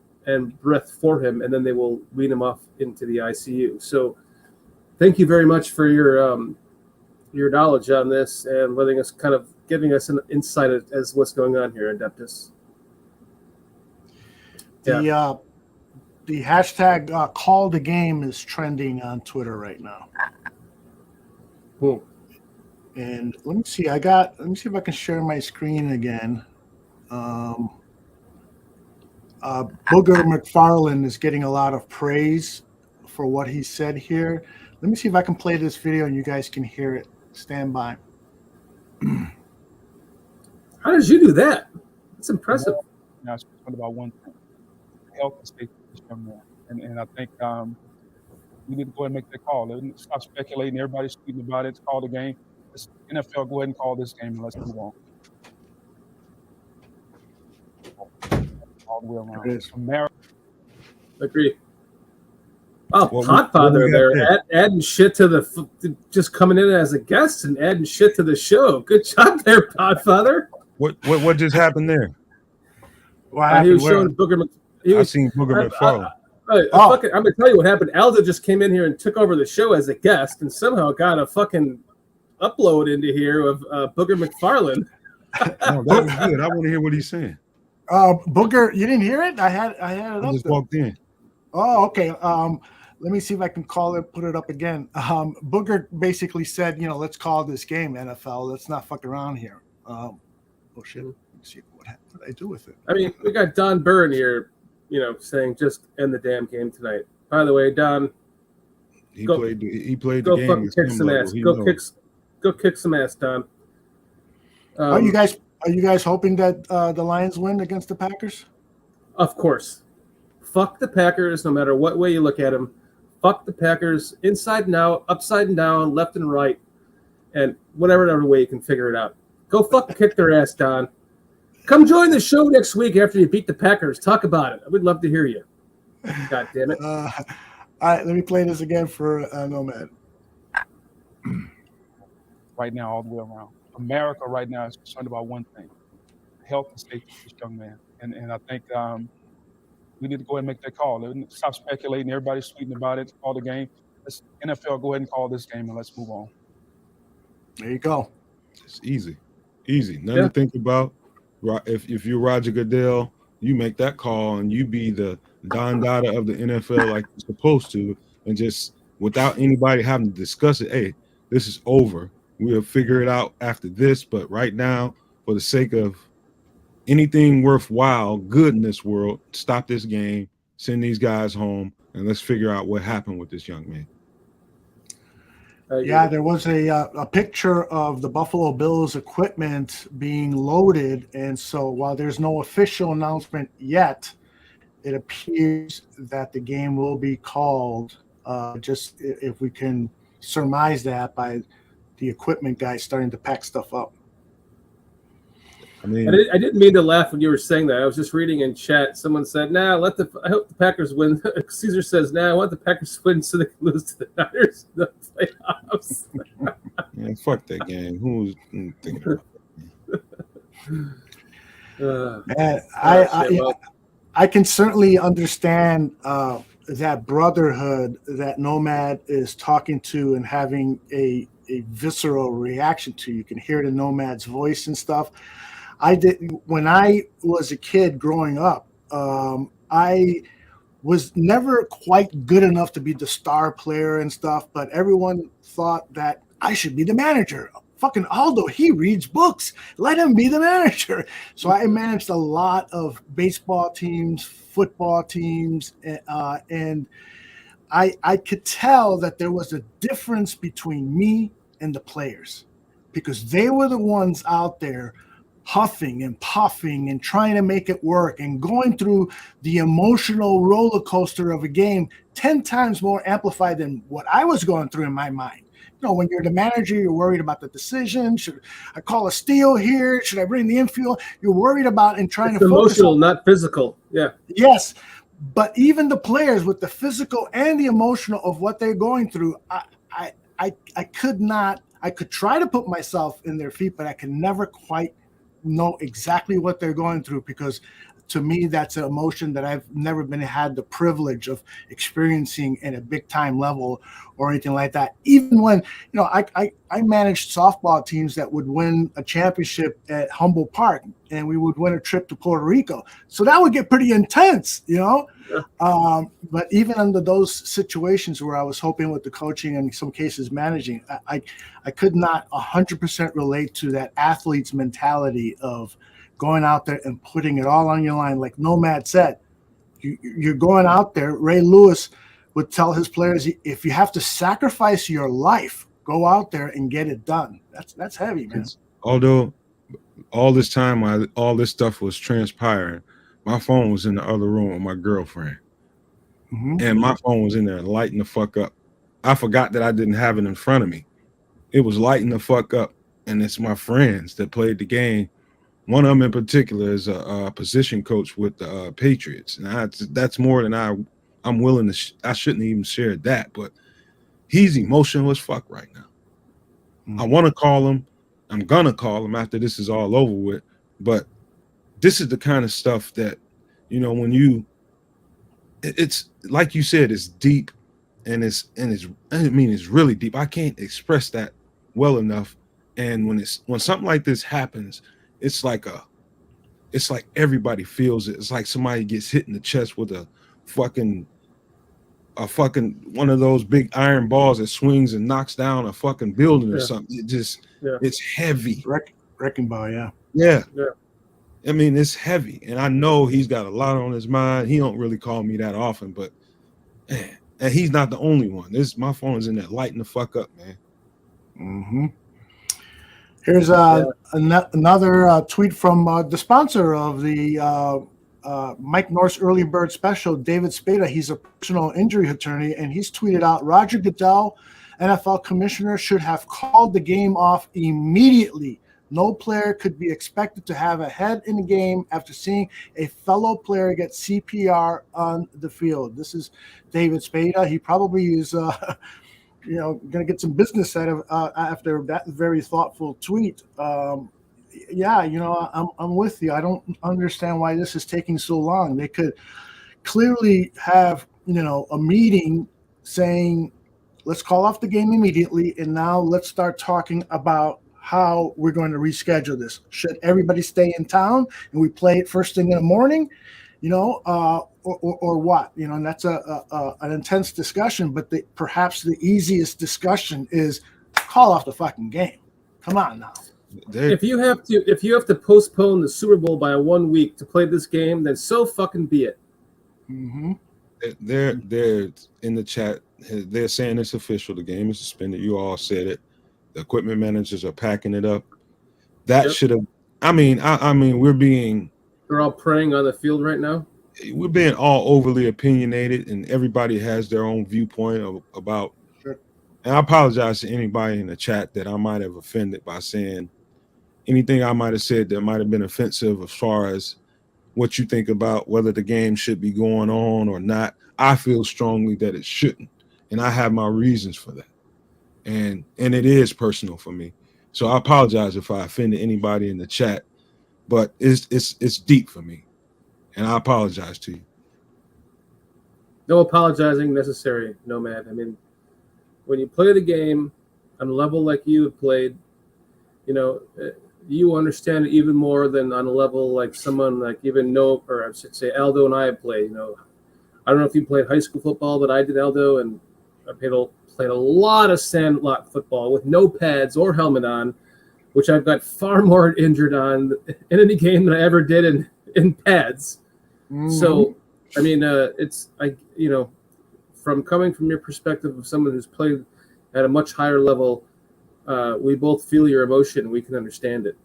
breath for him, and then they will wean him off into the ICU. So, thank you very much for your knowledge on this and letting us giving us an insight as what's going on here, Adeptus. The hashtag call the game is trending on Twitter right now. Cool. And let me see. Let me see if I can share my screen again. Booger McFarland is getting a lot of praise for what he said here. Let me see if I can play this video and you guys can hear it. Stand by. How did you do that? That's impressive. Now it's about one thing: health and safety from there. And I think we need to go ahead and make that call. Let's stop speculating. Everybody's tweeting about it. It's called a game. Let's, NFL, go ahead and call this game and let's move on. All the way around. It is. Agree. Oh, Podfather there, adding shit to just coming in as a guest and adding shit to the show. Good job there, Podfather. What just happened there? He was showing Booger. I seen Booger McFarland. I'm gonna tell you what happened. Aldo just came in here and took over the show as a guest, and somehow got a fucking upload into here of Booger McFarland. No, that was good. I want to hear what he's saying. Booger, you didn't hear it? I had it up. I just walked in. Oh, okay. Let me see if I can put it up again. Booger basically said, let's call this game NFL. Let's not fuck around here. Oh shit. Let me see what did I do with it. I mean, we got Don Byrne here, saying just end the damn game tonight. By the way, Don, he played the go game. Go fucking kick some ass. Go kick some ass, Don. Are you guys hoping that the Lions win against the Packers? Of course. Fuck the Packers, no matter what way you look at them. fuck the Packers inside and out, upside and down, left and right, and whatever other way you can figure it out. Go fucking kick their ass, Don. Come join the show next week after you beat the Packers. Talk about it. I would love to hear you. God damn it. All right, let me play this again for Nomad. Right now, all the way around. America right now is concerned about one thing: the health and safety of this young man. And I think we need to go ahead and make that call. Stop speculating. Everybody's tweeting about it. Call the game. Let's NFL go ahead and call this game and let's move on. There you go. It's easy. Nothing to think about. If you're Roger Goodell, you make that call and you be the Don Dada of the NFL like you're supposed to, and just without anybody having to discuss it. Hey, this is over. We'll figure it out after this. But right now, for the sake of anything worthwhile, good in this world, stop this game, send these guys home, and let's figure out what happened with this young man. Yeah, there was a picture of the Buffalo Bills equipment being loaded, and so while there's no official announcement yet, it appears that the game will be called. Just if we can surmise that by the equipment guys starting to pack stuff up. I didn't mean to laugh when you were saying that. I was just reading in chat. Someone said, I hope the Packers win. Caesar says, I want the Packers to win so they can lose to the Niners in the playoffs. Man, fuck that game. Who's thinking about that? I can certainly understand that brotherhood that Nomad is talking to and having a visceral reaction to. You can hear it in Nomad's voice and stuff. When I was a kid growing up, I was never quite good enough to be the star player and stuff, but everyone thought that I should be the manager. Fucking Aldo, he reads books. Let him be the manager. So I managed a lot of baseball teams, football teams, and I could tell that there was a difference between me and the players because they were the ones out there huffing and puffing and trying to make it work and going through the emotional roller coaster of a game 10 times more amplified than what I was going through in my mind. You know, when you're the manager, you're worried about the decision. Should I call a steal here? Should I bring the infield? You're worried about and trying to focus emotional, not physical. Yeah. Yes. But even the players with the physical and the emotional of what they're going through, I could not. I could try to put myself in their feet, but I could never quite know exactly what they're going through because to me that's an emotion that I've never had the privilege of experiencing in a big time level or anything like that. Even when I managed softball teams that would win a championship at Humboldt Park and we would win a trip to Puerto Rico, so that would get pretty intense, Yeah. But even under those situations where I was hoping with the coaching and in some cases managing, I could not 100% relate to that athlete's mentality of going out there and putting it all on your line. Like Nomad said, you're going out there. Ray Lewis would tell his players, if you have to sacrifice your life, go out there and get it done. That's heavy, man. Although all this time, while all this stuff was transpiring, my phone was in the other room with my girlfriend. Mm-hmm. And my phone was in there lighting the fuck up. I forgot that I didn't have it in front of me. It was lighting the fuck up. And it's my friends that played the game. One of them in particular is a position coach with the Patriots. And that's more than I'm willing to I shouldn't even share that. But he's emotional as fuck right now. Mm-hmm. I want to call him. I'm going to call him after this is all over with. But this is the kind of stuff that, when it's like you said, it's deep and it's really deep. I can't express that well enough. And when something like this happens, it's like everybody feels it. It's like somebody gets hit in the chest with a fucking one of those big iron balls that swings and knocks down a fucking building or something. It just it's heavy. Wrecking ball, yeah. Yeah. I mean, it's heavy, and I know he's got a lot on his mind. He don't really call me that often, but man, and he's not the only one. My phone's in there lighting the fuck up, man. Mm-hmm. Here's another tweet from the sponsor of the Mike North's early bird special, David Spada, he's a personal injury attorney, and he's tweeted out, Roger Goodell, NFL commissioner, should have called the game off immediately. No player could be expected to have a head in the game after seeing a fellow player get CPR on the field. This is David Spada. He probably is, going to get some business out of after that very thoughtful tweet. I'm with you. I don't understand why this is taking so long. They could clearly have, a meeting saying, let's call off the game immediately, and now let's start talking about how we're going to reschedule this. Should everybody stay in town and we play it first thing in the morning, or what? And that's an intense discussion, but perhaps the easiest discussion is call off the fucking game. Come on now. If you have to postpone the Super Bowl by 1 week to play this game, then so fucking be it. Mm-hmm. They're in the chat. They're saying it's official. The game is suspended. You all said it. The equipment managers are packing it up. That should have. I mean, They're all praying on the field right now. We're being all overly opinionated, and everybody has their own viewpoint about. Sure. And I apologize to anybody in the chat that I might have offended by saying anything I might have said that might have been offensive as far as what you think about whether the game should be going on or not. I feel strongly that it shouldn't, and I have my reasons for that. And it is personal for me. So I apologize if I offended anybody in the chat, but it's deep for me. And I apologize to you. No apologizing necessary, Nomad. I mean, when you play the game on a level like you have played, you understand it even more than on a level like someone like even or I should say Aldo and I have played. I don't know if you played high school football, but I did, Aldo, and I played a lot of sandlot football with no pads or helmet on, which I've got far more injured on in any game than I ever did in pads. Mm-hmm. So, I mean, from coming from your perspective of someone who's played at a much higher level, we both feel your emotion. We can understand it.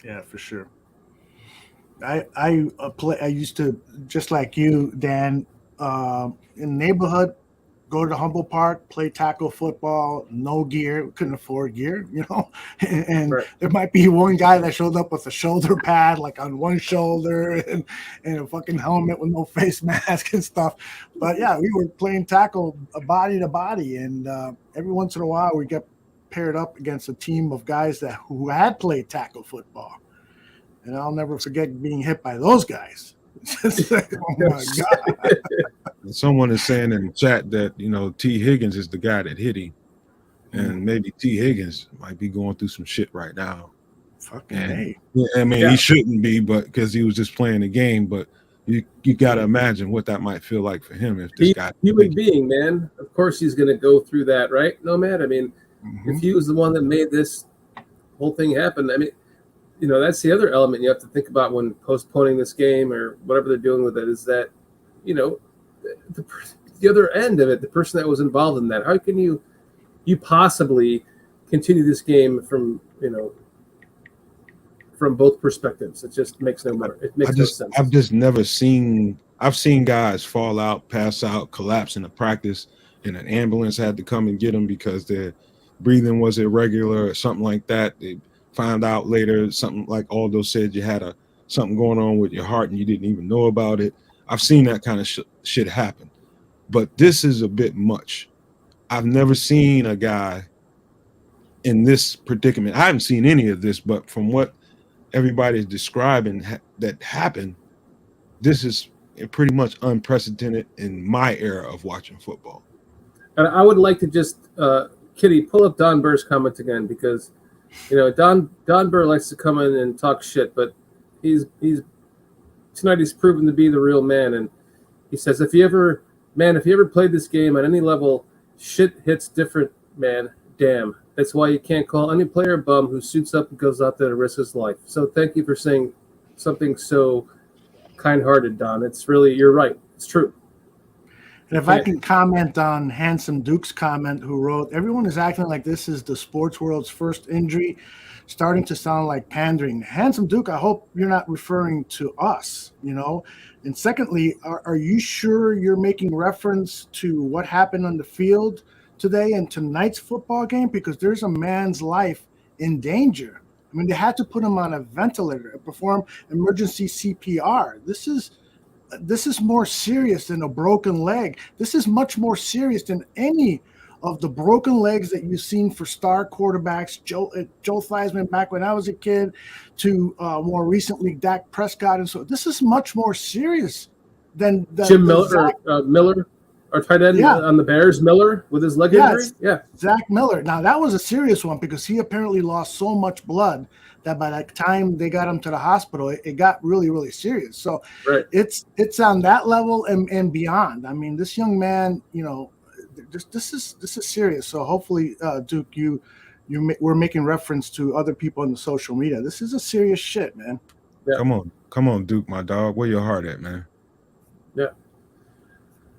Yeah, for sure. I used to, just like you, Dan, in the neighborhood, go to the Humboldt Park, play tackle football, no gear, couldn't afford gear, and right. There might be one guy that showed up with a shoulder pad, like on one shoulder, and a fucking helmet with no face mask and stuff. But yeah, we were playing tackle body to body, and every once in a while we get paired up against a team of guys who had played tackle football. And I'll never forget being hit by those guys. Like, oh my God. Someone is saying in the chat that, T. Higgins is the guy that hit him. And maybe T. Higgins might be going through some shit right now. Fucking hey. He shouldn't be, but because he was just playing the game. But you got to imagine what that might feel like for him if this guy. Human being, man. Of course he's going to go through that, right, Nomad? I mean, if he was the one that made this whole thing happen, I mean, that's the other element you have to think about when postponing this game or whatever they're doing with it is that, the other end of it, the person that was involved in that, how can you possibly continue this game from both perspectives? It just makes no sense. I've just never seen, I've seen guys fall out, pass out, collapse in a practice, and an ambulance had to come and get them because their breathing was irregular or something like that. They found out later, something like Aldo said, you had something going on with your heart and you didn't even know about it. I've seen that kind of shit happen, but this is a bit much. I've never seen a guy in this predicament. I haven't seen any of this, but from what everybody's describing that happened, this is pretty much unprecedented in my era of watching football. And I would like to just, Kitty, pull up Don Burr's comment again, because Don Burr likes to come in and talk shit, but tonight he's proven to be the real man. And he says, if you ever played this game at any level, shit hits different, man. Damn. That's why you can't call any player a bum who suits up and goes out there to risk his life. So thank you for saying something so kind-hearted, Don. It's really, you're right. It's true. And if I can comment on Handsome Duke's comment, who wrote, "Everyone is acting like this is the sports world's first injury, starting to sound like pandering." Handsome Duke, I hope you're not referring to us, And secondly, are you sure you're making reference to what happened on the field today in tonight's football game? Because there's a man's life in danger. I mean, they had to put him on a ventilator and perform emergency CPR. This is more serious than a broken leg. This is much more serious than any of the broken legs that you've seen for star quarterbacks, Joe Theismann back when I was a kid, to more recently Dak Prescott. And so this is much more serious than Jim Miller, Miller, our tight end on the Bears, Miller, with his leg injury. Yeah, Zach Miller. Now, that was a serious one because he apparently lost so much blood that by the time they got him to the hospital, it got really, really serious. So it's on that level and beyond. I mean, this young man, this is serious. So hopefully, Duke, we're making reference to other people in the social media. This is a serious shit, man. Yeah. Come on, Duke, my dog. Where your heart at, man? Yeah.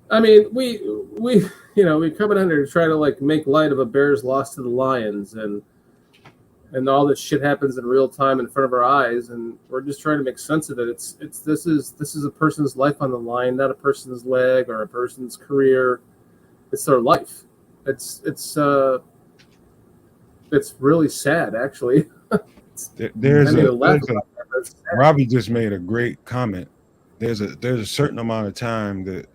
I mean, we coming in here to try to make light of a Bears loss to the Lions, and all this shit happens in real time in front of our eyes, and we're just trying to make sense of it. This is a person's life on the line, not a person's leg or a person's career. It's their life. It's really sad, actually. Robbie just made a great comment. There's a certain amount of time that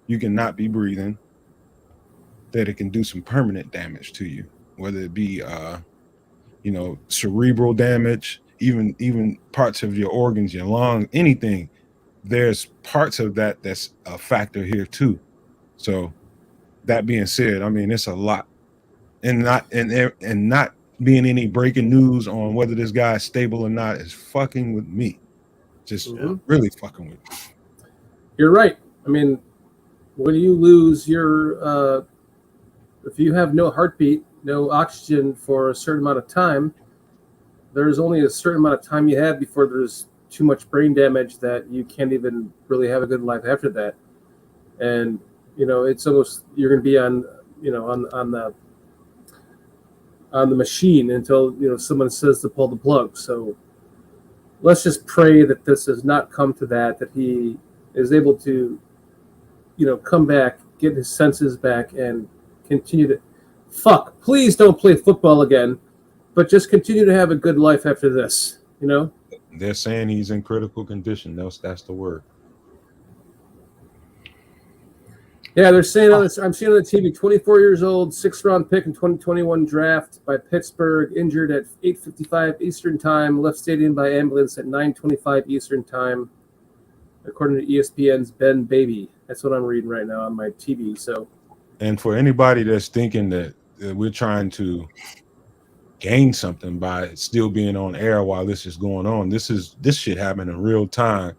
you cannot be breathing, that it can do some permanent damage to you, whether it be cerebral damage, even parts of your organs, your lungs, anything. There's parts of that that's a factor here too. So that being said, I mean, it's a lot, and not being any breaking news on whether this guy is stable or not is fucking with me. Just really fucking with me. You're right. I mean, when you lose your, if you have no heartbeat, no oxygen for a certain amount of time, there's only a certain amount of time you have before there's too much brain damage that you can't even really have a good life after that. And, it's almost, you're going to be on the machine until, someone says to pull the plug. So let's just pray that this does not come to that he is able to, come back, get his senses back, and continue to please don't play football again, but just continue to have a good life after this, They're saying he's in critical condition. That's the word. Yeah, they're saying I'm seeing on the TV, 24 years old, 6th-round pick in 2021 draft by Pittsburgh, injured at 8:55 Eastern Time, left stadium by ambulance at 9:25 Eastern Time, according to ESPN's Ben Baby. That's what I'm reading right now on my TV. So, and for anybody that's thinking that we're trying to gain something by still being on air while this is going on, this shit happened in real time,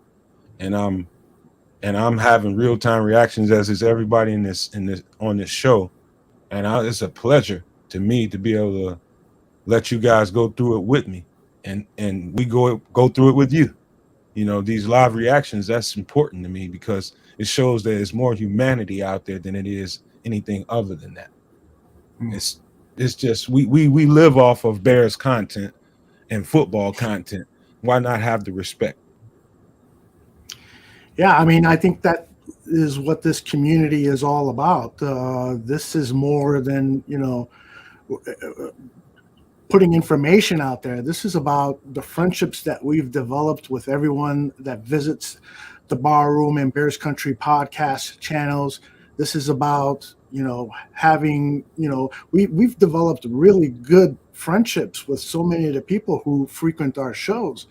and I'm having real time reactions, as is everybody in this on this show, and it's a pleasure to me to be able to let you guys go through it with me, and we go through it with you. These live reactions, that's important to me because it shows that there's more humanity out there than it is anything other than that. It's just we live off of Bears content and football content. Why not have the respect? Yeah, I mean, I think that is what this community is all about. This is more than, putting information out there. This is about the friendships that we've developed with everyone that visits the Barroom and Bears Country podcast channels. This is about, having, we've developed really good friendships with so many of the people who frequent our shows.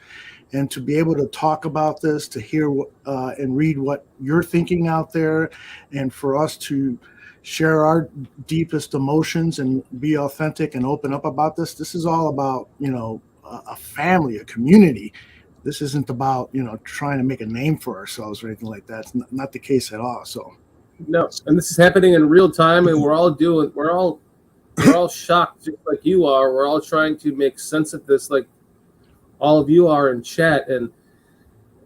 And to be able to talk about this, to hear and read what you're thinking out there, and for us to share our deepest emotions and be authentic and open up about this. This is all about, a family, a community. This isn't about, trying to make a name for ourselves or anything like that. It's not the case at all. So, no, and this is happening in real time, and we're all shocked, just like you are. We're all trying to make sense of this, like all of you are in chat, and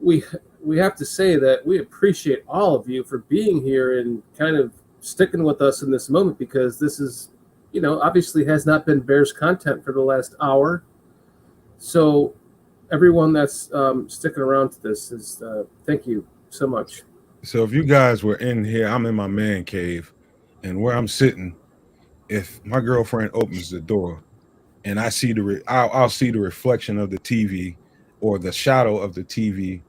we we have to say that we appreciate all of you for being here and kind of sticking with us in this moment, because this is, obviously has not been Bears content for the last hour. So everyone that's sticking around to this is thank you so much. So if you guys were in here, I'm in my man cave, and where I'm sitting, if my girlfriend opens the door and I see I'll see the reflection of the TV or the shadow of the TV,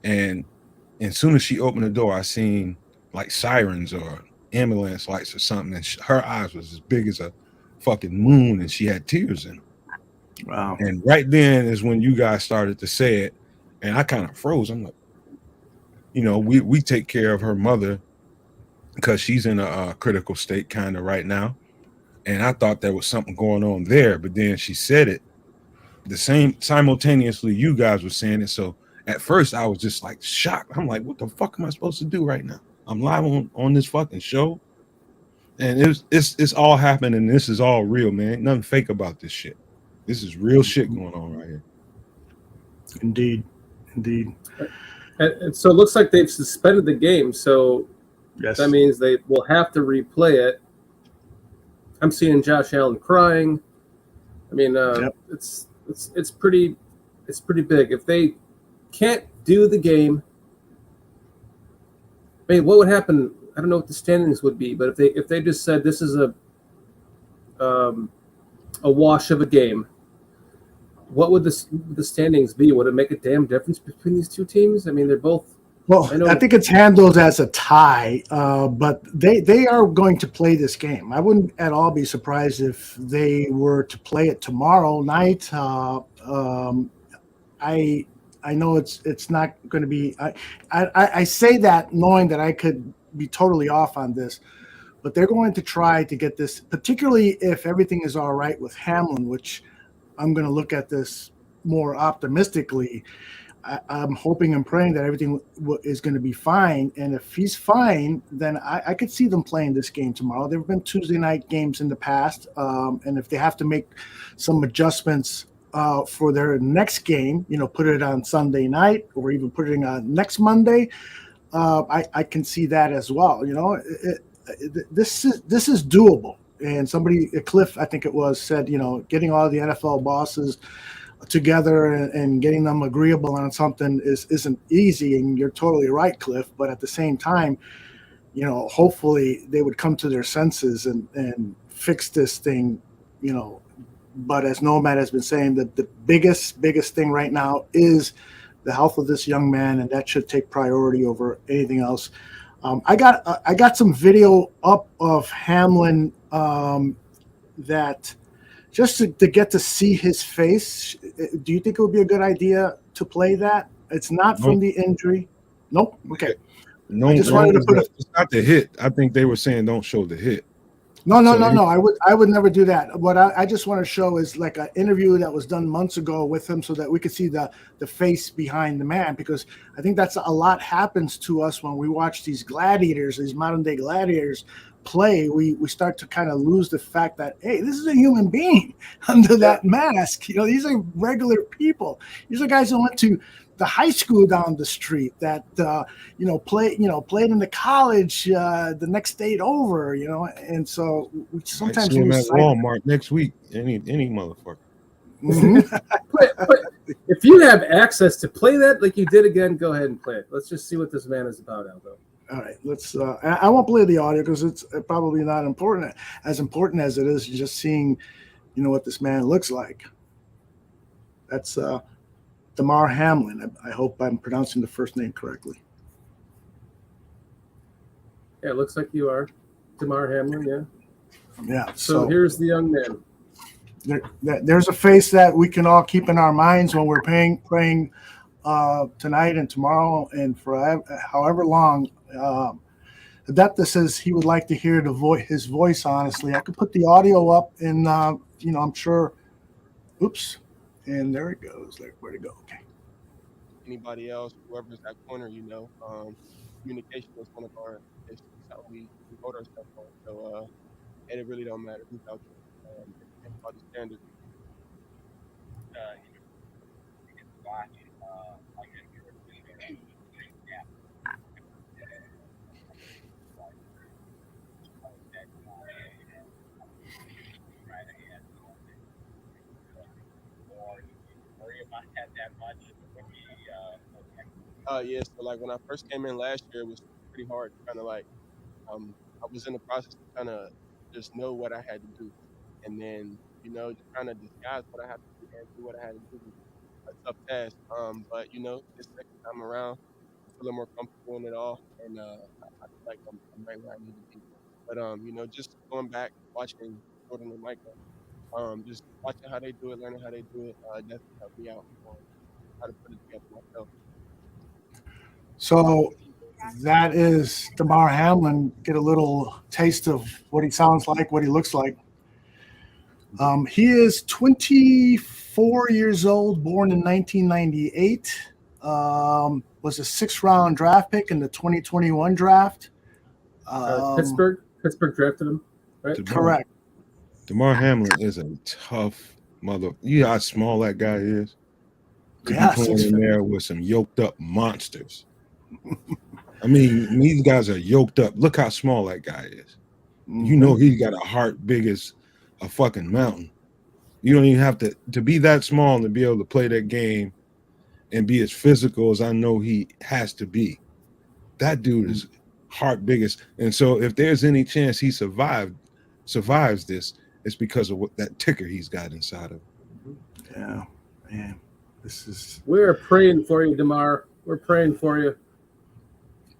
and as soon as she opened the door, I seen like sirens or ambulance lights or something, and her eyes was as big as a fucking moon, and she had tears in them. Wow. And right then is when you guys started to say it, and I kind of froze. I'm like, we take care of her mother because she's in a critical state kind of right now, and I thought there was something going on there, but then she said it the same simultaneously you guys were saying it. So at first I was just like shocked. I'm like, what the fuck am I supposed to do right now? I'm live on this fucking show, and it's all happening. This is all real, man. Nothing fake about this shit. This is real shit going on right here. Indeed. And so it looks like they've suspended the game. So Yes. that means they will have to replay it. I'm seeing Josh Allen crying. I mean, Yep. it's pretty big. If they can't do the game, I mean, what would happen? I don't know what the standings would be, but if they just said this is a wash of a game, what would the standings be? Would it make a damn difference between these two teams? I mean, they're both. Well, I think it's handled as a tie, but they are going to play this game. I wouldn't at all be surprised if they were to play it tomorrow night. I know it's not going to be. I say that knowing that I could be totally off on this, but they're going to try to get this, particularly if everything is all right with Hamlin, which I'm going to look at this more optimistically. I'm hoping and praying that everything is going to be fine. And if he's fine, then I could see them playing this game tomorrow. There have been Tuesday night games in the past. And if they have to make some adjustments for their next game, put it on Sunday night or even put it on next Monday, I can see that as well. This is doable. And somebody, Cliff, I think it was, said, getting all the NFL bosses together and getting them agreeable on something isn't easy, and you're totally right, Cliff. But at the same time, hopefully they would come to their senses and fix this thing, But as Nomad has been saying, that the biggest thing right now is the health of this young man, and that should take priority over anything else. I got some video up of Hamlin that. Just to get to see his face, do you think it would be a good idea to play that? It's not from the injury. Nope. Okay. No, I just wanted to put it's not the hit. I think they were saying don't show the hit. No. I would never do that. What I just want to show is like an interview that was done months ago with him, so that we could see the face behind the man, because I think that's a lot happens to us when we watch these gladiators, these modern day gladiators play. We start to kind of lose the fact that, hey, this is a human being under that mask. These are regular people. These are guys who went to the high school down the street that played in the college the next state over, and so we sometimes see him lose at Walmart next week. Any motherfucker. Mm-hmm. but if you have access to play that like you did again, go ahead and play it. Let's just see what this man is about, Aldo. All right, let's. I won't play the audio because it's probably not as important as it is just seeing, what this man looks like. That's Damar Hamlin. I hope I'm pronouncing the first name correctly. Yeah, it looks like you are Damar Hamlin. Yeah. Yeah. So here's the young man. There's a face that we can all keep in our minds when we're praying tonight and tomorrow and for however long. Adepta says he would like to hear his voice. Honestly, I could put the audio up, and I'm sure. Oops, and there it goes. Where'd it go? Okay. Anybody else, whoever's that corner, communication is one of our issues how we vote ourselves on. So, and it really don't matter who's out there. It's about the standard. Yeah. So like when I first came in last year, it was pretty hard. Kind of like I was in the process to kind of just know what I had to do, and then just trying to disguise what I had to do and do what I had to do was a tough task. But this second time around, I'm feeling more comfortable in it all, and I feel like I'm right where I need to be. But just going back, watching Jordan and Micah, just watching how they do it, learning how they do it, definitely helped me out on how to put it together myself. So that is Damar Hamlin. Get a little taste of what he sounds like, what he looks like. He is 24 years old, born in 1998. Was a 6th-round draft pick in the 2021 draft. Pittsburgh drafted him, right? Correct. Damar Hamlin is a tough mother. You know how small that guy is? To Yeah, be playing 6 in there with some yoked up monsters. I mean, these guys are yoked up. Look how small that guy is. You know he's got a heart big as a fucking mountain. You don't even have to be that small and to be able to play that game and be as physical as I know he has to be. That dude is heart biggest. And so if there's any chance he survives this, it's because of what that ticker he's got inside of him. Yeah, man. We're praying for you, Damar. We're praying for you.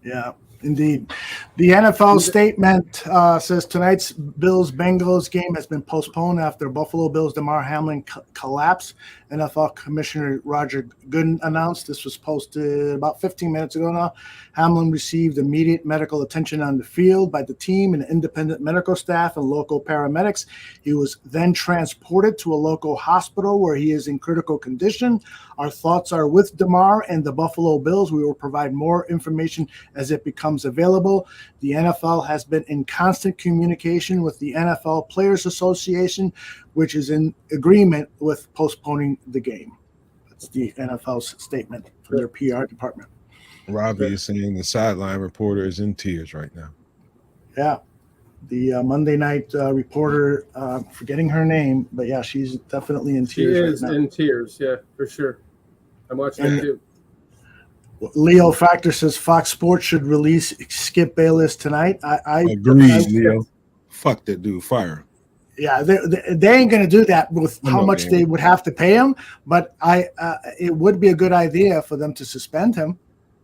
Yeah, indeed. The NFL statement says tonight's Bills-Bengals game has been postponed after Buffalo Bills' Damar Hamlin collapse. NFL Commissioner Roger Goodin announced this was posted about 15 minutes ago now. Hamlin received immediate medical attention on the field by the team and independent medical staff and local paramedics. He was then transported to a local hospital where he is in critical condition. Our thoughts are with Damar and the Buffalo Bills. We will provide more information as it becomes available. The NFL has been in constant communication with the NFL Players Association, which is in agreement with postponing the game. That's the NFL's statement from their PR department. Ravi is saying the sideline reporter is in tears right now. Yeah. The Monday night reporter, forgetting her name, but yeah, she's definitely in tears. She is right now. in tears, yeah, for sure. I'm watching it too. Leo Factor says Fox Sports should release Skip Bayless tonight. I agree, Leo. Fuck that dude. Fire him. Yeah, they ain't going to do that with how much they would have to pay him. But it would be a good idea for them to suspend him,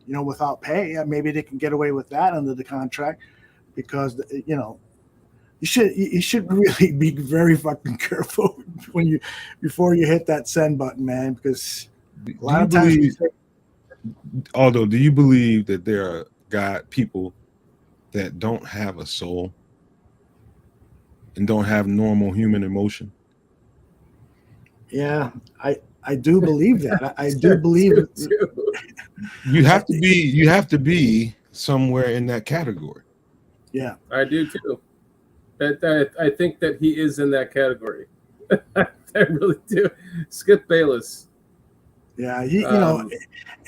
without pay. Maybe they can get away with that under the contract, because you should really be very fucking careful before you hit that send button, man. Because a lot of times. Although, do you believe that there are people that don't have a soul and don't have normal human emotion? Yeah, I do believe that. I do believe you have to be somewhere in that category. Yeah, I do too. I think that he is in that category. I really do. Skip Bayless. Yeah,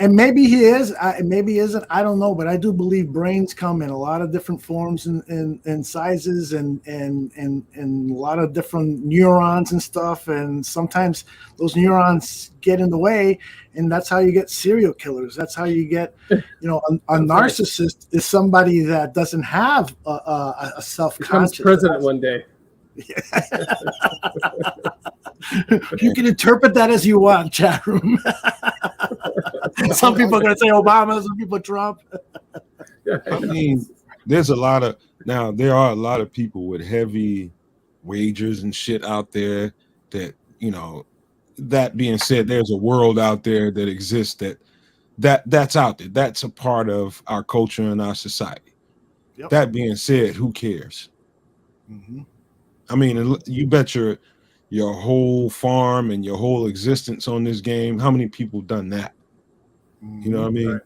and maybe he is, maybe he isn't. I don't know, but I do believe brains come in a lot of different forms and sizes and a lot of different neurons and stuff. And sometimes those neurons get in the way, and that's how you get serial killers. That's how you get, a narcissist is somebody that doesn't have a self-conscious. Becomes president one day. You can interpret that as you want, chat room. Some people are going to say Obama, some people Trump. I mean, there are a lot of people with heavy wagers and shit out there that, that being said, there's a world out there that exists that's out there. That's a part of our culture and our society. Yep. That being said, who cares? Mm-hmm. I mean, you bet your whole farm and your whole existence on this game. How many people done that? You know what I mean? Right.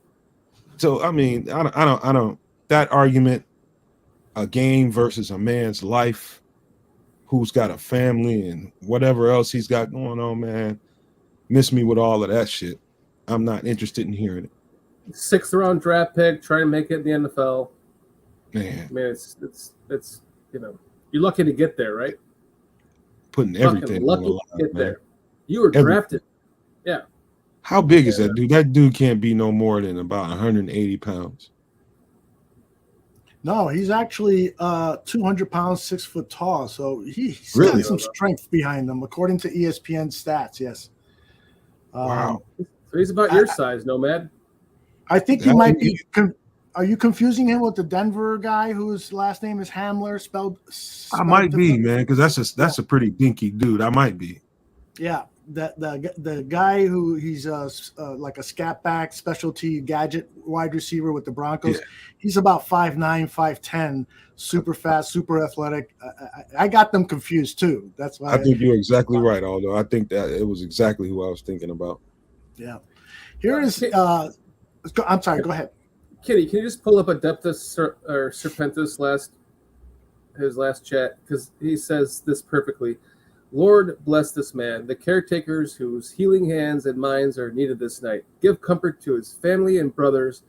So I mean, I don't. That argument, a game versus a man's life, who's got a family and whatever else he's got going on, man. Miss me with all of that shit. I'm not interested in hearing it. 6th round draft pick, trying to make it in the NFL. Man, it's you're lucky to get there, right? Putting everything lucky to get there. You were drafted. Yeah. How big is that dude? That dude can't be no more than about 180 pounds. No, he's actually 200 pounds, 6 foot tall. So he's Really? got some strength behind him, according to ESPN stats. Yes. Wow. So he's about your size, Nomad. I think you might be. Are you confusing him with the Denver guy whose last name is Hamler? Spelled I might be, different? man, because that's a pretty dinky dude. I might be. Yeah, the guy who he's like a scat back specialty gadget wide receiver with the Broncos. Yeah. He's about 5'9", 5'10", super fast, super athletic. I got them confused too. That's why I think you're exactly right. Although I think that it was exactly who I was thinking about. Yeah. Here is. I'm sorry. Go ahead. Kitty, can you just pull up Adeptus or Serpentis his last chat, because he says this perfectly. Lord bless this man, the caretakers whose healing hands and minds are needed this night. Give comfort to his family and brothers.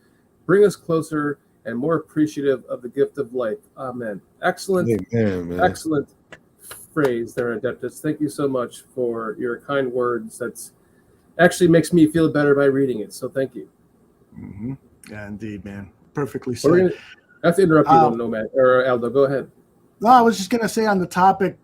Bring us closer and more appreciative of the gift of life. Amen. Excellent, man. Excellent phrase there, Adeptus. Thank you so much for your kind words. That's actually makes me feel better by reading it. So thank you. Mm-hmm. Yeah, indeed, man. Perfectly said. I have to interrupt you, though, Nomad or Aldo. Go ahead. No, I was just going to say on the topic,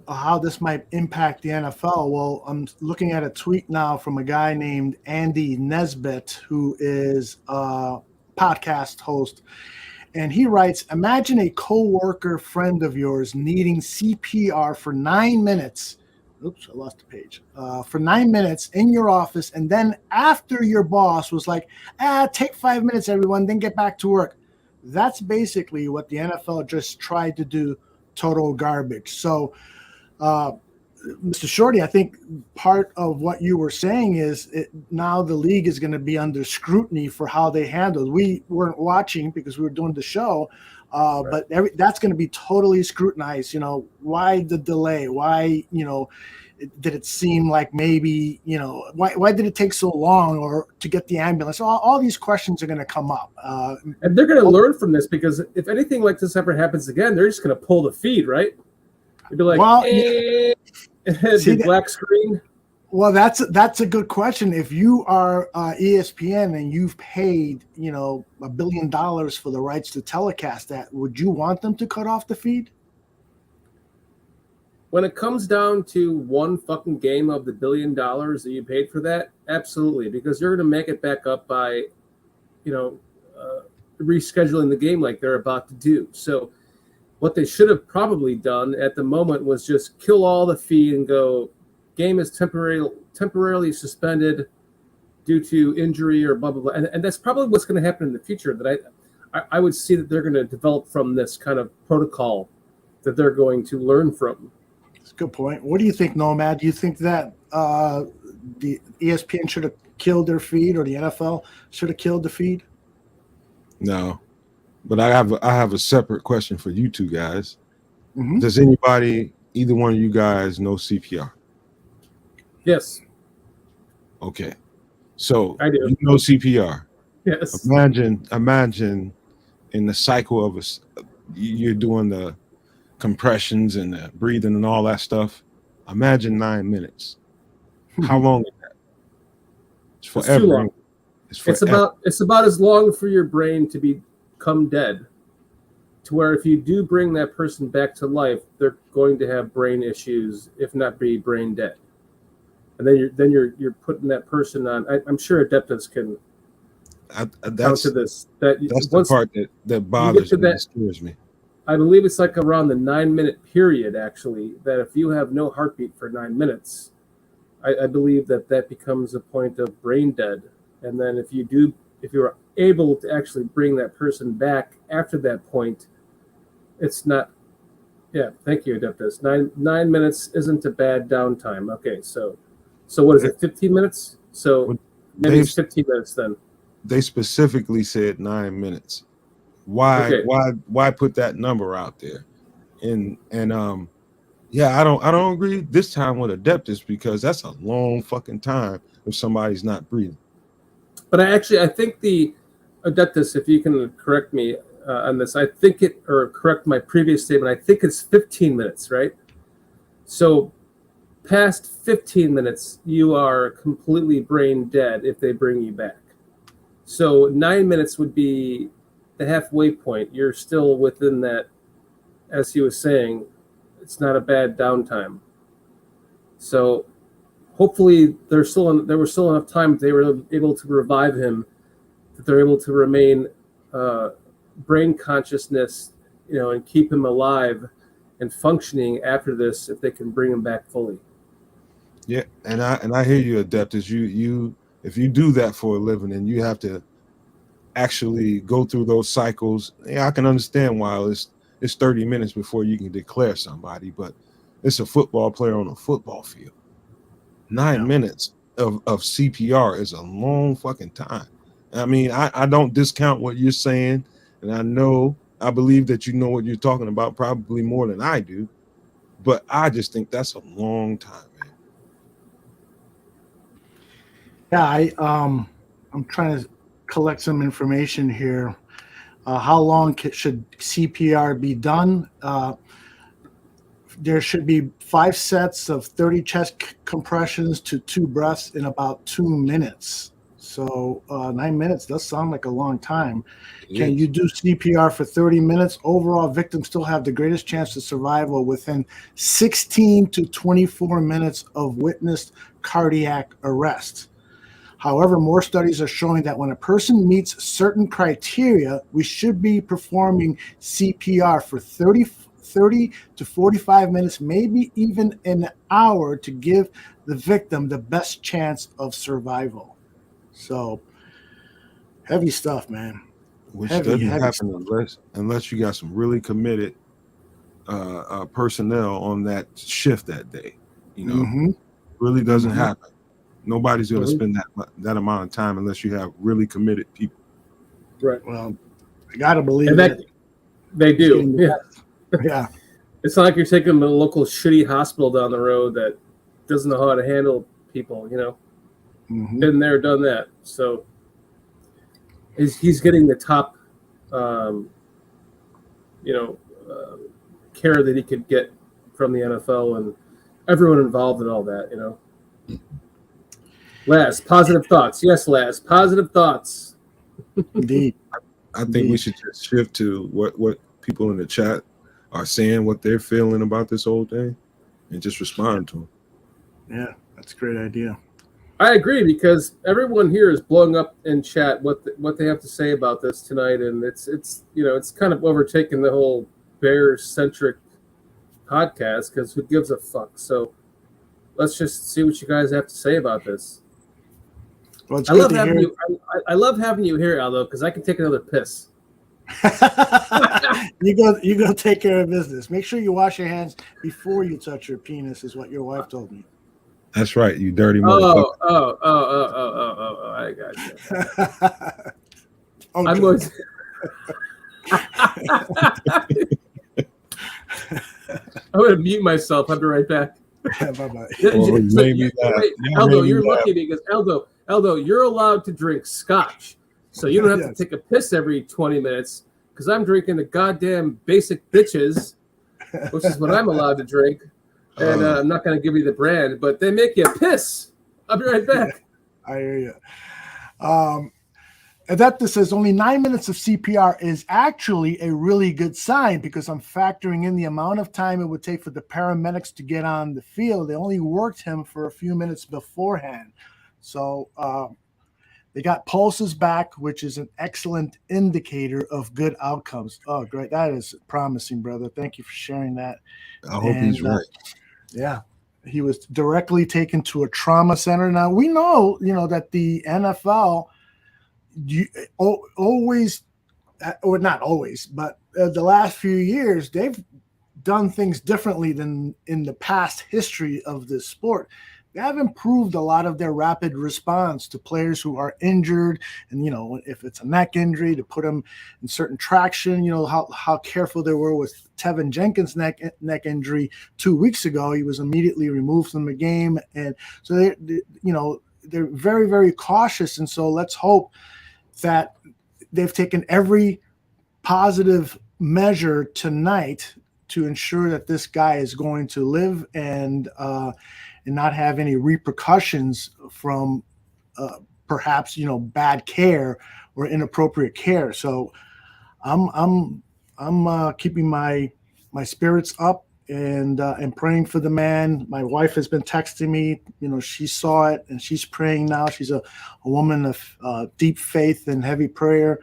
how this might impact the NFL. Well, I'm looking at a tweet now from a guy named Andy Nesbitt, who is a podcast host. And he writes, imagine a coworker friend of yours needing CPR for 9 minutes. Oops, I lost the page. For 9 minutes in your office. And then after your boss was like, take 5 minutes, everyone, then get back to work. That's basically what the NFL just tried to do, total garbage. So, Mr. Shorty, I think part of what you were saying is now the league is going to be under scrutiny for how they handled. We weren't watching because we were doing the show, right. But that's going to be totally scrutinized. Why the delay? Why, did it seem like maybe, why did it take so long or to get the ambulance? All these questions are going to come up. And they're going to learn from this, because if anything like this ever happens again, they're just going to pull the feed, right? They'd be like, black screen. Well, that's a good question. If you are ESPN and you've paid, $1 billion for the rights to telecast that, would you want them to cut off the feed? When it comes down to one fucking game of the $1 billion that you paid for that, absolutely, because you're going to make it back up by, rescheduling the game like they're about to do. So what they should have probably done at the moment was just kill all the feed and go, game is temporarily suspended due to injury or blah, blah, blah. And that's probably what's going to happen in the future, that I would see that they're going to develop from this kind of protocol that they're going to learn from. That's a good point. What do you think, Nomad? Do you think that the ESPN should have killed their feed, or the NFL should have killed the feed? No, but I have a separate question for you two guys. Mm-hmm. Does either one of you guys know CPR? Yes. Okay. So I do. You know CPR. Yes. Imagine in the cycle of you're doing the compressions and the breathing and all that stuff. Imagine 9 minutes. How long is that? It's forever. It's too long. It's about as long for your brain to become dead, to where if you do bring that person back to life, they're going to have brain issues, if not be brain dead. And then you're putting that person on. I'm sure Adeptus can that's to this. That's the part that bothers me, that scares me. I believe it's like around the 9 minute period, actually, that if you have no heartbeat for 9 minutes, I believe that becomes a point of brain dead. And then if you're able to actually bring that person back after that point, it's not. Yeah, thank you, Adeptus. 9 minutes isn't a bad downtime. Okay, so what is it? 15 minutes? So maybe it's 15 minutes then. They specifically said 9 minutes. Why put that number out there? And I don't agree this time with Adeptus, because that's a long fucking time if somebody's not breathing. But I think the Adeptus, if you can correct me on this, correct my previous statement, I think it's 15 minutes, right? So past 15 minutes, you are completely brain dead if they bring you back. So 9 minutes would be the halfway point. You're still within that, as he was saying, it's not a bad downtime. So hopefully there was still enough time that they were able to revive him, that they're able to remain brain consciousness, and keep him alive and functioning after this if they can bring him back fully. Yeah, and I hear you, Adept. Is you if you do that for a living and you have to actually go through those cycles, yeah, I can understand why it's 30 minutes before you can declare somebody, but it's a football player on a football field. 9 minutes of CPR is a long fucking time. I mean, I don't discount what you're saying, and I believe that you know what you're talking about probably more than I do, but I just think that's a long time, man. Yeah, I'm trying to collect some information here. How long should CPR be done? There should be 5 sets of 30 chest compressions to 2 breaths in about 2 minutes. So 9 minutes does sound like a long time. Can you do CPR for 30 minutes? Overall, victims still have the greatest chance of survival within 16 to 24 minutes of witnessed cardiac arrest. However, more studies are showing that when a person meets certain criteria, we should be performing CPR for 30 to 45 minutes, maybe even an hour, to give the victim the best chance of survival. So, heavy stuff, man. Which doesn't happen unless you got some really committed personnel on that shift that day. Really doesn't happen. Nobody's going to spend that amount of time unless you have really committed people. Right. Well, I got to believe and that they do. Yeah. Yeah. It's not like you're taking them to a local shitty hospital down the road that doesn't know how to handle people, Been there, done that. So he's getting the top, care that he could get from the NFL and everyone involved in all that, Laz, positive thoughts. Yes, Laz, positive thoughts. Indeed. I think we should just shift to what people in the chat are saying, what they're feeling about this whole thing, and just respond to them. Yeah, that's a great idea. I agree, because everyone here is blowing up in chat what they have to say about this tonight, and it's kind of overtaken the whole Bears-centric podcast, because who gives a fuck? So let's just see what you guys have to say about this. Well, I love having you here, Aldo, because I can take another piss. You go take care of business. Make sure you wash your hands before you touch your penis, is what your wife told me. That's right, you dirty motherfucker. Oh, I got you. I'm going to... I'm going to mute myself. I'll be right back. Bye-bye. Aldo, you're lucky because Aldo, you're allowed to drink scotch. So you don't have to take a piss every 20 minutes, because I'm drinking the goddamn basic bitches, which is what I'm allowed to drink. And I'm not going to give you the brand, but they make you piss. I'll be right back. I hear you. Adeptus says only 9 minutes of CPR is actually a really good sign, because I'm factoring in the amount of time it would take for the paramedics to get on the field. They only worked him for a few minutes beforehand. So they got pulses back, which is an excellent indicator of good outcomes. Oh, great. That is promising, brother. Thank you for sharing that. I hope he's right. Yeah. He was directly taken to a trauma center. Now, we know, that the NFL always, or not always, but the last few years, they've done things differently than in the past history of this sport. They have improved a lot of their rapid response to players who are injured. And, if it's a neck injury, to put them in certain traction, how careful they were with Tevin Jenkins' neck injury 2 weeks ago. He was immediately removed from the game. And so they're very, very cautious. And so let's hope that they've taken every positive measure tonight to ensure that this guy is going to live and and not have any repercussions from perhaps bad care or inappropriate care. So I'm keeping my spirits up and praying for the man. My wife has been texting me. She saw it and she's praying now. She's a woman of deep faith and heavy prayer.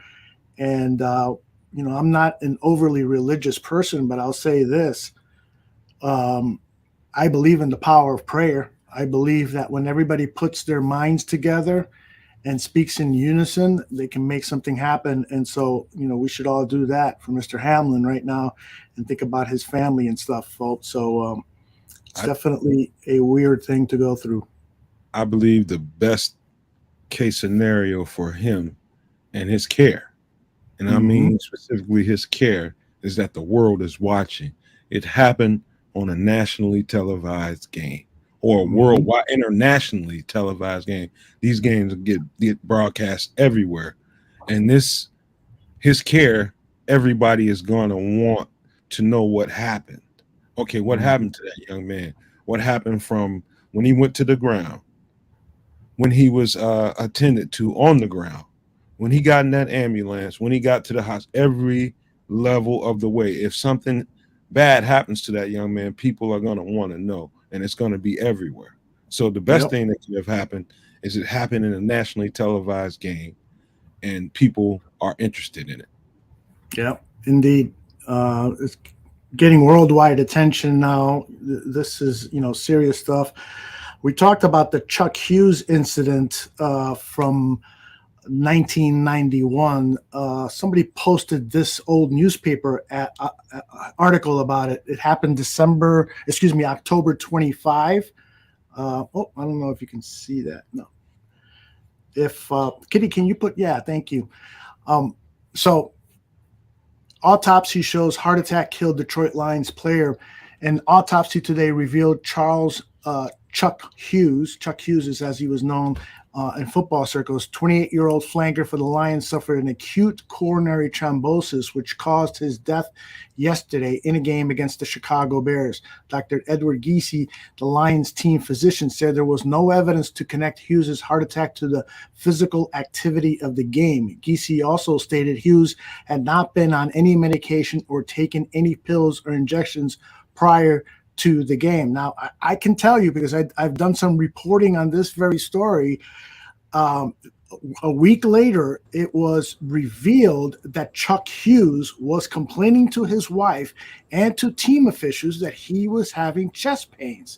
And I'm not an overly religious person, but I'll say this: I believe in the power of prayer. I believe that when everybody puts their minds together and speaks in unison, they can make something happen. And so, we should all do that for Mr. Hamlin right now and think about his family and stuff, folks. So it's definitely a weird thing to go through. I believe the best case scenario for him and his care, and I mean specifically his care, is that the world is watching. It happened on a nationally televised game, or a worldwide, internationally televised game. These games get broadcast everywhere. And his care, everybody is going to want to know what happened. Okay, what happened to that young man? What happened from when he went to the ground, when he was attended to on the ground, when he got in that ambulance, when he got to the house, every level of the way. If something bad happens to that young man, people are going to want to know. And it's going to be everywhere. So the best thing that could have happened is it happened in a nationally televised game, and people are interested in it. Yeah, indeed. It's getting worldwide attention now. This is, serious stuff. We talked about the Chuck Hughes incident from 1991. Somebody posted this old newspaper article about it. It happened October 25. I don't know if you can see that. No. If Kitty, can you put? Yeah, thank you. So autopsy shows heart attack killed Detroit Lions player. An autopsy today revealed Chuck Hughes. Chuck Hughes is, as he was known in football circles, 28-year-old flanker for the Lions suffered an acute coronary thrombosis, which caused his death yesterday in a game against the Chicago Bears. Dr. Edward Giese, the Lions team physician, said there was no evidence to connect Hughes' heart attack to the physical activity of the game. Giese also stated Hughes had not been on any medication or taken any pills or injections prior to the game. Now, I can tell you, because I've done some reporting on this very story. A week later, it was revealed that Chuck Hughes was complaining to his wife and to team officials that he was having chest pains.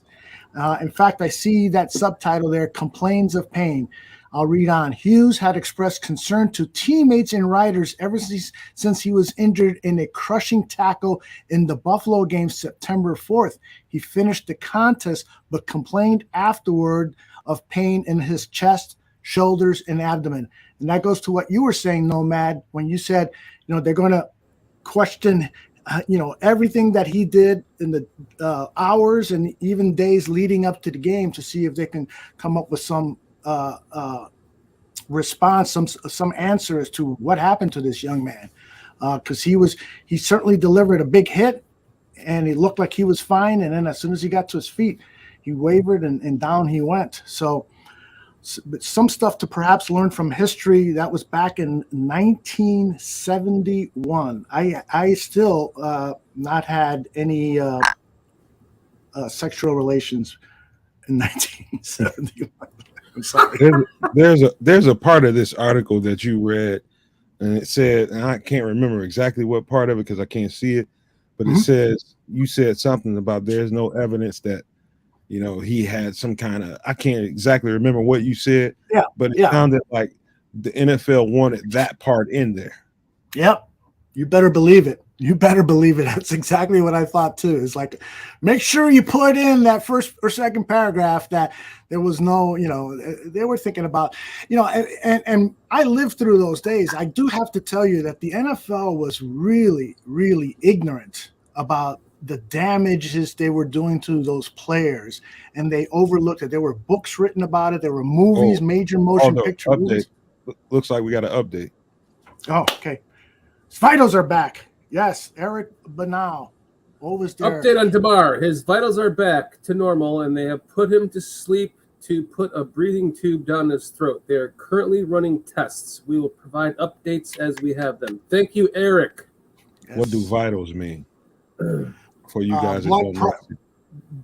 In fact, I see that subtitle there, complains of pain. I'll read on. Hughes had expressed concern to teammates and riders ever since he was injured in a crushing tackle in the Buffalo game September 4th. He finished the contest but complained afterward of pain in his chest, shoulders, and abdomen. And that goes to what you were saying, Nomad, when you said, they're going to question everything that he did in the hours and even days leading up to the game to see if they can come up with some response, some answer as to what happened to this young man, because he certainly delivered a big hit and it looked like he was fine, and then as soon as he got to his feet, he wavered and down he went. So some stuff to perhaps learn from history. That was back in 1971. I still not had any sexual relations in 1971. I'm sorry. There's a part of this article that you read, and it said, and I can't remember exactly what part of it because I can't see it, but it says, you said something about there's no evidence that he had some kind of, I can't exactly remember what you said, but it sounded like the NFL wanted that part in there. Yep. You better believe it. That's exactly what I thought too. It's like, make sure you put in that first or second paragraph that there was no, they were thinking about, and I lived through those days. I do have to tell you that the NFL was really, really ignorant about the damages they were doing to those players, and they overlooked it. There were books written about it. There were movies, major motion picture movies. Looks like we got an update. Oh, okay. Spidos are back. Yes, Eric Banal What was their Update on Damar. His vitals are back to normal, and they have put him to sleep to put a breathing tube down his throat. They are currently running tests. We will provide updates as we have them. Thank you, Eric. What do vitals mean for you guys? that blood don't know?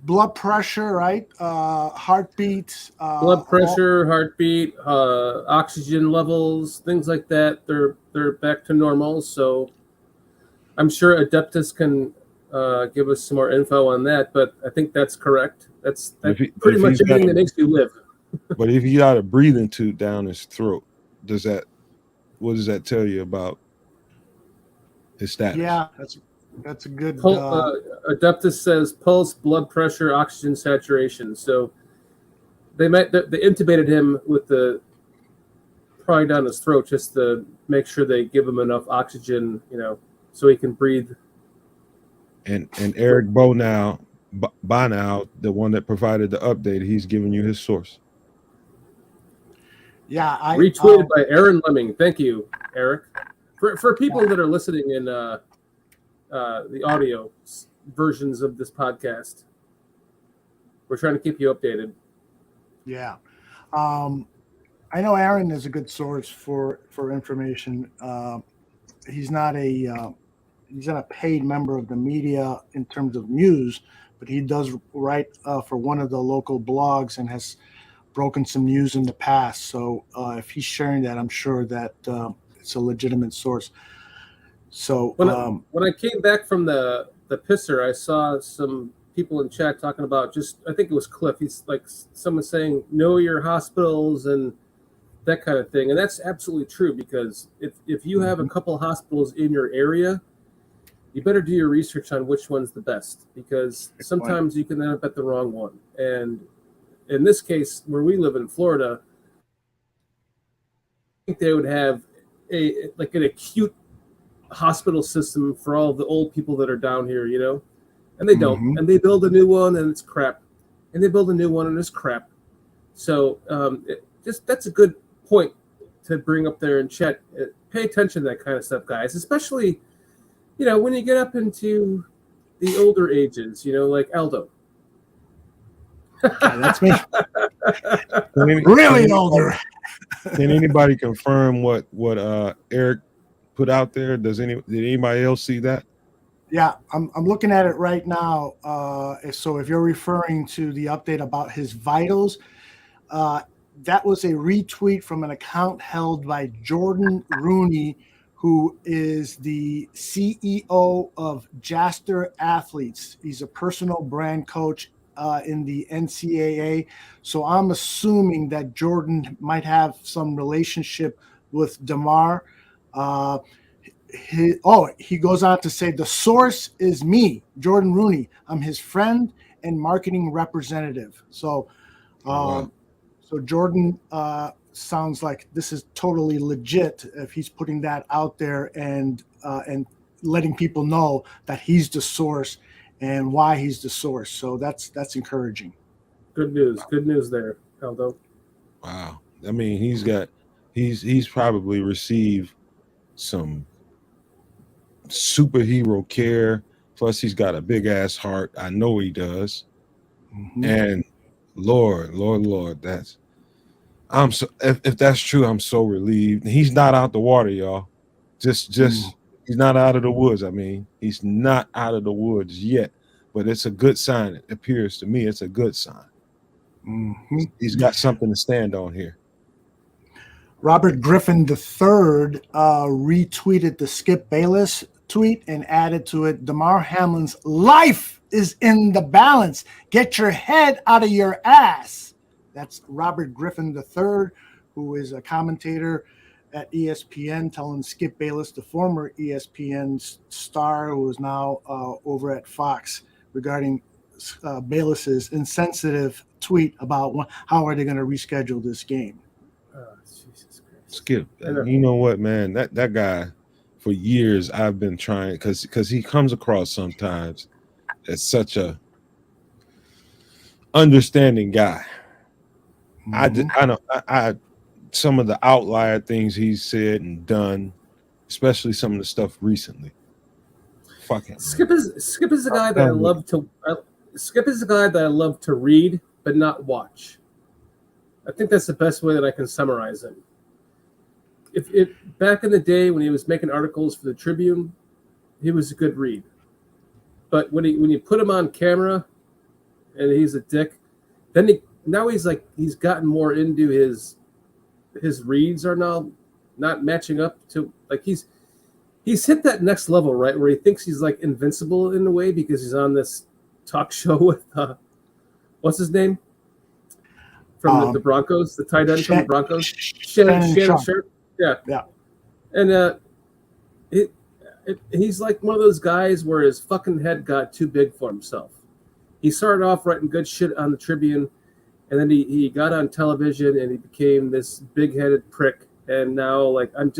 blood pressure, right? Heartbeat, Blood pressure, heartbeat, oxygen levels, things like that. They're back to normal. So I'm sure Adeptus can give us some more info on that. But I think that's correct. That's pretty much everything that makes you live. But if he got a breathing tube down his throat, what does that tell you about his status? Yeah, that's a good. Adeptus says pulse, blood pressure, oxygen saturation. So they intubated him with the probably down his throat just to make sure they give him enough oxygen, so he can breathe. And Eric Bonow, the one that provided the update, he's giving you his source. Yeah, retweeted by Aaron Lemming. Thank you, Eric. For people that are listening in the audio versions of this podcast, we're trying to keep you updated. Yeah, I know Aaron is a good source for information. He's not a paid member of the media in terms of news, but he does write for one of the local blogs and has broken some news in the past. So if he's sharing that, I'm sure that it's a legitimate source. So when I came back from the pisser, I saw some people in chat talking about I think it was Cliff. He's like someone saying, know your hospitals and that kind of thing. And that's absolutely true, because if you have a couple hospitals in your area, you better do your research on which one's the best, because sometimes you can end up at the wrong one. And in this case, where we live in Florida, I think they would have an acute hospital system for all the old people that are down here, and they don't. And they build a new one and it's crap, and they build a new one and it's crap. So that's a good point to bring up there in chat. Pay attention to that kind of stuff, guys, especially when you get up into the older ages, like Aldo. That's me. Really older. Can anybody confirm what Eric put out there? Did anybody else see that? Yeah, I'm looking at it right now. So if you're referring to the update about his vitals, that was a retweet from an account held by Jordan Rooney, who is the CEO of Jaster Athletes. He's a personal brand coach in the NCAA. So I'm assuming that Jordan might have some relationship with Damar. He goes on to say, the source is me, Jordan Rooney. I'm his friend and marketing representative. So, so Jordan sounds like this is totally legit if he's putting that out there and letting people know that he's the source and why he's the source. So that's encouraging. Good news there, Aldo. Wow. I mean, he's probably received some superhero care. Plus he's got a big ass heart. I know he does. And Lord, if that's true, I'm so relieved. He's not out the water, y'all. Just he's not out of the woods. I mean, he's not out of the woods yet, but it's a good sign. It appears to me it's a good sign. He's got something to stand on here. Robert Griffin III retweeted the Skip Bayless tweet and added to it, Damar Hamlin's life is in the balance. Get your head out of your ass. That's Robert Griffin III, who is a commentator at ESPN, telling Skip Bayless, the former ESPN star who is now over at Fox, regarding Bayless's insensitive tweet about how are they going to reschedule this game. Jesus Christ. Skip, you know what, man? That guy, for years, I've been trying, because he comes across sometimes as such a understanding guy. I know some of the outlier things he's said and done, especially some of the stuff recently. fucking. Skip is a guy that I love to. Skip is a guy that I love to read, but not watch. I think that's the best way that I can summarize him. If back in the day when he was making articles for the Tribune, he was a good read. But when you put him on camera, and he's a dick, then he's gotten more into his reads are now not matching up to like he's hit that next level, right, where he thinks he's like invincible in a way because he's on this talk show with what's his nname from the Broncos, the tight end from the Broncos, Shannon Sharp. Yeah. And he's like one of those guys where his fucking head got too big for himself. He started off writing good shit on the Tribune, and then he got on television and he became this big-headed prick. And now, like, I'm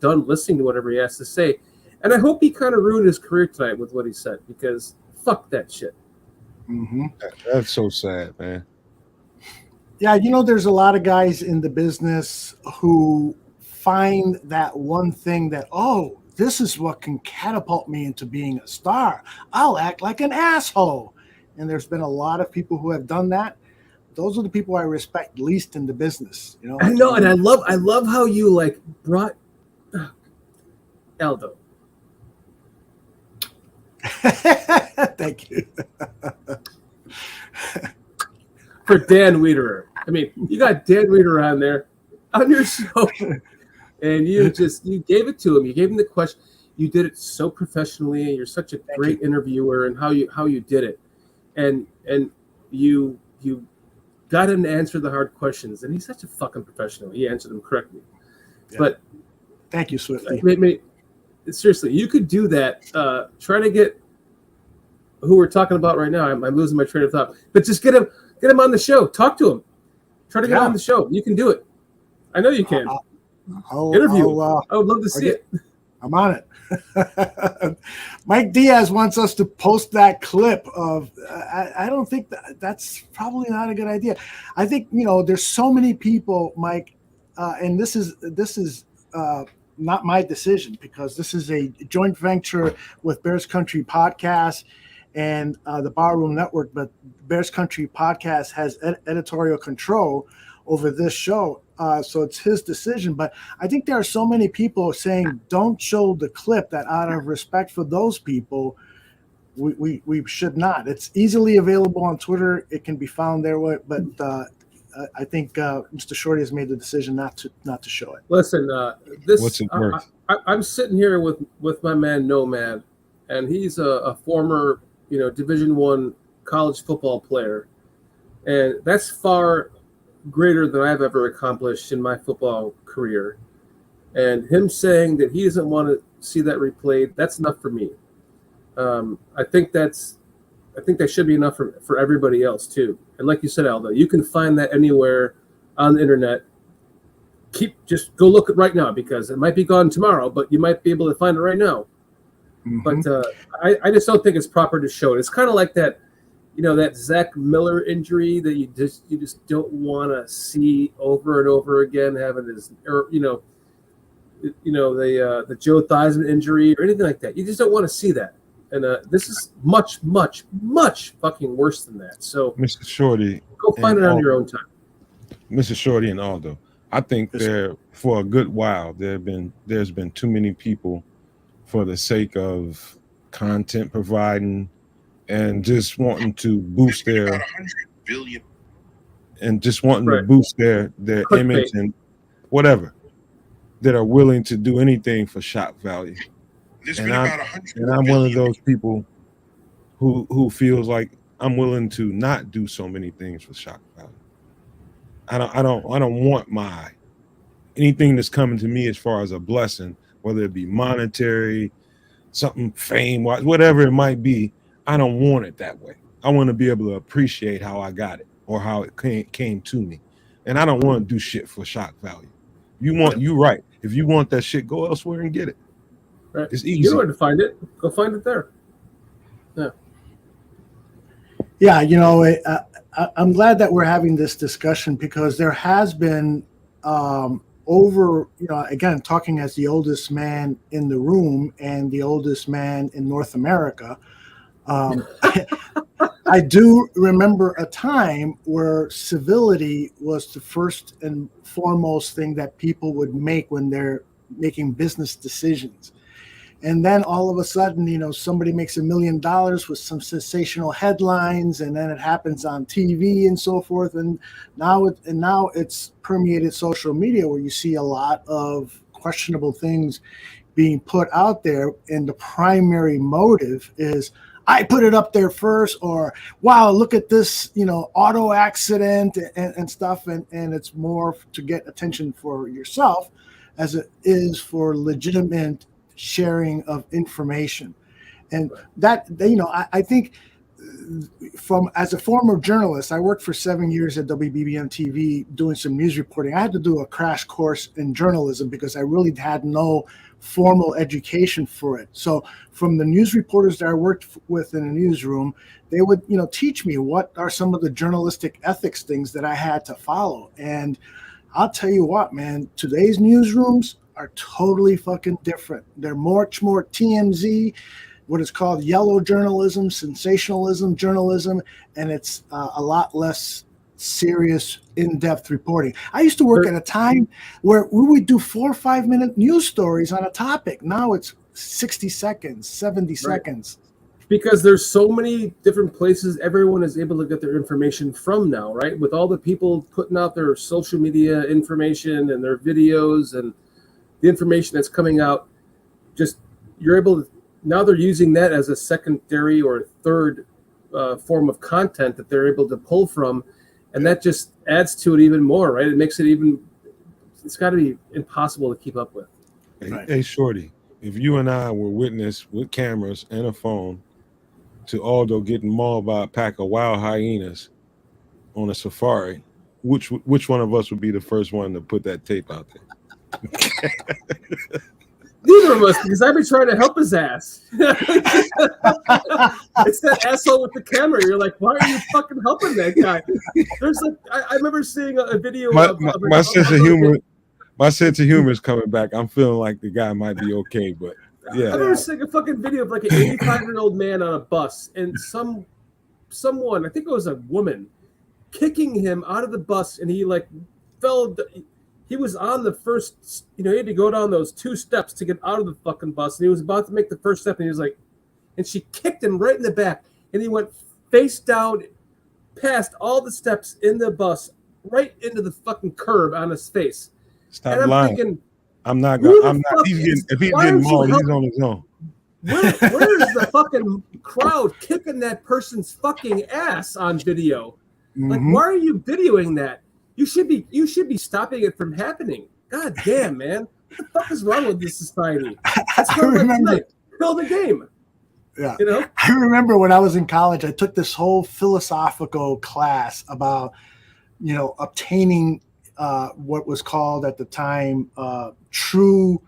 done listening to whatever he has to say. And I hope he kind of ruined his career tonight with what he said, because fuck that shit. Mm-hmm. That's so sad, man. Yeah, there's a lot of guys in the business who find that one thing that, this is what can catapult me into being a star. I'll act like an asshole. And there's been a lot of people who have done that. Those are the people I respect least in the business. I know, and I love how you like brought Aldo. Thank you. For Dan Wiederer. I mean, you got Dan Wiederer on there on your show, and you gave it to him. You gave him the question. You did it so professionally, and you're such a great interviewer, and how you did it, and you got him to answer the hard questions, and he's such a fucking professional. He answered them correctly. Yeah. But thank you, Swifty. Seriously, you could do that. Try to get who we're talking about right now. I'm losing my train of thought. But just get him on the show. Talk to him. Try to get him on the show. You can do it. I know you can. Interview. I would love to see it. I'm on it. Mike Diaz wants us to post that clip of. I don't think that's probably not a good idea. I think there's so many people, Mike, and this is not my decision because this is a joint venture with Bears Country Podcast and the Barroom Network. But Bears Country Podcast has editorial control over this show. So it's his decision. But I think there are so many people saying don't show the clip that out of respect for those people, we should not. It's easily available on Twitter. It can be found there. But I think Mr. Shorty has made the decision not to show it. Listen, what's it worth? I'm sitting here with my man Nomad, and he's a former Division I college football player, and that's far greater than I've ever accomplished in my football career. And him saying that he doesn't want to see that replayed, that's enough for me. I think that should be enough for everybody else too. And like you said, Aldo, you can find that anywhere on the internet. Just go look at right now because it might be gone tomorrow, but you might be able to find it right now. Mm-hmm. But I just don't think it's proper to show it. It's kind of like that, that Zach Miller injury that you just don't want to see over and over again, having his, the Joe Theismann injury or anything like that. You just don't want to see that. And this is much, much, much fucking worse than that. So, Mr. Shorty, go find it on your own time. Mr. Shorty and Aldo, I think for a good while there's been too many people for the sake of content providing and just wanting to boost their to boost their image and whatever, that are willing to do anything for shock value. And I'm one of those people who feels like I'm willing to not do so many things for shock value. I don't want anything that's coming to me as far as a blessing, whether it be monetary, something, fame, whatever it might be. I don't want it that way. I want to be able to appreciate how I got it or how it came to me. And I don't want to do shit for shock value. You right. If you want that shit, go elsewhere and get it. Right. It's easy. You know where to find it. Go find it there. Yeah. I'm glad that we're having this discussion because there has been over over, again, talking as the oldest man in the room and the oldest man in North America, I do remember a time where civility was the first and foremost thing that people would make when they're making business decisions. And then all of a sudden, somebody makes $1 million with some sensational headlines, and then it happens on TV and so forth. And now it's permeated social media, where you see a lot of questionable things being put out there, and the primary motive is, I put it up there first, or wow, look at this, auto accident and stuff, and it's more to get attention for yourself as it is for legitimate sharing of information. And that, I think as a former journalist, I worked for 7 years at WBBM TV doing some news reporting. I had to do a crash course in journalism because I really had no formal education for it. So from the news reporters that I worked with in the newsroom, they would, teach me what are some of the journalistic ethics things that I had to follow. And I'll tell you what, man, today's newsrooms are totally fucking different. They're much more TMZ, what is called yellow journalism, sensationalism journalism, and it's a lot less serious, in-depth reporting. I used to work at a time where we would do 4 or 5 minute news stories on a topic. Now it's 60 seconds, 70 seconds. Because there's so many different places everyone is able to get their information from now, right? With all the people putting out their social media information and their videos and the information that's coming out, just you're able to, now they're using that as a secondary or third form of content that they're able to pull from, and that just adds to it even more, right? It makes it even, it's got to be impossible to keep up with. Hey, Shorty, if you and I were witness with cameras and a phone to Aldo getting mauled by a pack of wild hyenas on a safari, which one of us would be the first one to put that tape out there? Neither of us, because I've been trying to help his ass. It's that asshole with the camera. You're like, why are you fucking helping that guy? There's like, I remember seeing a video. My sense of humor. My sense of humor is coming back. I'm feeling like the guy might be okay, but yeah. I remember seeing a fucking video of like an 85-year-old man on a bus, and someone, I think it was a woman, kicking him out of the bus, and he like fell. He was on the first, he had to go down those 2 steps to get out of the fucking bus, and he was about to make the first step, and he was like, and she kicked him right in the back, and he went face down, past all the steps in the bus, right into the fucking curb on his face. Stop and I'm lying. thinking, I'm not. if he's getting mauled, he's on his own. Where is the fucking crowd kicking that person's fucking ass on video? Like, why are you videoing that? You should be stopping it from happening. God damn, man. What the fuck is wrong with this society? Let's go tonight. Kill the game. Yeah. I remember when I was in college, I took this whole philosophical class about, obtaining what was called at the time true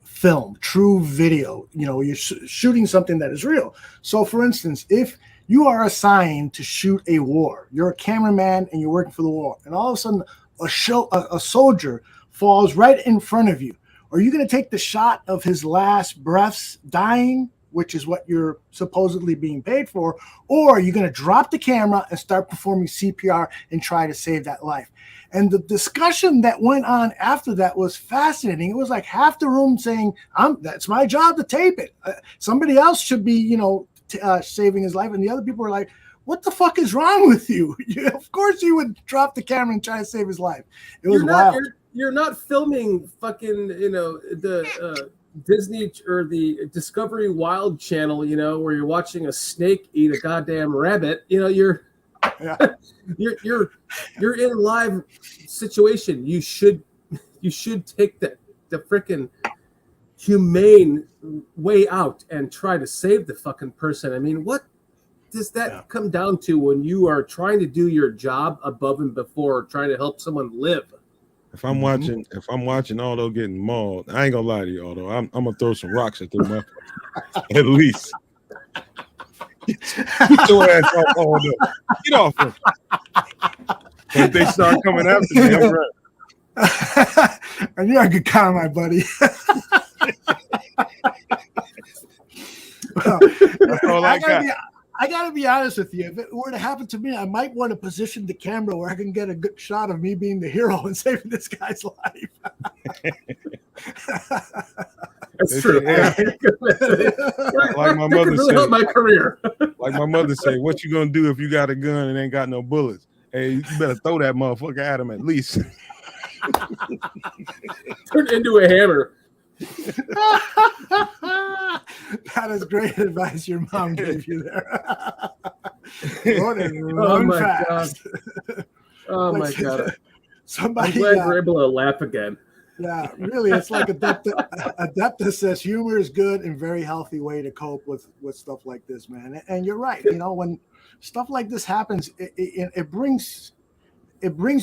film, true video. You're shooting something that is real. So, for instance, if you are assigned to shoot a war, you're a cameraman and you're working for the war, and all of a sudden a soldier falls right in front of you, are you going to take the shot of his last breaths dying, which is what you're supposedly being paid for, or are you going to drop the camera and start performing CPR and try to save that life? And the discussion that went on after that was fascinating. It was like half the room saying, that's my job to tape it. Somebody else should be, saving his life. And the other people were like, what the fuck is wrong with you? Of course you would drop the camera and try to save his life. It was wild. You're not filming fucking, the Disney or the Discovery Wild channel, where you're watching a snake eat a goddamn rabbit. You're in a live situation. You should take the freaking humane way out and try to save the fucking person. I mean, what does that come down to when you are trying to do your job above and before trying to help someone live? If I'm watching Aldo getting mauled, I ain't gonna lie to you, Aldo. I'm gonna throw some rocks at them at least. Get your ass off, Aldo. Get off him. If they start coming after me, I'm right. And you're a good kind, my buddy. Well, That's all I got. I gotta be honest with you. If it were to happen to me, I might want to position the camera where I can get a good shot of me being the hero and saving this guy's life. That's true. Like my That mother could really help said. my career. Like my mother say, what you gonna do if you got a gun and ain't got no bullets? Hey, you better throw that motherfucker at him at least. Turn it into a hammer. That is great advice your mom gave you there. Run Oh my fast. god! Oh my god! Somebody, I'm glad we're able to laugh again. yeah, really, it's like Adeptus says humor is good and very healthy way to cope with stuff like this, man. And you're right. You know, when stuff like this happens, it brings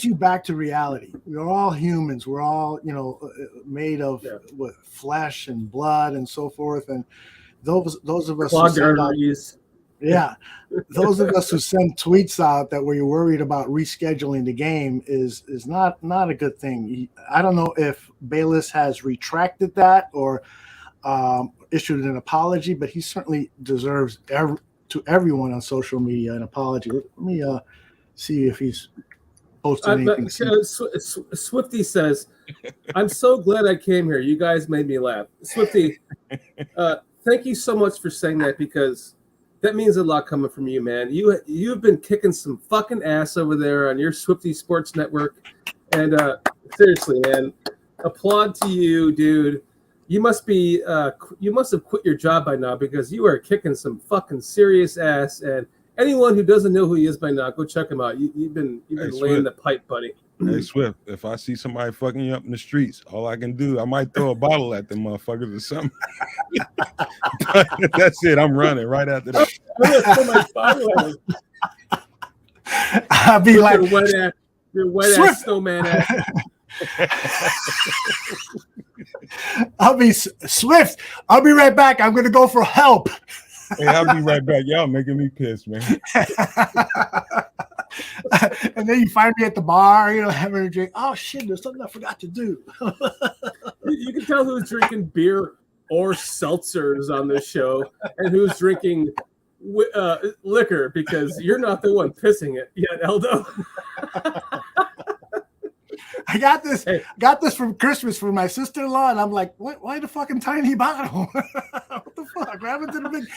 you back to reality. We're all humans. We're all, made of with flesh and blood and so forth. And those of us Clogged arteries. those of us who send tweets out that we're worried about rescheduling the game is not a good thing. I don't know if Bayless has retracted that or issued an apology, but he certainly deserves to everyone on social media an apology. Let me see if he's posted anything. Swifty says, "I'm so glad I came here. You guys made me laugh." Swifty, thank you so much for saying that, because that means a lot coming from you, man. You've been kicking some fucking ass over there on your Swifty Sports Network, and seriously, man, applaud to you, dude. You must have quit your job by now, because you are kicking some fucking serious ass. And anyone who doesn't know who he is by now, go check him out. You've been laying the pipe, buddy. Hey Swift, if I see somebody fucking you up in the streets, all I can do, I might throw a bottle at them motherfuckers or something. That's it. I'm running right after that. I'll be like, your wet ass snowman ass. I'll be Swift. I'll be right back. I'm going to go for help. Hey, I'll be right back. Y'all making me pissed, man. And then you find me at the bar, having a drink. Oh shit, there's something I forgot to do. You can tell who's drinking beer or seltzers on this show and who's drinking liquor, because you're not the one pissing it yet, Eldo. I got this from Christmas for my sister-in-law, and I'm like, what? Why the fucking tiny bottle? What the fuck? Grab it to the big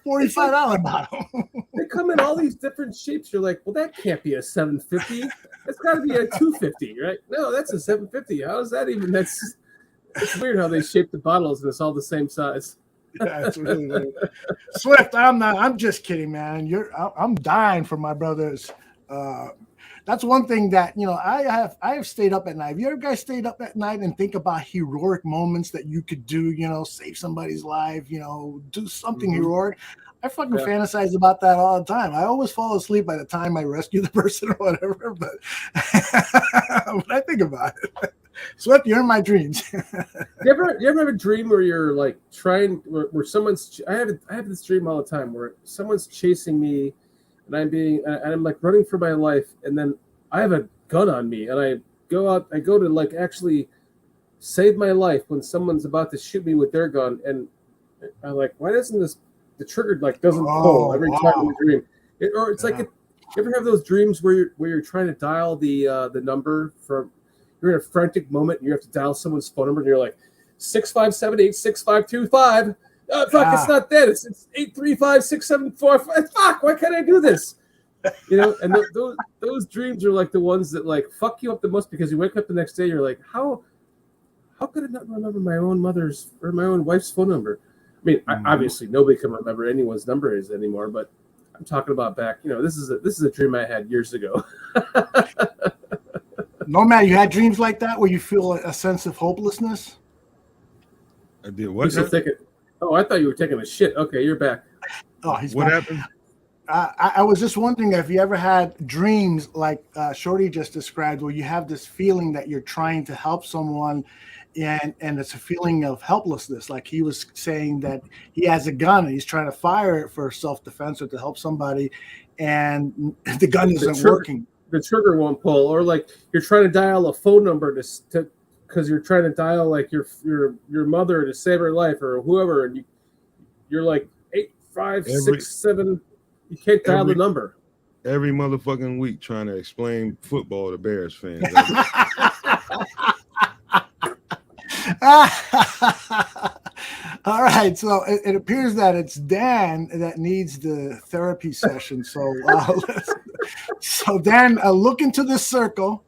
$45 bottle. They come in all these different shapes. You're like, well, that can't be a 750. It's got to be a 250, right? No, that's a 750. How is that even? It's weird how they shape the bottles and it's all the same size. Yeah, it's really weird. Swift, I'm just kidding, man. I'm dying for my brothers. That's one thing that I have stayed up at night. Have you ever guys stayed up at night and think about heroic moments that you could do? Save somebody's life. Do something heroic. I fucking fantasize about that all the time. I always fall asleep by the time I rescue the person or whatever. But when I think about it, Swift, you're in my dreams. You ever have a dream where you're like where someone's? I have this dream all the time where someone's chasing me. And I'm like running for my life, and then I have a gun on me, and I go to like actually save my life when someone's about to shoot me with their gun, and I'm like, why doesn't the trigger doesn't pull every time in the dream? Like, you ever have those dreams where you're trying to dial the number you're in a frantic moment and you have to dial someone's phone number, and you're like 657-86525. Fuck, it's not that. It's 835-6745. Fuck, why can't I do this? And those dreams are like the ones that like fuck you up the most, because you wake up the next day, you're like, how could I not remember my own mother's or my own wife's phone number? I mean, obviously nobody can remember anyone's number anymore, but I'm talking about back. This is a dream I had years ago. Nomad, you had dreams like that where you feel a sense of hopelessness? I did. What? Oh, I thought you were taking a shit. Okay, you're back. Oh, he's what back. happened? I was just wondering if you ever had dreams like Shorty just described, where you have this feeling that you're trying to help someone, and it's a feeling of helplessness. Like he was saying that he has a gun and he's trying to fire it for self-defense or to help somebody, and the gun isn't working. The trigger won't pull, or like you're trying to dial a phone number to because you're trying to dial like your mother to save her life or whoever, and you're like 8, 5, 6, 7. You can't dial the number. Every motherfucking week trying to explain football to Bears fans. All right, so it appears that it's Dan that needs the therapy session. So, so Dan, look into this circle.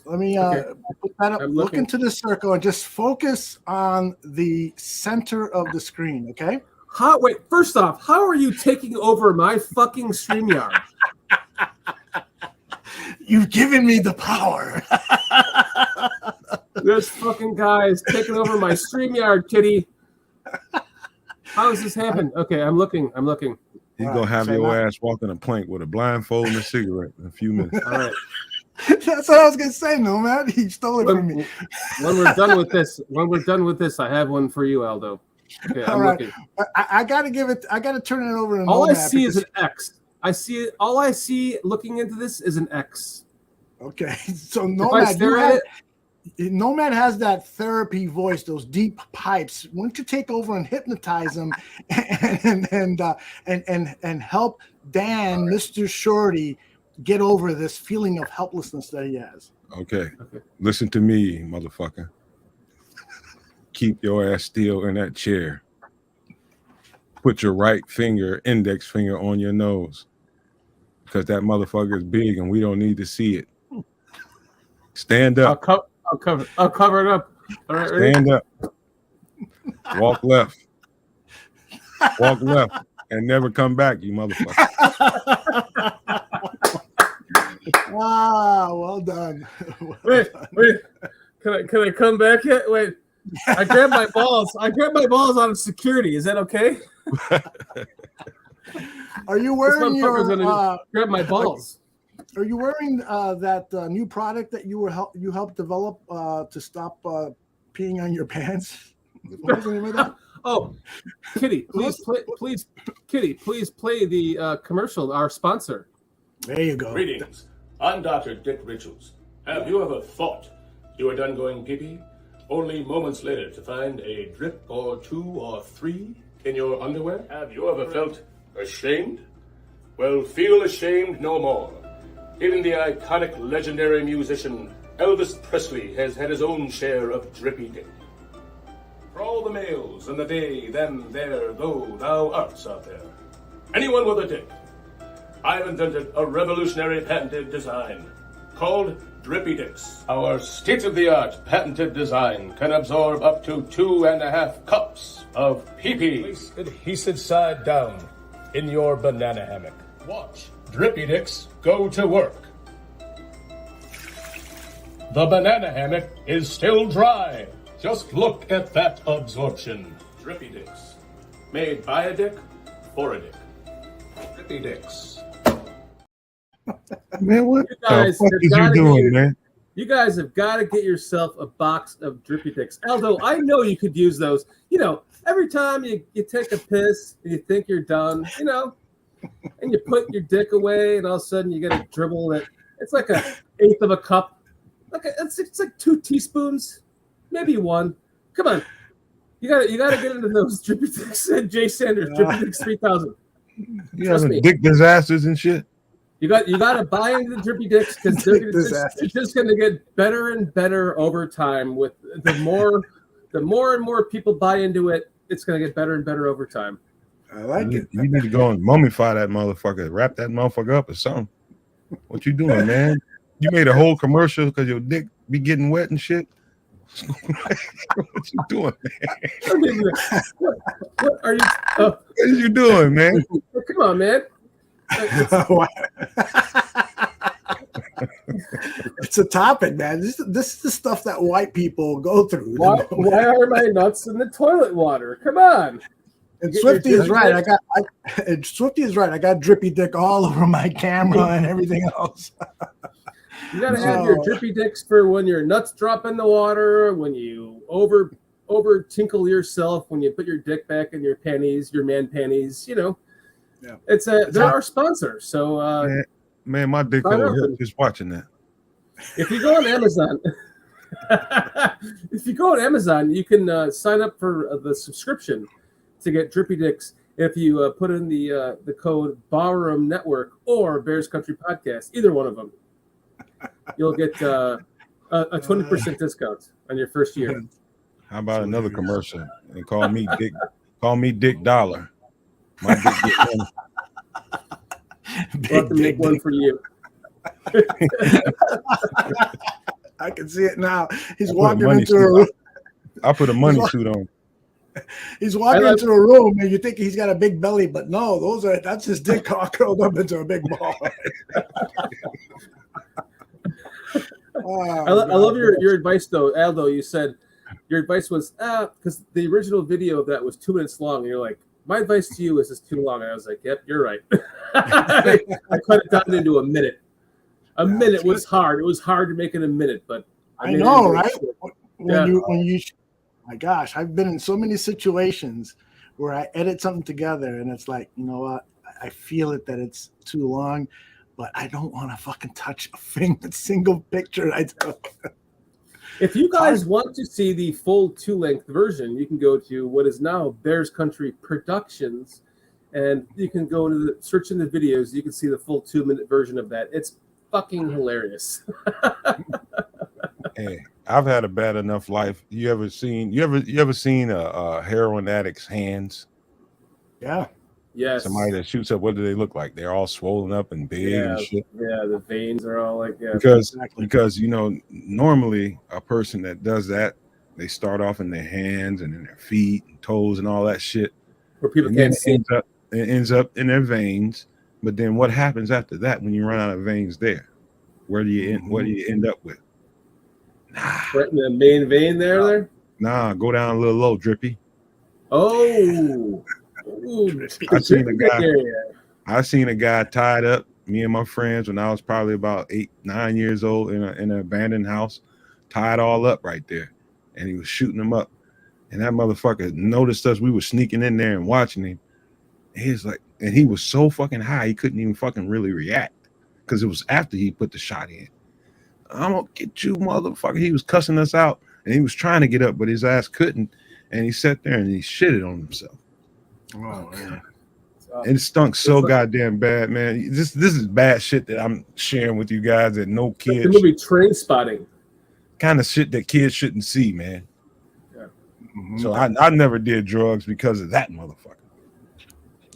Let me put that up. Look into this circle and just focus on the center of the screen. Okay. Wait, first off, how are you taking over my fucking StreamYard? You've given me the power. This fucking guy is taking over my StreamYard, kitty. How does this happen? Okay, I'm looking. He's going to have your ass walking a plank with a blindfold and a cigarette in a few minutes. All right. That's what I was going to say, Nomad. He stole it from me. When we're done with this, I have one for you, Aldo. Okay, I'm looking. I got to turn it over to All Nomad. I see is an X. All I see looking into this is an X. Okay, so Nomad has that therapy voice, those deep pipes. Why don't you take over and hypnotize him and help Dan, Mr. Shorty, get over this feeling of helplessness that he has? Okay. Listen to me, motherfucker. Keep your ass still in that chair. Put your index finger on your nose. Because that motherfucker is big and we don't need to see it. Stand up. I'll cover it up. All right, Stand up. Walk left. Walk left and never come back, you motherfucker. Wow, well done. Wait. Can I come back yet? Wait. I grabbed my balls. Out of security. Is that okay? Are you wearing grab my balls? Are you wearing that new product that you helped develop to stop peeing on your pants? What was the name of that? Oh, Kitty, please play the commercial. Our sponsor. There you go. Greetings. I'm Dr. Dick Richards. Have you ever thought you were done going pee-pee, only moments later to find a drip or 2 or 3 in your underwear? Have you ever felt ashamed? Well, feel ashamed no more. Even the iconic legendary musician Elvis Presley has had his own share of drippy dick. For all the males and the they, them, there, go, thou arts out there. Anyone with a dick. I've invented a revolutionary patented design called Drippy Dicks. Our state-of-the-art patented design can absorb up to 2.5 cups of pee-pee. Place adhesive side down in your banana hammock. Watch Drippy Dicks go to work. The banana hammock is still dry. Just look at that absorption. Drippy Dicks. Made by a dick, for a dick. Drippy Dicks. Man, what the fuck is you doing, man? You guys have got to get yourself a box of Drippy Dicks. Aldo, I know you could use those. You know, every time you take a piss and you think you're done, you know, and you put your dick away and all of a sudden you get a dribble that it's like 1/8 of a cup. It's like 2 teaspoons, maybe 1. Come on. You gotta get into those Drippy Dicks. Jay Sanders, Drippy Dicks 3000. You having dick disasters and shit? You got to buy into the Drippy Dicks because they're just going to get better and better over time. With the more and more people buy into it, it's going to get better and better over time. I like it. You need to go and mummify that motherfucker, wrap that motherfucker up or something. What you doing, man? You made a whole commercial because your dick be getting wet and shit. What you doing, man? What are you? What are you doing, man? Come on, man. It's a topic, man. This is the stuff that white people go through. Why are my nuts in the toilet water? Come on. And Swifty is right. Swifty is right. I got drippy dick all over my camera and everything else. You gotta have your Drippy Dicks for when your nuts drop in the water, when you over tinkle yourself, when you put your dick back in your panties, your man panties. You know. Yeah. They're our sponsor, so man, my dick will hurt just watching that. If you go on Amazon, If you go on Amazon, you can sign up for the subscription to get Drippy Dicks. If you put in the code Barroom Network or Bears Country Podcast, either one of them, you'll get a 20% discount on your first year. How about another commercial and call me Dick? Call me Dick Dollar. My dick get money. We'll have to make one for you. I can see it now. He's walking into a room. I put a money suit on. He's walking into a room and you think he's got a big belly, but no, that's his dick cock curled up into a big ball. I love your advice though, Aldo. You said your advice was because the original video of that was 2 minutes long, and you're like, my advice to you is just too long. And I was like, yep, you're right. I cut it down into a minute. A minute was hard. It was hard to make it a minute, but I know, right? When you, my gosh, I've been in so many situations where I edit something together and it's like, you know what? I feel it that it's too long, but I don't want to fucking touch a single picture I took. If you guys want to see the full 2-length version, you can go to what is now Bears Country Productions, and you can go to search in the videos. You can see the full 2-minute version of that. It's fucking hilarious. Hey, I've had a bad enough life. You ever seen a heroin addict's hands? Yeah. Yes. Somebody that shoots up, what do they look like? They're all swollen up and big and shit. Yeah, the veins are all like because normally a person that does that, they start off in their hands and in their feet and toes and all that shit. Where people can't see. It ends up in their veins. But then what happens after that when you run out of veins there? Where do you end? What do you end up with? Right in the main vein there? Nah, go down a little low, Drippy. Oh. Ooh, I seen a guy tied up, me and my friends, when I was probably about 8-9 years old in an abandoned house, tied all up right there. And he was shooting them up. And that motherfucker noticed us. We were sneaking in there and watching him. He's like, and he was so fucking high, he couldn't even fucking really react because it was after he put the shot in. I'm gonna get you, motherfucker. He was cussing us out and he was trying to get up, but his ass couldn't. And he sat there and he shitted on himself. Oh, man. And it stunk so goddamn bad, man. This is bad shit that I'm sharing with you guys that no kids. The movie Trainspotting. Kind of shit that kids shouldn't see, man. Yeah. Mm-hmm. So I never did drugs because of that motherfucker.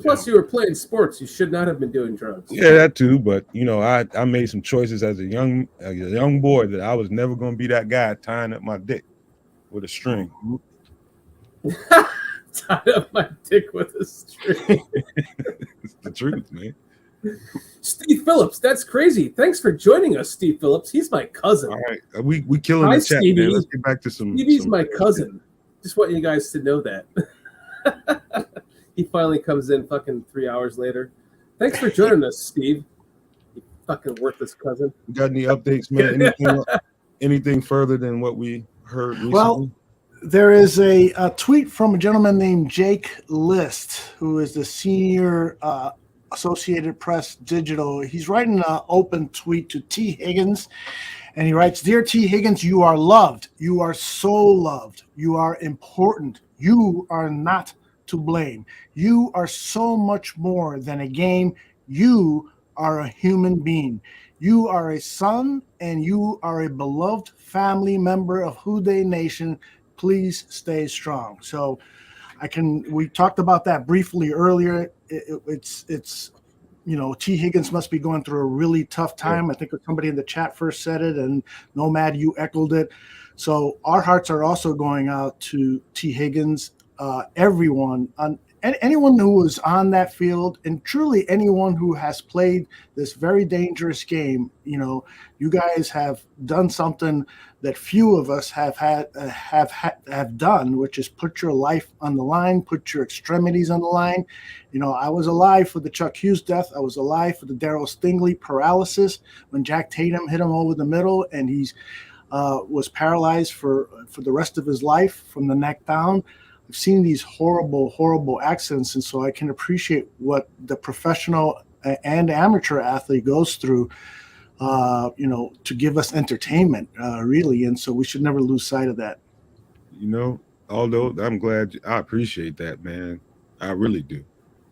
Plus, you were playing sports. You should not have been doing drugs. Yeah, that too. But I made some choices as a young boy that I was never gonna be that guy tying up my dick with a string. Tied up my dick with a string. It's the truth, man. Steve Phillips, that's crazy. Thanks for joining us, Steve Phillips. He's my cousin. All right, we killing Hi, the chat, Stevie. man. Let's get back to some. Stevie's my cousin. Just want you guys to know that. He finally comes in fucking 3 hours later. Thanks for joining us, Steve. You fucking worthless cousin. Got any updates, man? Anything further than what we heard recently? Well, there is a tweet from a gentleman named Jake List, who is the senior Associated Press Digital. He's writing an open tweet to T. Higgins, and he writes, "Dear T. Higgins, you are loved. You are so loved. You are important. You are not to blame. You are so much more than a game. You are a human being. You are a son, and you are a beloved family member of Houday Nation. Please stay strong." So we talked about that briefly earlier. It's T. Higgins must be going through a really tough time. I think somebody in the chat first said it, and Nomad, you echoed it. So our hearts are also going out to T. Higgins, everyone, anyone who was on that field, and truly anyone who has played this very dangerous game. You guys have done something that few of us have done, which is put your life on the line, put your extremities on the line. I was alive for the Chuck Hughes death. I was alive for the Darryl Stingley paralysis when Jack Tatum hit him over the middle, and he's was paralyzed for the rest of his life from the neck down. I've seen these horrible, horrible accidents, and so I can appreciate what the professional and amateur athlete goes through. to give us entertainment, really. And so we should never lose sight of that. Although I'm glad, I appreciate that, man. I really do.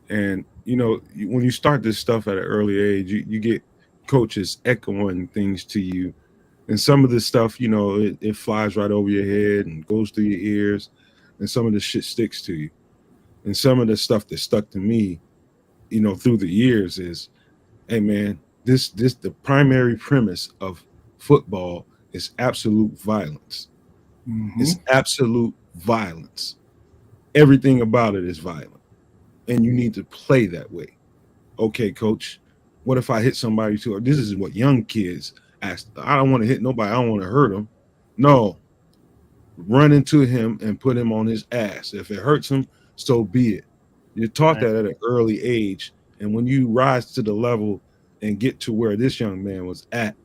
And when you start this stuff at an early age, you get coaches echoing things to you, and some of this stuff, it flies right over your head and goes through your ears, and some of the shit sticks to you. And some of the stuff that stuck to me, through the years is, hey man, this the primary premise of football is absolute violence. Mm-hmm. It's absolute violence. Everything about it is violent, and you need to play that way. Okay, coach, what if I hit somebody too? This is what young kids ask. I don't want to hit nobody. I don't want to hurt him. No, run into him and put him on his ass. If it hurts him, so be it. You're taught that at an early age, and when you rise to the level and get to where this young man was at,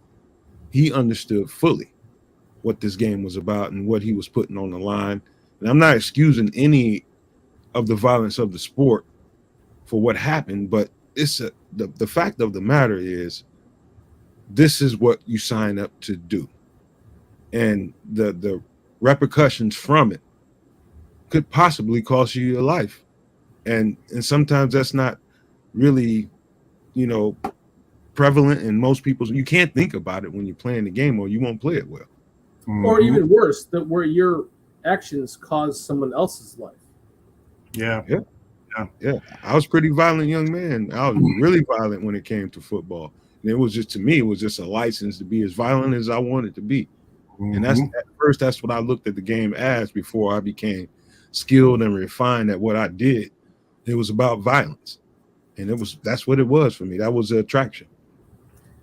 he understood fully what this game was about and what he was putting on the line. And I'm not excusing any of the violence of the sport for what happened, but the fact of the matter is, this is what you sign up to do, and the repercussions from it could possibly cost you your life, and sometimes that's not really prevalent in most people's. You can't think about it when you're playing the game, or you won't play it well. Mm-hmm. Or even worse, that where your actions cause someone else's life. Yeah. I was a pretty violent young man. I was really violent when it came to football. And it was just, to me, it was just a license to be as violent as I wanted to be. Mm-hmm. And that's what I looked at the game as before I became skilled and refined at what I did. It was about violence. And that's what it was for me. That was the attraction.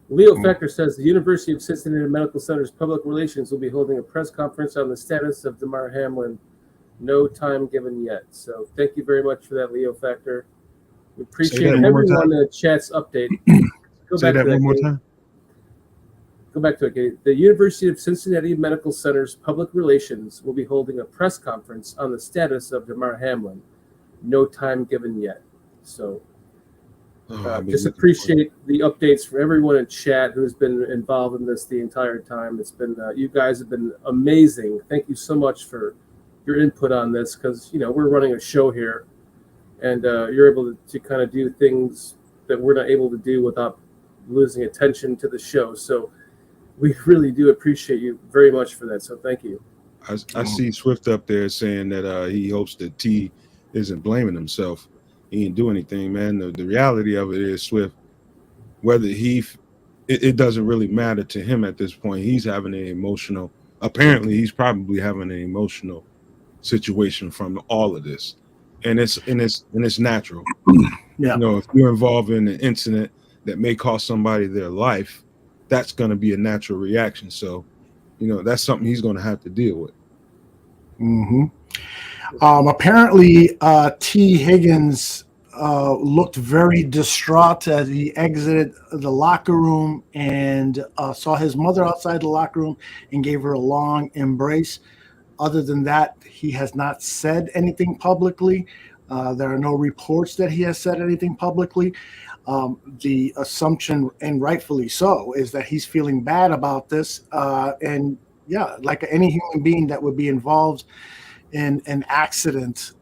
Leo Factor says the University of Cincinnati Medical Center's public relations will be holding a press conference on the status of Damar Hamlin. No time given yet. So thank you very much for that, Leo Factor. We appreciate everyone in the chat's update. Say that one more time. Go back to it, Katie. The University of Cincinnati Medical Center's public relations will be holding a press conference on the status of Damar Hamlin. No time given yet. So just appreciate the updates from everyone in chat who's been involved in this the entire time. It's been you guys have been amazing. Thank you so much for your input on this, because we're running a show here, and you're able to kind of do things that we're not able to do without losing attention to the show. So we really do appreciate you very much for that. So thank you. I see Swift up there saying that he hopes that T isn't blaming himself. He didn't do anything, man. The reality of it is, Swift, whether it doesn't really matter to him at this point. He's having apparently he's probably having an emotional situation from all of this, and it's natural. Yeah. If you're involved in an incident that may cost somebody their life, that's going to be a natural reaction. So, that's something he's going to have to deal with. Mm-hmm. Apparently, T. Higgins looked very distraught as he exited the locker room and saw his mother outside the locker room and gave her a long embrace. Other than that, he has not said anything publicly. There are no reports that he has said anything publicly. The assumption, and rightfully so, is that he's feeling bad about this. And yeah, like any human being that would be involved in an accident,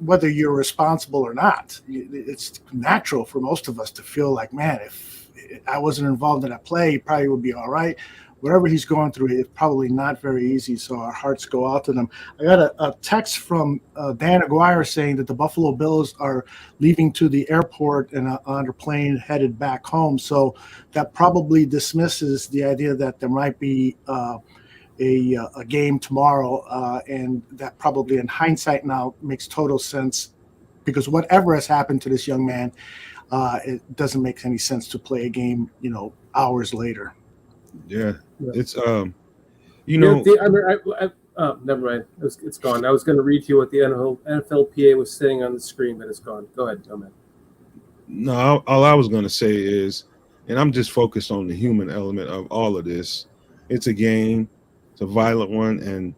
whether you're responsible or not, it's natural for most of us to feel like, man, if I wasn't involved in that play, he probably would be all right. Whatever he's going through, it's probably not very easy. So our hearts go out to them. I got a text from Dan Aguirre saying that the Buffalo Bills are leaving to the airport and on a plane headed back home. So that probably dismisses the idea that there might be a game tomorrow. And that probably in hindsight now makes total sense, because whatever has happened to this young man, it doesn't make any sense to play a game, hours later. Yeah, it's never mind. It's gone. I was going to read you what the NFLPA was saying on the screen, but it's gone. Go ahead, Nomad. No, all I was going to say is, and I'm just focused on the human element of all of this. It's a game. It's a violent one, and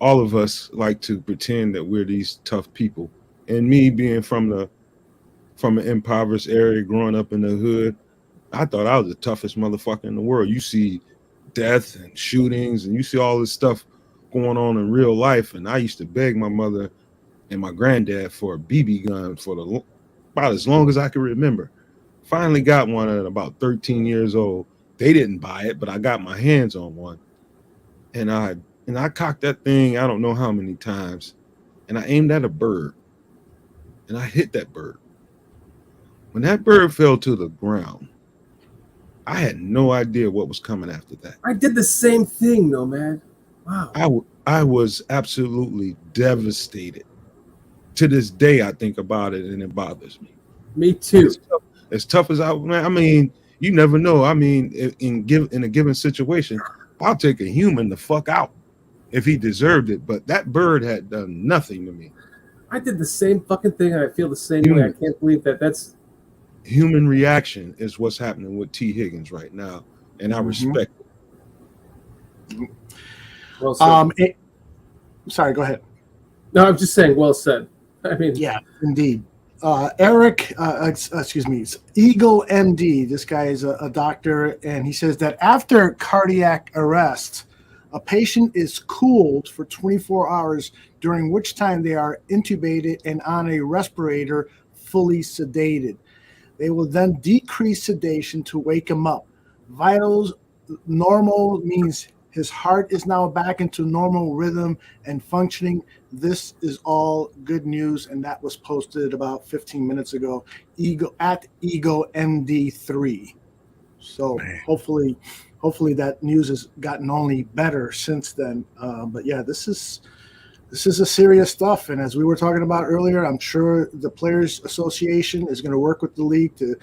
all of us like to pretend that we're these tough people. And me being from an impoverished area, growing up in the hood, I thought I was the toughest motherfucker in the world. You see death and shootings, and you see all this stuff going on in real life. And I used to beg my mother and my granddad for a BB gun for about as long as I can remember. Finally got one at about 13 years old. They didn't buy it, but I got my hands on one. And I cocked that thing, I don't know how many times, and I aimed at a bird. And I hit that bird. When that bird fell to the ground, I had no idea what was coming after that. I did the same thing, Nomad. Wow. I was absolutely devastated. To this day, I think about it and it bothers me. Me too. As tough as I mean, you never know. I mean, in a given situation, I'll take a human the fuck out if he deserved it. But that bird had done nothing to me. I did the same fucking thing, and I feel the same way. I can't believe that's human reaction is what's happening with T. Higgins right now, and I respect it. Well said. Sorry, go ahead. No, I'm just saying, well said. I mean, yeah, indeed. Eric, excuse me, Eagle MD. This guy is a doctor, and he says that after cardiac arrest, a patient is cooled for 24 hours, during which time they are intubated and on a respirator, fully sedated. They will then decrease sedation to wake him up. Vitals normal means his heart is now back into normal rhythm and functioning. This is all good news, and that was posted about 15 minutes ago. Ego MD3. So hopefully that news has gotten only better since then. But yeah, this is a serious stuff. And as we were talking about earlier, I'm sure the Players Association is going to work with the league to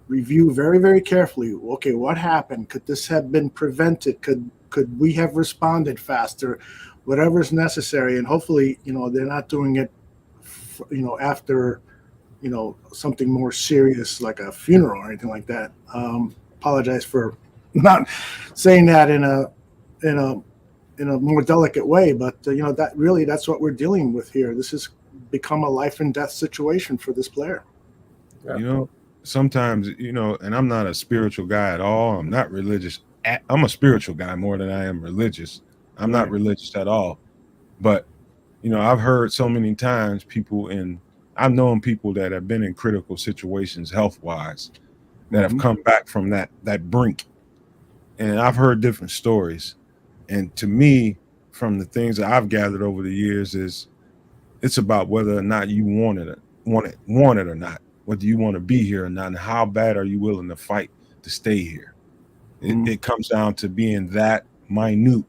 review very, very carefully. Okay, what happened? Could this have been prevented? Could we have responded faster? Whatever's necessary. And hopefully, they're not doing it, after, something more serious like a funeral or anything like that. Apologize for not saying that in a more delicate way, but that's what we're dealing with here. This has become a life and death situation for this player. Yeah. Sometimes, and I'm not a spiritual guy at all. I'm not religious. I'm a spiritual guy more than I am religious. I'm not religious at all. But, I've heard so many times I've known people that have been in critical situations health-wise that have come back from that brink. And I've heard different stories. And to me, from the things that I've gathered over the years, is it's about whether or not you want it or not, whether you want to be here or not, and how bad are you willing to fight to stay here. It comes down to being that minute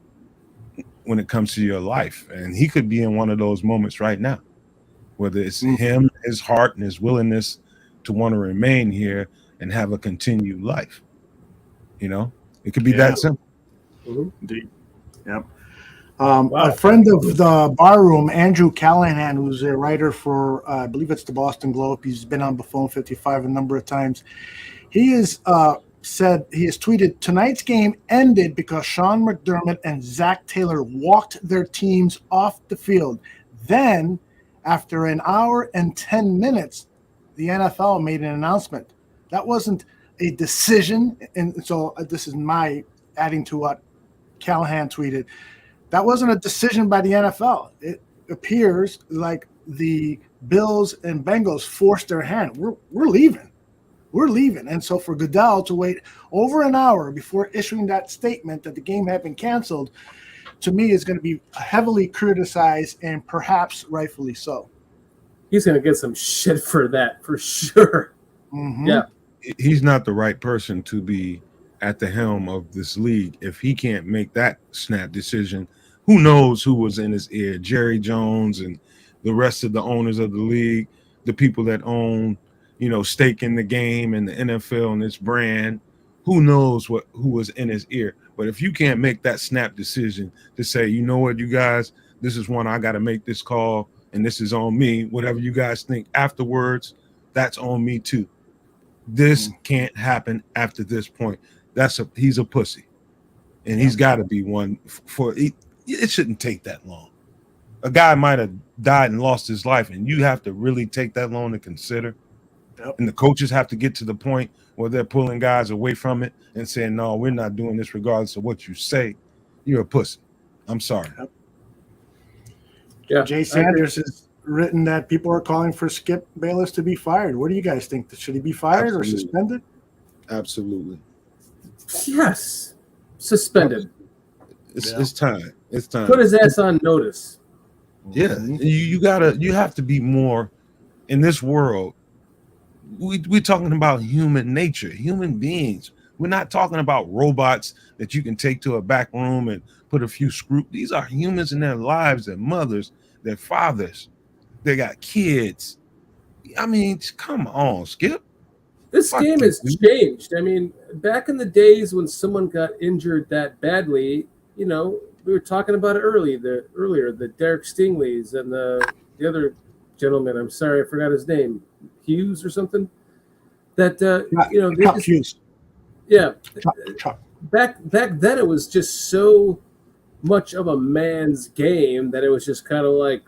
when it comes to your life. And he could be in one of those moments right now, whether it's him, his heart, and his willingness to want to remain here and have a continued life. It could be that simple. Indeed. Yep. A friend of the Barroom, Andrew Callahan, who's a writer for, I believe it's the Boston Globe. He's been on Buffon 55 a number of times. He has tweeted, tonight's game ended because Sean McDermott and Zach Taylor walked their teams off the field. Then, after an hour and 10 minutes, the NFL made an announcement. That wasn't a decision. And so this is my adding to what Callahan tweeted. That wasn't a decision by the NFL. It appears like the Bills and Bengals forced their hand. We're leaving. And so for Goodell to wait over an hour before issuing that statement that the game had been canceled, to me, is going to be heavily criticized, and perhaps rightfully so. He's going to get some shit for that, for sure. Yeah. He's not the right person to be at the helm of this league. If he can't make that snap decision, who knows who was in his ear? Jerry Jones and the rest of the owners of the league, the people that own, stake in the game and the NFL and its brand. Who knows who was in his ear? But if you can't make that snap decision to say, you know what, you guys, this is one I got to make this call, and this is on me. Whatever you guys think afterwards, that's on me too. This can't happen after this point. He's a pussy, and he's got to be one it shouldn't take that long. A guy might have died and lost his life, and you have to really take that long to consider. Yep. And the coaches have to get to the point where they're pulling guys away from it and saying, no, we're not doing this regardless of what you say. You're a pussy. I'm sorry. Yep. Yeah, Jay Sanders has written that people are calling for Skip Bayless to be fired. What do you guys think? Should he be fired or suspended? Absolutely. Yes, suspended. It's time. It's time. Put his ass on notice. Yeah, you have to be more in this world. We're talking about human nature, human beings. We're not talking about robots that you can take to a back room and put a few screws. These are humans in their lives, their mothers, their fathers. They got kids. I mean, come on, Skip. This game has changed. I mean, back in the days when someone got injured that badly, we were talking about it earlier, the Derek Stingleys and the other gentleman. I'm sorry, I forgot his name. Hughes or something. That Chuck Hughes. Yeah. Chuck. Back then, it was just so much of a man's game that it was just kind of like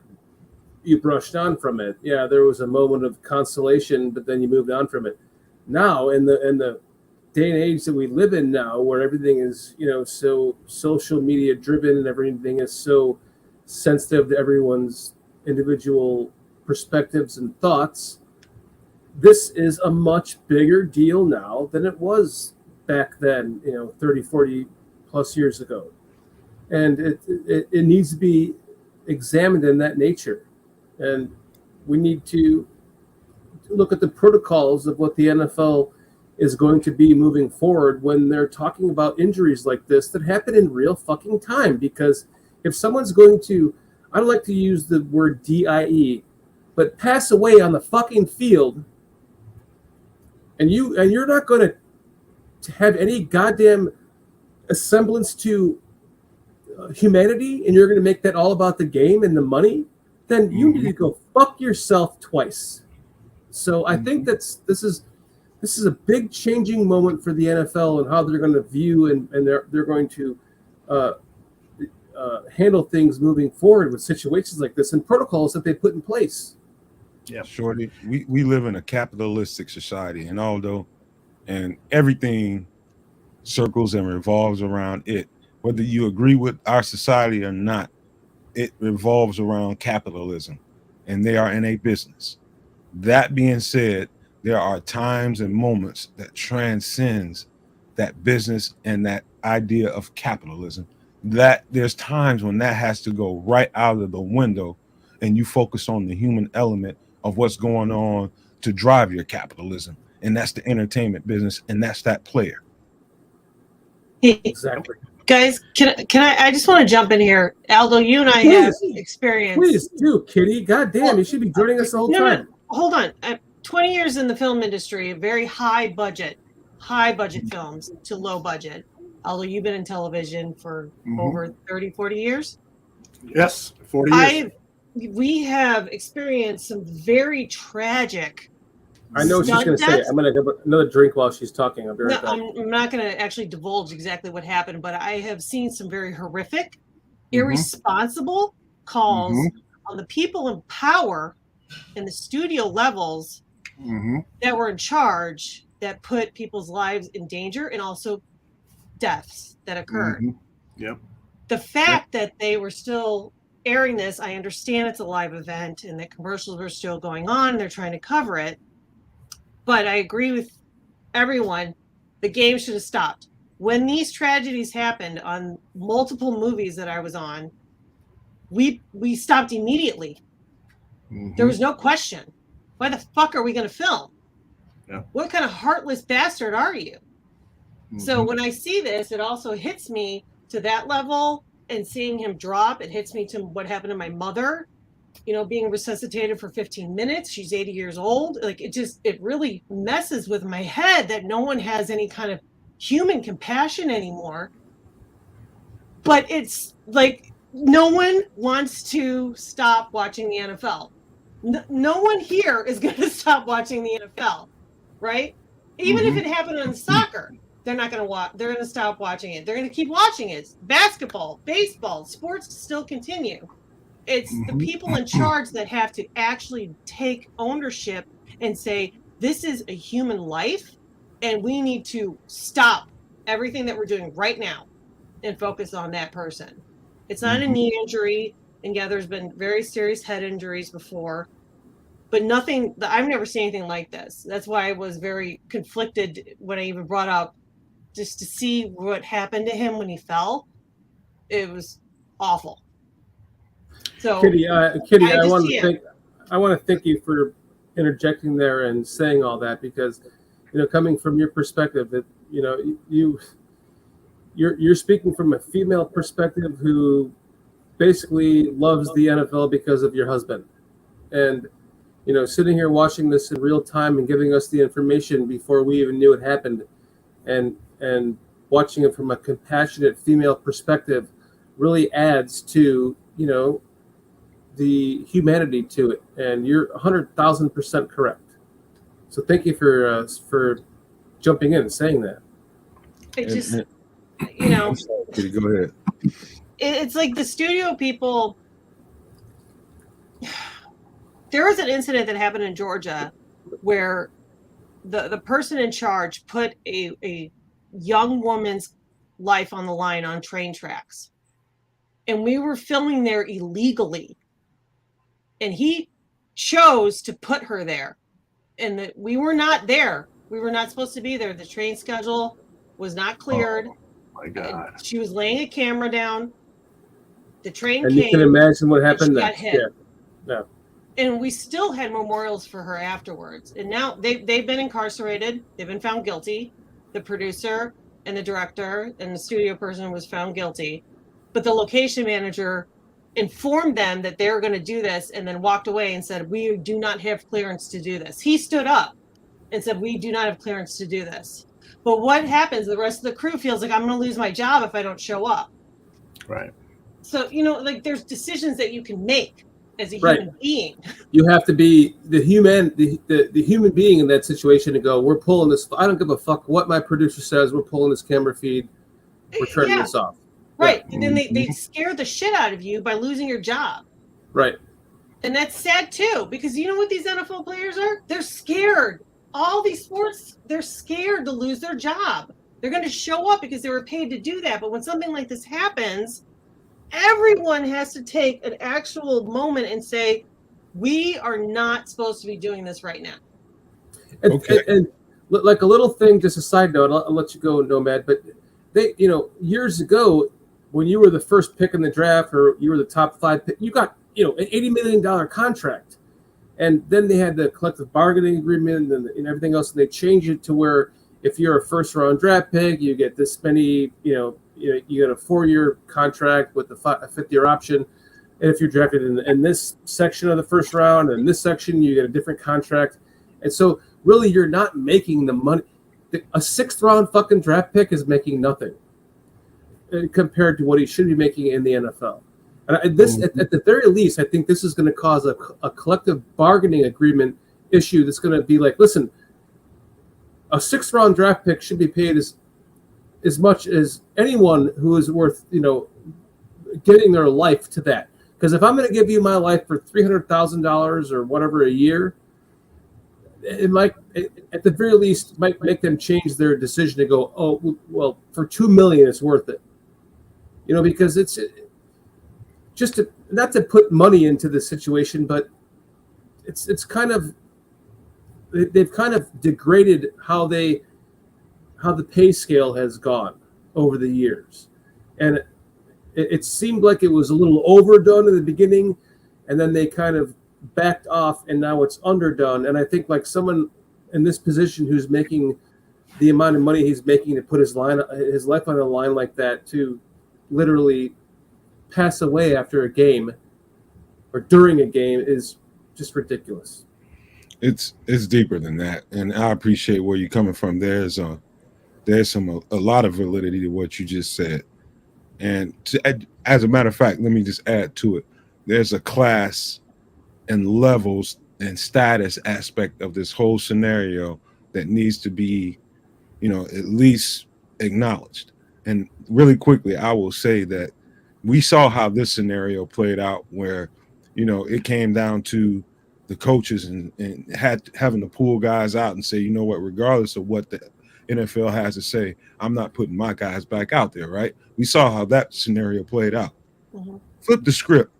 you brushed on from it. Yeah, there was a moment of consolation, but then you moved on from it. Now, in the day and age that we live in now, where everything is so social media driven and everything is so sensitive to everyone's individual perspectives and thoughts, this is a much bigger deal now than it was back then, 30, 40 plus years ago. And it needs to be examined in that nature. And we need to look at the protocols of what the NFL is going to be moving forward when they're talking about injuries like this that happen in real fucking time. Because if someone's going to, I don't like to use the word DIE, but pass away on the fucking field, and you're not going to have any goddamn semblance to humanity, and you're going to make that all about the game and the money, then you need to go fuck yourself twice. So I think this is a big changing moment for the NFL and how they're going to view and they're going to handle things moving forward with situations like this and protocols that they put in place. Yeah, Shorty, we live in a capitalistic society, and everything circles and revolves around it. Whether you agree with our society or not, it revolves around capitalism, and they are in a business. That being said, there are times and moments that transcends that business and that idea of capitalism. That there's times when that has to go right out of the window, and you focus on the human element of what's going on to drive your capitalism, and that's the entertainment business, and that's that player. Exactly. Guys, can I? I just want to jump in here, Aldo. You and I have experience. Please do, Kitty. God damn, you should be joining us the whole time. Hold on. 20 years in the film industry, very high budget films to low budget. Aldo, you've been in television for over 30, 40 years? Yes, 40 years. We have experienced some very tragic. I know what she's going to say. I'm going to have another drink while she's talking. I'll be right back. I'm not going to actually divulge exactly what happened, but I have seen some very horrific, irresponsible calls on the people in power in the studio levels that were in charge that put people's lives in danger and also deaths that occurred. Yep. The fact that they were still airing this, I understand it's a live event and that commercials were still going on. They're trying to cover it. But I agree with everyone. The game should have stopped. When these tragedies happened on multiple movies that I was on, we stopped immediately. There was no question. Why the fuck are we going to film? Yeah. What kind of heartless bastard are you? So when I see this, it also hits me to that level, and seeing him drop, it hits me to what happened to my mother, being resuscitated for 15 minutes. She's 80 years old. Like it really messes with my head that no one has any kind of human compassion anymore. But it's like no one wants to stop watching the NFL. No one here is going to stop watching the NFL, right? Even if it happened on soccer, they're not going to watch. They're going to stop watching it. They're going to keep watching it. Basketball, baseball, sports still continue. It's the people in charge that have to actually take ownership and say, This is a human life, and we need to stop everything that we're doing right now and focus on that person. It's not a knee injury, and yeah, there's been very serious head injuries before, but nothing. I've never seen anything like this. That's why I was very conflicted when I even brought up just to see what happened to him when he fell. It was awful. So, Kitty, I I just want see to it. thank you for interjecting there and saying all that, because, coming from your perspective, that you're speaking from a female perspective who basically loves the NFL because of your husband, and sitting here watching this in real time and giving us the information before we even knew it happened, and watching it from a compassionate female perspective really adds to the humanity to it, and you're 100,000% correct. So thank you for jumping in and saying that. It just, I'm sorry, Kitty, go ahead. it's like the studio people. There was an incident that happened in Georgia where the person in charge put a young woman's life on the line on train tracks, and we were filming there illegally, and he chose to put her there, and that we were not there. We were not supposed to be there. The train schedule was not cleared. Oh my God. She was laying a camera down. The train And came. you can imagine what and happened she got next. hit. Yeah. And we still had memorials for her afterwards. And now they've been incarcerated. They've been found guilty. The producer and the director and the studio person was found guilty. But the location manager informed them that they were going to do this, and then walked away and said, we do not have clearance to do this. He stood up and said, we do not have clearance to do this. But what happens? The rest of the crew feels like I'm going to lose my job if I don't show up. Right. So, like there's decisions that you can make as a Right. human being. You have to be the human being in that situation to go, we're pulling this. I don't give a fuck what my producer says. We're pulling this camera feed. We're turning Yeah. this off. Right. And then they scare the shit out of you by losing your job. Right. And that's sad too, because you know what these NFL players are? They're scared. All these sports, they're scared to lose their job. They're going to show up because they were paid to do that. But when something like this happens, everyone has to take an actual moment and say, we are not supposed to be doing this right now. And, Okay. and like a little thing, just a side note, I'll let you go, Nomad, but they, years ago, when you were the first pick in the draft, or you were the top 5 pick, you got, an $80 million contract. And then they had the collective bargaining agreement and everything else. And they changed it to where if you're a first round draft pick, you get this many, you get a 4-year contract with a 5th-year option. And if you're drafted in this section of the first round and this section, you get a different contract. And so really you're not making the money. A 6th round fucking draft pick is making nothing compared to what he should be making in the NFL. And this, at the very least, I think this is going to cause a collective bargaining agreement issue that's going to be like, listen, a 6th round draft pick should be paid as much as anyone who is worth, getting their life to that. Because if I'm going to give you my life for $300,000 or whatever a year, it might, at the very least, might make them change their decision to go, oh, well, for $2 million, it's worth it. Because it's just not to put money into the situation, but it's kind of, they've kind of degraded how the pay scale has gone over the years. And it seemed like it was a little overdone in the beginning, and then they kind of backed off, and now it's underdone. And I think like someone in this position who's making the amount of money he's making to put his life on the line like that, to literally pass away after a game or during a game, is just ridiculous. It's deeper than that, and I appreciate where you're coming from. There's a lot of validity to what you just said, and as a matter of fact, let me just add to it. There's a class and levels and status aspect of this whole scenario that needs to be, at least acknowledged. And really quickly, I will say that we saw how this scenario played out, where, it came down to the coaches and having to pull guys out and say, you know what, regardless of what the NFL has to say, I'm not putting my guys back out there, right? We saw how that scenario played out. Mm-hmm. Flip the script,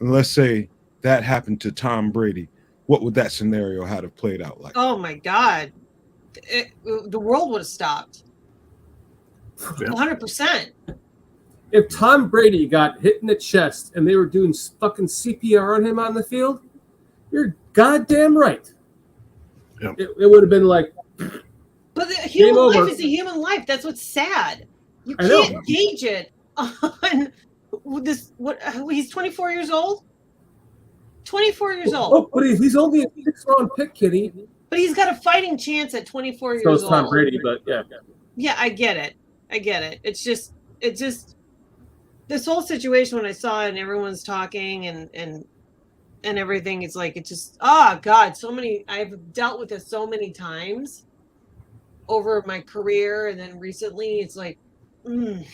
and let's say that happened to Tom Brady. What would that scenario have played out like? Oh my God. The world would have stopped. 100%. If Tom Brady got hit in the chest and they were doing fucking CPR on him on the field, you're goddamn right. Yep. It would have been like. But the human over. life is a human life. That's what's sad. You I know. can't gauge it on this. What? He's 24 years old. 24 years old. Oh, but he's only a 6th-round pick, Kitty. But he's got a fighting chance at 24 years So old. is Tom Brady, but yeah. Yeah, I get it. It's just this whole situation when I saw it and everyone's talking and everything, it's like, it's just, oh God, so many, I've dealt with this so many times over my career. And then recently it's like, Would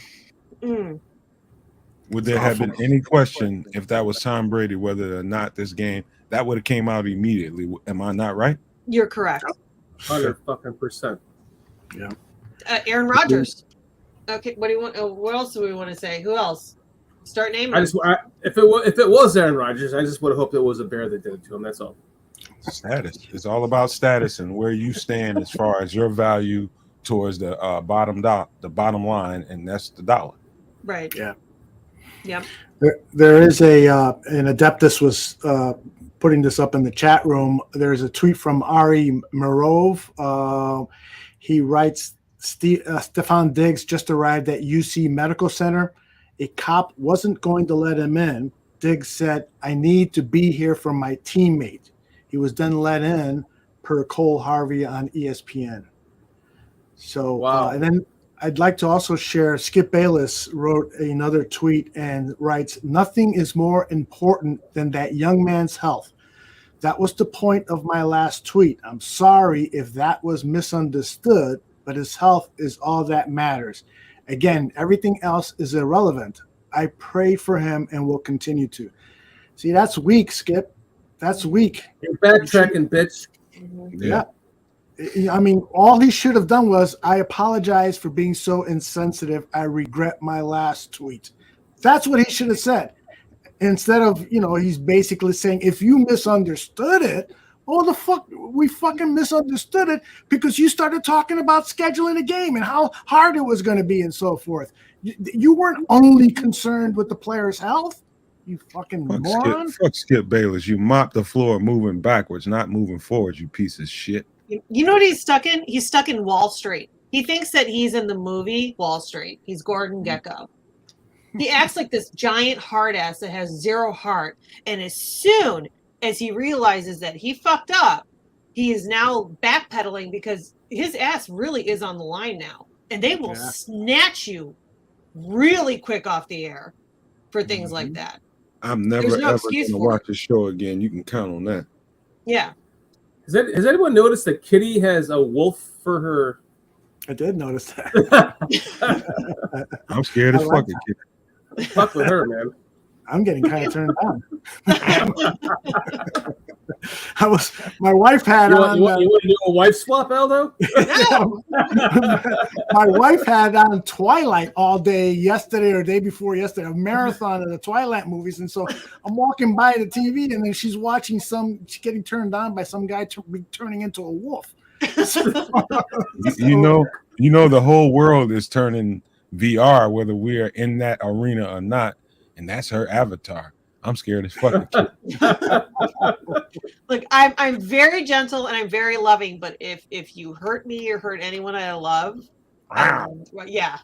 there have been any question if that was Tom Brady, whether or not this game, that would have came out immediately? Am I not right? You're correct. 100%. Yeah. Aaron Rodgers. Okay, what do you want? What else do we want to say? Who else? Start naming. If it was Aaron Rodgers, I just would have hoped it was a Bear that did it to him. That's all. Status. It's all about status and where you stand as far as your value towards the bottom line, and that's the dollar. Right. Yeah. Yep. There is an Adeptus was putting this up in the chat room. There's a tweet from Ari Marov. He writes, Stefan Diggs just arrived at UC Medical Center. A cop wasn't going to let him in. Diggs said, I need to be here for my teammate. He was then let in per Cole Harvey on ESPN. So, wow. And then I'd like to also share, Skip Bayless wrote another tweet and writes, nothing is more important than that young man's health. That was the point of my last tweet. I'm sorry if that was misunderstood, but his health is all that matters. Again, everything else is irrelevant. I pray for him and will continue to. See, that's weak, Skip. That's weak. You're backtracking, bitch. Yeah. I mean, all he should have done was, I apologize for being so insensitive. I regret my last tweet. That's what he should have said. Instead of, he's basically saying, if you misunderstood it, oh, the fuck, we fucking misunderstood it because you started talking about scheduling a game and how hard it was going to be and so forth. You weren't only concerned with the player's health, you fucking moron. Fuck Skip Bayless. You mop the floor moving backwards, not moving forwards, you piece of shit. You know what he's stuck in? He's stuck in Wall Street. He thinks that he's in the movie Wall Street. He's Gordon Gekko. He acts like this giant hard ass that has zero heart. And as soon as he realizes that he fucked up, he is now backpedaling because his ass really is on the line now. And they will snatch you really quick off the air for things like that. I'm never ever going to watch the show again. You can count on that. Yeah. Has anyone noticed that Kitty has a wolf for her? I did notice that. I'm scared as fucking Kitty. Fuck with her, man. I'm getting kind of turned on. My wife had you on. You want to do a wife swap, Aldo? My wife had on Twilight all day yesterday or day before yesterday, a marathon of the Twilight movies. And so I'm walking by the TV and then she's watching she's getting turned on by some guy turning into a wolf. You know, the whole world is turning VR, whether we are in that arena or not. And that's her avatar. I'm scared as fucking kid. Look, I'm very gentle and I'm very loving, but if you hurt me or hurt anyone I love, yeah.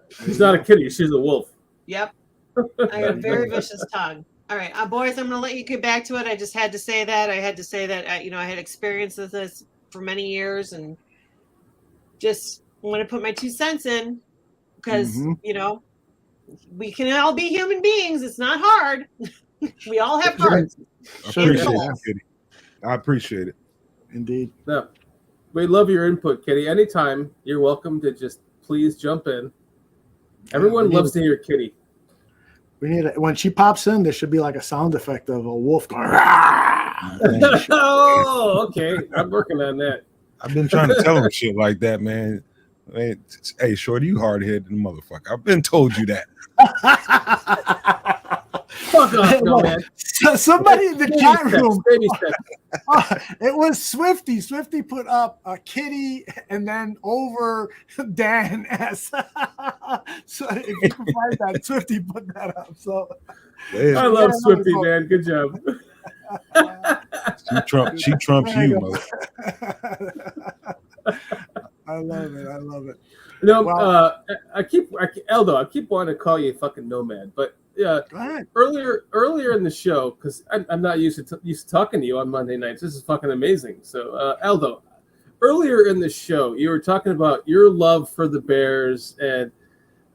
She's not a kitty, she's a wolf. Yep. I have a very vicious tongue. All right, boys, I'm going to let you get back to it. I just had to say that. I had to say that, I had experience with this for many years and just want to put my 2 cents in because, we can all be human beings. It's not hard. We all have hearts. I appreciate it. Indeed. No, we love your input, Kitty. Anytime, you're welcome to just please jump in. Everyone loves to hear Kitty. We need when she pops in, there should be like a sound effect of a wolf going. Rah! Oh, okay. I'm working on that. I've been trying to tell him shit like that, man. Man, hey, Shorty, you hard-headed motherfucker. I've been told you that. Fuck off, no man. So somebody in the chat room. Baby steps. It was Swifty. Swifty put up a kitty and then over Dan S. So if you can find that, Swifty put that up. So I love Swifty, man. Good job. She trumps you, mother. I love it. I love it. You know, Well- Eldo, I keep wanting to call you fucking Nomad, but Go ahead. earlier in the show, because I'm not used to talking to you on Monday nights. This is fucking amazing. So, Eldo, earlier in the show, you were talking about your love for the Bears and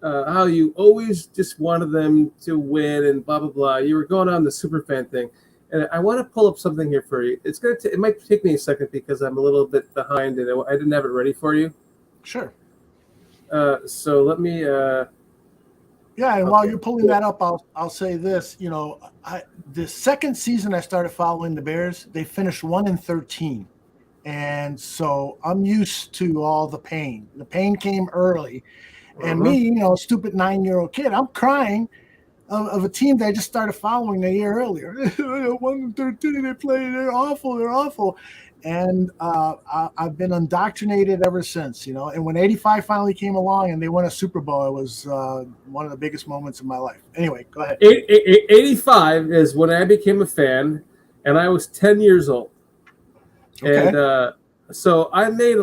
how you always just wanted them to win and blah blah blah. You were going on the superfan thing, and I want to pull up something here for you. It might take me a second because I'm a little bit behind and I didn't have it ready for you. Sure. So let me. Yeah, and while you're pulling that up, I'll say this. You know, the second season I started following the Bears, they finished 1-13, and so I'm used to all the pain. The pain came early, and me, you know, stupid 9-year-old kid, I'm crying of a team that I just started following a year earlier. 1-13, they play, they're awful. And I've been indoctrinated ever since, you know. And when 85 finally came along and they won a Super Bowl, it was one of the biggest moments of my life. Anyway, go ahead. 85 is when I became a fan, and I was 10 years old. Okay. And so I made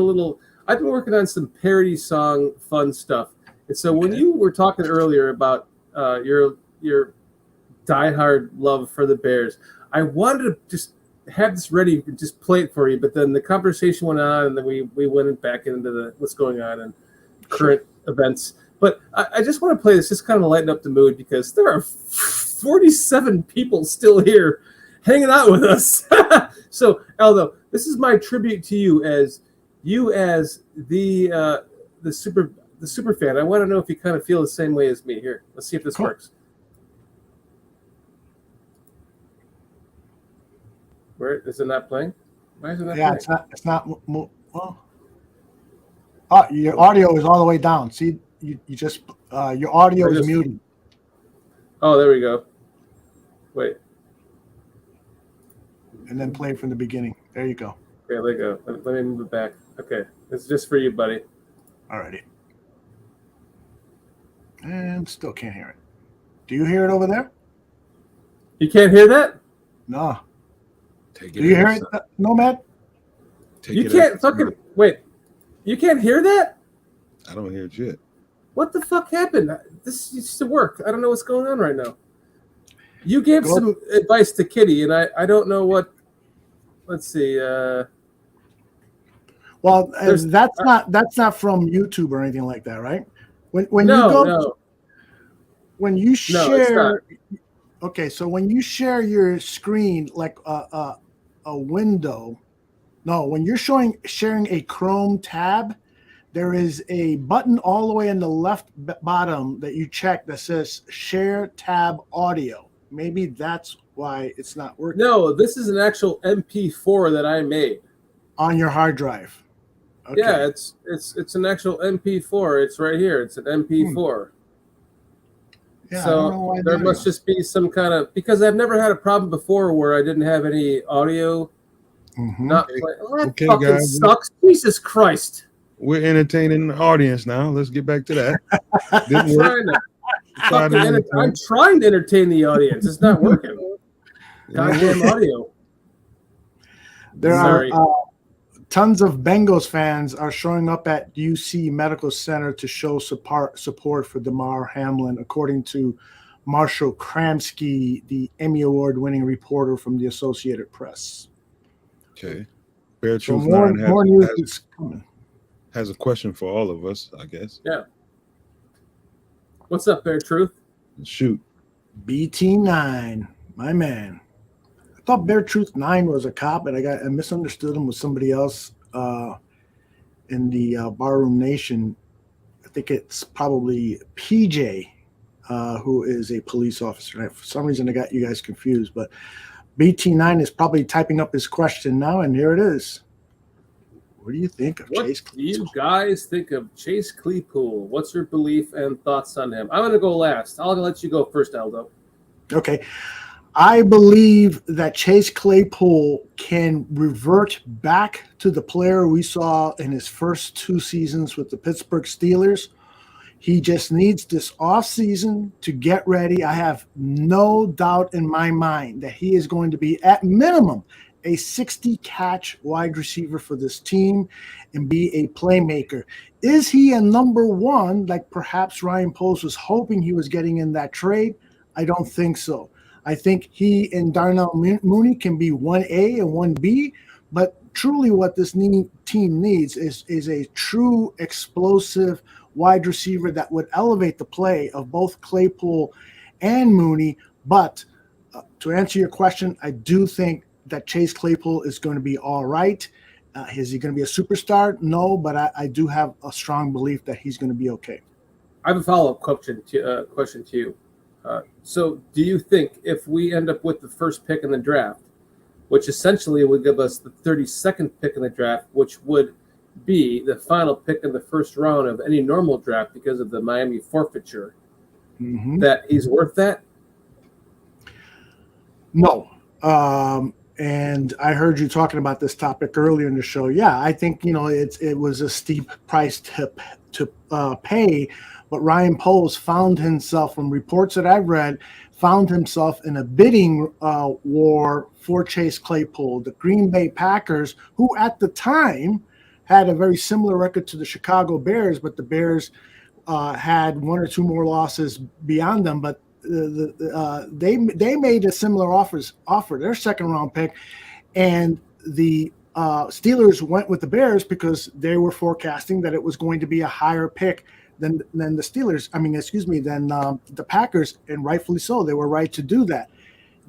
I've been working on some parody song fun stuff. And so when you were talking earlier about your diehard love for the Bears, I wanted to just have this ready to just play it for you, but then the conversation went on, and then we went back into what's going on and current events. But I just want to play this, just kind of lighten up the mood, because there are 47 people still here hanging out with us. So, Aldo, this is my tribute to you as the super fan. I want to know if you kind of feel the same way as me. Here, let's see if this works. Where is it not playing? Why is it not playing? It's not. Well, your audio is all the way down. See, you just your audio is muted. Oh, there we go. Wait. And then play from the beginning. There you go. Okay, there you go. Let me move it back. Okay, it's just for you, buddy. Alrighty. And still can't hear it. Do you hear it over there? You can't hear that? No. Take Do you hear it, Nomad? You can't fucking wait. You can't hear that? I don't hear shit. What the fuck happened? This used to work. I don't know what's going on right now. You gave some advice to Kitty, and I don't know what. Let's see. Well, that's not from YouTube or anything like that, right? When you share. Okay, so when you share your screen like a window, when you're sharing a Chrome tab, there is a button all the way in the left bottom that you check that says Share Tab Audio. Maybe that's why it's not working. No, this is an actual MP4 that I made on your hard drive. Okay. Yeah, it's an actual MP4. It's right here. It's an MP4. Yeah, so there must just be some kind of, because I've never had a problem before where I didn't have any audio. Not play. Oh, that fucking guys, sucks. Jesus Christ. We're entertaining the audience now. Let's get back to that. Didn't work. I'm trying to entertain the audience. It's not working. Goddamn audio. There are tons of Bengals fans are showing up at UC Medical Center to show support for Damar Hamlin, according to Marshall Kramsky, the Emmy Award-winning reporter from the Associated Press. Okay. Bear So Truth more news is coming. Has a question for all of us, I guess. Yeah. What's up, Bear Truth? Shoot. BT9, my man. I thought Bear Truth 9 was a cop, and I misunderstood him with somebody else in the Barroom Nation. I think it's probably PJ, who is a police officer. For some reason, I got you guys confused. But BT9 is probably typing up his question now, and here it is. What do you think of What Chase do you Claypool? guys think of Chase Claypool? What's your belief and thoughts on him? I'm going to go last. I'll let you go first, Aldo. Okay. I believe that Chase Claypool can revert back to the player we saw in his first 2 seasons with the Pittsburgh Steelers. He just needs this offseason to get ready. I have no doubt in my mind that he is going to be, at minimum, a 60-catch wide receiver for this team and be a playmaker. Is he a number 1, like perhaps Ryan Poles was hoping he was getting in that trade? I don't think so. I think he and Darnell Mooney can be 1A and 1B, but truly what this team needs is a true explosive wide receiver that would elevate the play of both Claypool and Mooney. But to answer your question, I do think that Chase Claypool is going to be all right. Is he going to be a superstar? No, but I do have a strong belief that he's going to be okay. I have a follow-up question to you. So do you think if we end up with the first pick in the draft, which essentially would give us the 32nd pick in the draft, which would be the final pick in the first round of any normal draft because of the Miami forfeiture, that he's worth that? No. And I heard you talking about this topic earlier in the show. Yeah, I think, it was a steep price to pay, but Ryan Poles found himself, from reports that I've read, found himself in a bidding war for Chase Claypool. The Green Bay Packers, who at the time had a very similar record to the Chicago Bears, but the Bears had 1 or 2 more losses beyond them, but they made a similar offer their second round pick, and the Steelers went with the Bears because they were forecasting that it was going to be a higher pick than the Steelers. Than the Packers, and rightfully so. They were right to do that.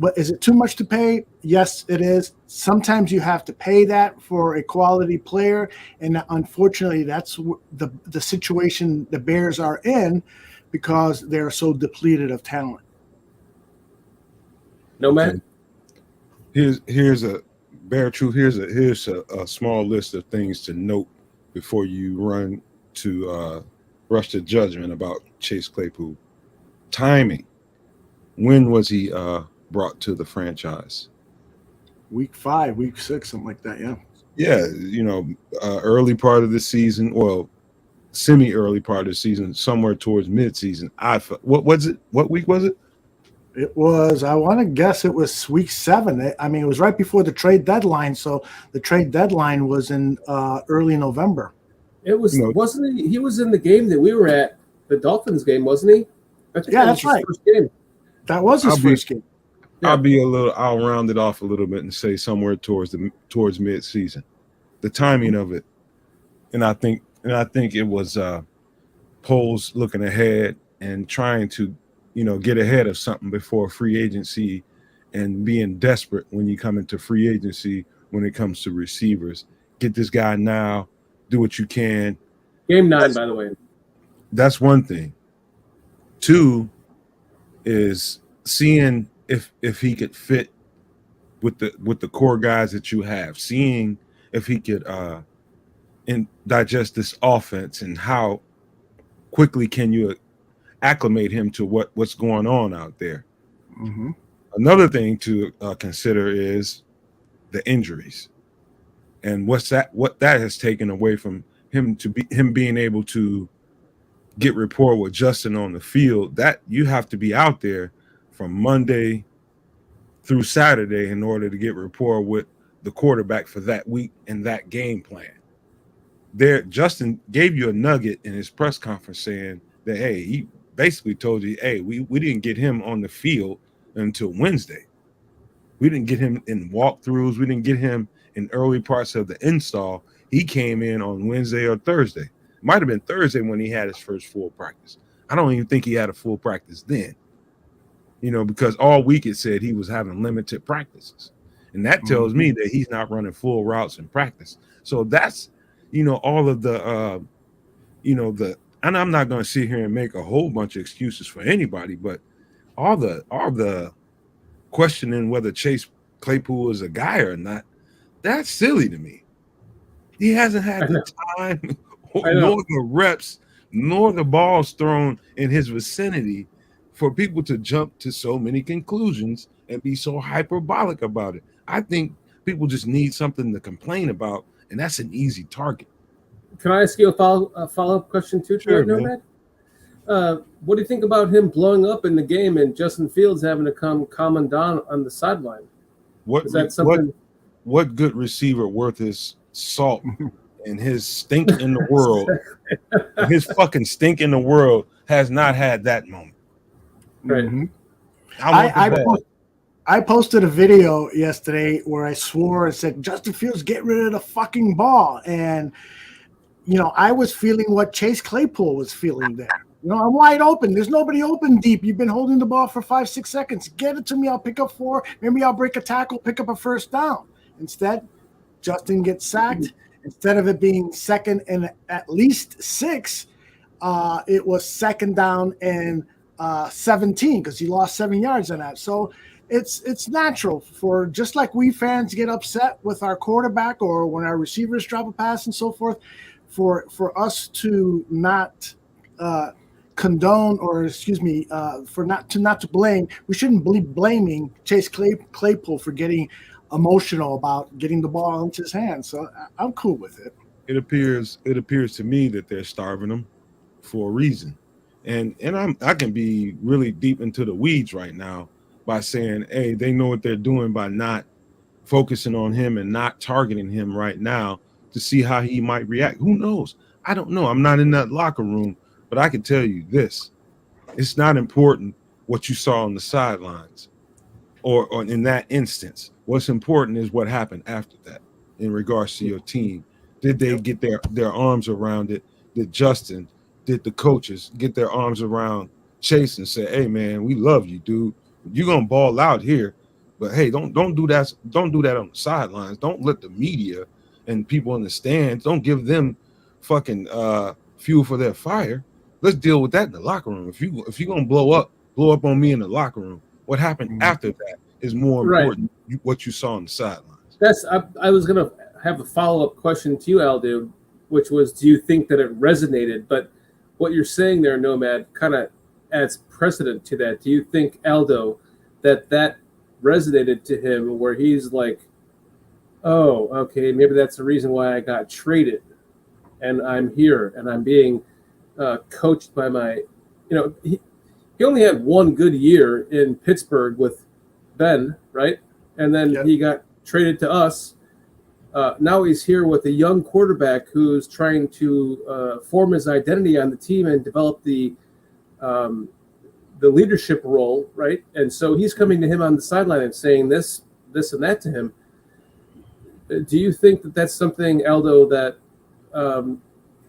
But is it too much to pay? Yes, it is. Sometimes you have to pay that for a quality player, and unfortunately, that's the situation the Bears are in because they're so depleted of talent. Nomad? Here's a bare truth. Here's a small list of things to note before you run to rush to judgment about Chase Claypool. Timing. When was he brought to the franchise? Week 5, week 6, something like that. Yeah. Yeah, early part of the season. Well, semi-early part of the season, somewhere towards mid-season. What was it? What week was it? It was, I want to guess it was week 7. It was right before the trade deadline. So the trade deadline was in early November. It was, wasn't he? He was in the game that we were at, the Dolphins game, wasn't he? Yeah, that's right. First game. That was his first game. Yeah. I'll round it off a little bit and say somewhere towards mid-season. The timing of it, and I think it was Poles looking ahead and trying to, get ahead of something before free agency, and being desperate when you come into free agency when it comes to receivers. Get this guy now, do what you can. Game 9, by the way. That's one thing. 2 is seeing if he could fit with the core guys that you have, seeing if he could digest this offense, and how quickly can you acclimate him to what's going on out there. Mm-hmm. Another thing to consider is the injuries, and what that has taken away from him being able to get rapport with Justin on the field. That you have to be out there from Monday through Saturday in order to get rapport with the quarterback for that week and that game plan. Justin gave you a nugget in his press conference saying that, hey, he basically told you, hey, we didn't get him on the field until Wednesday. We didn't get him in walkthroughs. We didn't get him in early parts of the install. He came in on Wednesday or Thursday. Might have been Thursday when he had his first full practice. I don't even think he had a full practice then, because all week it said he was having limited practices. And that tells me that he's not running full routes in practice. So that's, all of the, and I'm not going to sit here and make a whole bunch of excuses for anybody, but all the questioning whether Chase Claypool is a guy or not, that's silly to me. He hasn't had the time nor the reps nor the balls thrown in his vicinity for people to jump to so many conclusions and be so hyperbolic about it. I think people just need something to complain about, and that's an easy target. Can I ask you a follow-up question too, Sure, Nomad? What do you think about him blowing up in the game and Justin Fields having to come calm down on the sideline? Is that something? What good receiver worth his salt and his stink in the world, his fucking stink in the world has not had that moment? Right. Mm-hmm. I posted a video yesterday where I swore and said, Justin Fields, get rid of the fucking ball. And, I was feeling what Chase Claypool was feeling there. I'm wide open. There's nobody open deep. You've been holding the ball for 5-6 seconds. Get it to me. I'll pick up 4. Maybe I'll break a tackle, pick up a first down. Instead, Justin gets sacked. Instead of it being second and at least 6, it was second down and 17 because he lost 7 yards on that. So it's natural for, just like we fans get upset with our quarterback or when our receivers drop a pass and so forth, for us to not condone, or for not to blame. We shouldn't be blaming Chase Claypool for getting emotional about getting the ball into his hands. So I'm cool with it. It appears to me that they're starving him for a reason, and I can be really deep into the weeds right now by saying, hey, they know what they're doing by not focusing on him and not targeting him right now to see how he might react. Who knows? I don't know. I'm not in that locker room, but I can tell you this: it's not important what you saw on the sidelines or in that instance. What's important is what happened after that in regards to your team. Did they get their arms around it? Did the coaches get their arms around Chase and say, hey, man, we love you, dude. You're going to ball out here, but hey, don't do that. Don't do that on the sidelines. Don't let the media and people in the stands, don't give them fucking fuel for their fire. Let's deal with that in the locker room. If you're going to blow up on me in the locker room, what happened after that is more important than what you saw on the sidelines. I was going to have a follow-up question to you, Aldo, which was, do you think that it resonated? But what you're saying there, Nomad, kind of adds precedent to that. Do you think, Aldo, that resonated to him where he's like, oh, okay, maybe that's the reason why I got traded and I'm here and I'm being coached by my, he only had one good year in Pittsburgh with Ben, right? And then he got traded to us. Now he's here with a young quarterback who's trying to form his identity on the team and develop the leadership role, right? And so he's coming to him on the sideline and saying this and that to him. Do you think that that's something, Aldo, that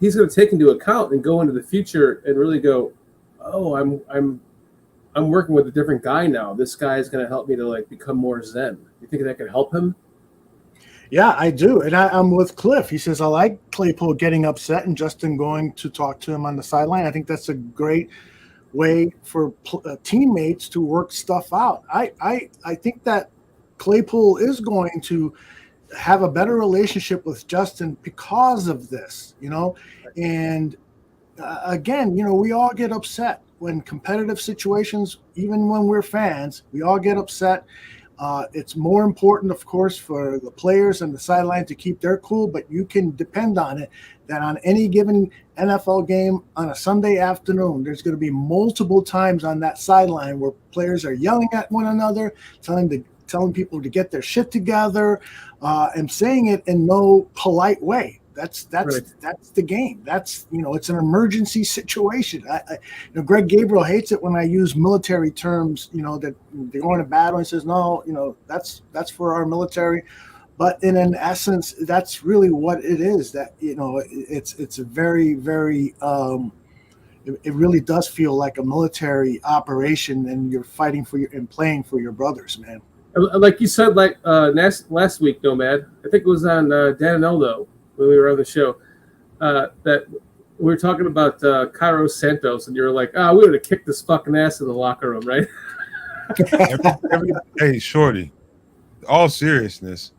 he's going to take into account and go into the future and really go, oh, I'm working with a different guy now. This guy is going to help me to become more zen. You think that could help him? Yeah, I do. And I'm with Cliff. He says, I like Claypool getting upset and Justin going to talk to him on the sideline. I think that's a great way for teammates to work stuff out. I think that Claypool is going to have a better relationship with Justin because of this, and again, we all get upset when competitive situations, even when we're fans, we all get upset. It's more important, of course, for the players and the sideline to keep their cool, but you can depend on it that on any given NFL game on a Sunday afternoon, there's going to be multiple times on that sideline where players are yelling at one another, telling people to get their shit together, and saying it in no polite way. That's the game. That's it's an emergency situation. Greg Gabriel hates it when I use military terms. That they're going to battle and says no. That's for our military. But in essence, that's really what it is. That it's a very, very. It really does feel like a military operation, and you're fighting and playing for your brothers, man. Like you said, last week, Nomad. I think it was on Dan and Eldo when we were on the show. That we were talking about Cairo Santos, and you were like, we would have kicked this fucking ass in the locker room, right? Hey, Shorty, all seriousness,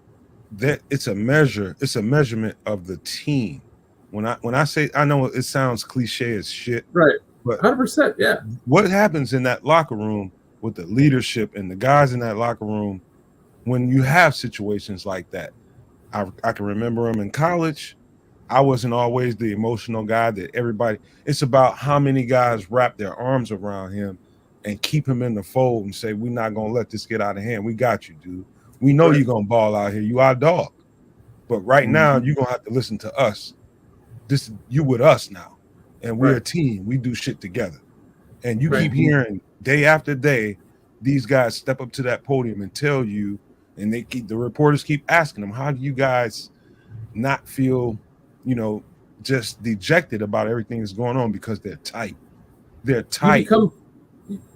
that it's a measurement of the team. When I say, I know it sounds cliche as shit, Right. but 100%. Yeah. what happens in that locker room with the leadership and the guys in that locker room when you have situations like that? I can remember them in college. I wasn't always the emotional guy that everybody. It's about how many guys wrap their arms around him and keep him in the fold and say, "We're not gonna let this get out of hand. We got you, dude. We know you're gonna ball out here. You our dog. But right now, you're gonna have to listen to us. This you with us now, and we're a team. We do shit together." And you keep hearing day after day these guys step up to that podium and tell you, and the reporters keep asking them, "How do you guys not feel, just dejected about everything that's going on?" Because they're tight. They're tight.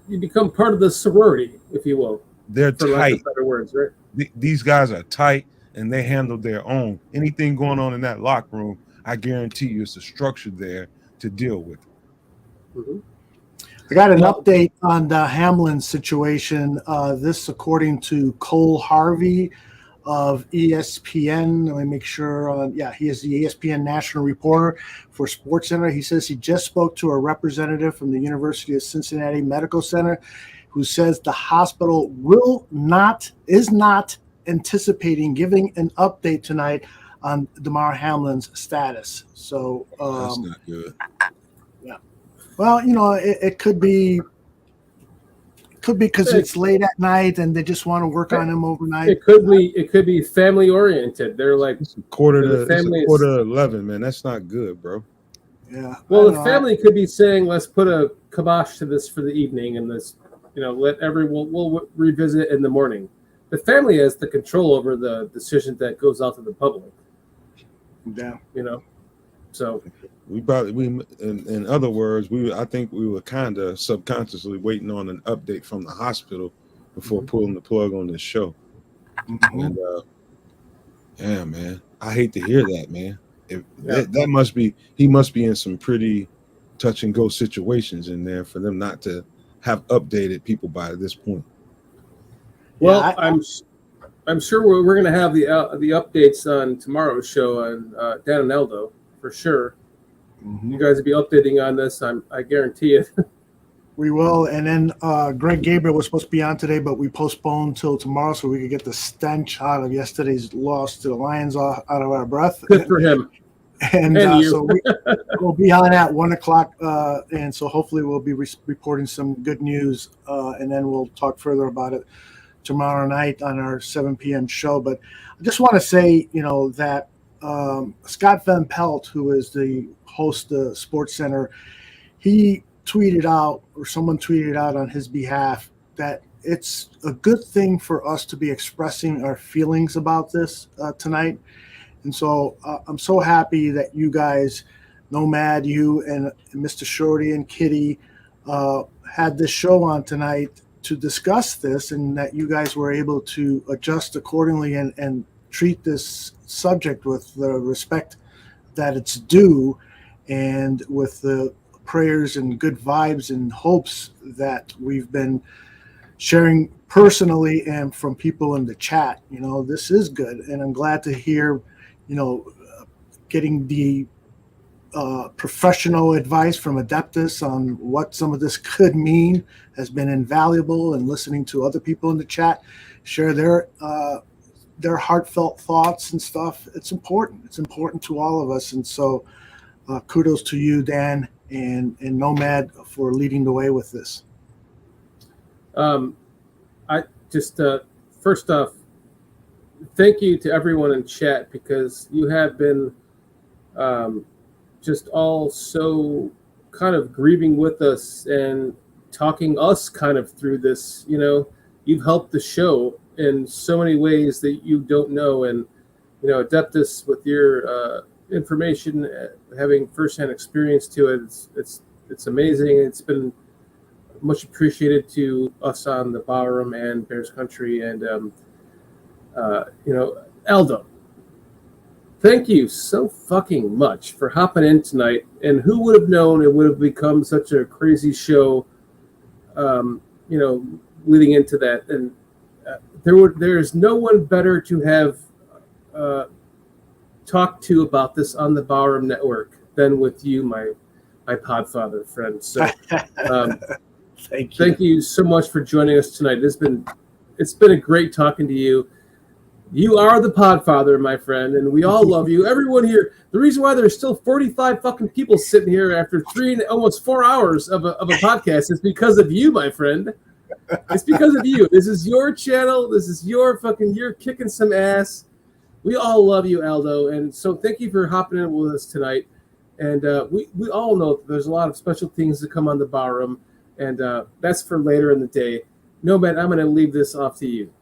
You become part of the sorority, if you will. They're for tight. lack of better words, right? These guys are tight, and they handle their own. Anything going on in that locker room, I guarantee you, it's a structure there to deal with. Mm-hmm. I got an update on the Hamlin situation. This, according to Cole Harvey of ESPN. Let me make sure. He is the ESPN national reporter for SportsCenter. He says he just spoke to a representative from the University of Cincinnati Medical Center who says the hospital is not anticipating giving an update tonight on Damar Hamlin's status. So that's not good. Yeah. Well, it could be because it's late at night and they just want to work on him overnight. It could be family oriented. They're like it's a quarter to 11, man. That's not good, bro. Yeah. Well, the family could be saying, "Let's put a kibosh to this for the evening, and this, let everyone we'll revisit in the morning." The family has the control over the decision that goes out to the public. Yeah. So in other words, I think we were kind of subconsciously waiting on an update from the hospital before pulling the plug on this show. And yeah, man, I hate to hear that, man. That must be, he must be in some pretty touch and go situations in there for them not to have updated people by this point. Well, I'm sure we're going to have the updates on tomorrow's show on Dan and Eldo for sure. You guys will be updating on this. I guarantee it. We will. And then Greg Gabriel was supposed to be on today, but we postponed till tomorrow so we could get the stench out of yesterday's loss to the Lions out of our breath. Good for him. And so we'll be on at 1:00. And so hopefully we'll be reporting some good news. And then we'll talk further about it tomorrow night on our 7 p.m. show. But I just want to say, that Scott Van Pelt, who is the host of SportsCenter, he tweeted out, or someone tweeted out on his behalf, that it's a good thing for us to be expressing our feelings about this tonight. And so I'm so happy that you guys, Nomad, you and Mr. Shorty and Kitty had this show on tonight to discuss this, and that you guys were able to adjust accordingly and treat this subject with the respect that it's due, and with the prayers and good vibes and hopes that we've been sharing personally and from people in the chat. This is good, and I'm glad to hear, getting the professional advice from Adeptus on what some of this could mean has been invaluable, and listening to other people in the chat share their heartfelt thoughts and stuff. It's important. It's important to all of us. And so kudos to you, Dan, and Nomad for leading the way with this. I just first off, thank you to everyone in chat, because you have been just all so kind of grieving with us and talking us kind of through this. You've helped the show in so many ways that you don't know, and Adeptus, with your information, having firsthand experience to it, it's amazing. It's been much appreciated to us on the Barroom and Bears Country, and Eldo. Thank you so fucking much for hopping in tonight. And who would have known it would have become such a crazy show, leading into that. And there is no one better to have talked to about this on the Barroom Network than with you, my podfather friend. So thank you so much for joining us tonight. It's been a great talking to you. You are the podfather, my friend, and we all love you. Everyone here. The reason why there's still 45 fucking people sitting here after almost 4 hours of a podcast is because of you, my friend. It's because of you. This is your channel. This is you're kicking some ass. We all love you, Aldo, and so thank you for hopping in with us tonight. And we all know that there's a lot of special things to come on the Barroom, and that's for later in the day. Nomad, I'm going to leave this off to you.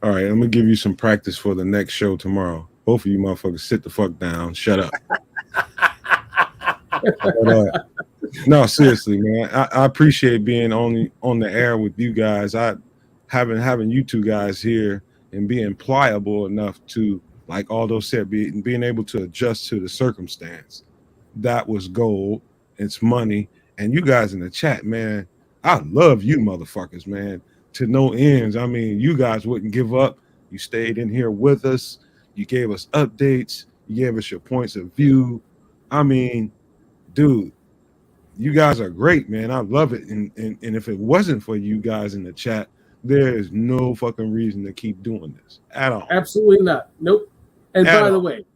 All right, I'm gonna give you some practice for the next show tomorrow. Both of you motherfuckers sit the fuck down. Shut up. But, no, seriously, man. I appreciate being on the air with you guys. Having you two guys here and being pliable enough to, like Aldo said, being able to adjust to the circumstance. That was gold. It's money. And you guys in the chat, man, I love you motherfuckers, man. To no ends. I mean, you guys wouldn't give up. You stayed in here with us. You gave us updates. You gave us your points of view. I mean, dude, you guys are great, man. I love it. And if it wasn't for you guys in the chat, there is no fucking reason to keep doing this at all. Absolutely not. Nope. And by the way,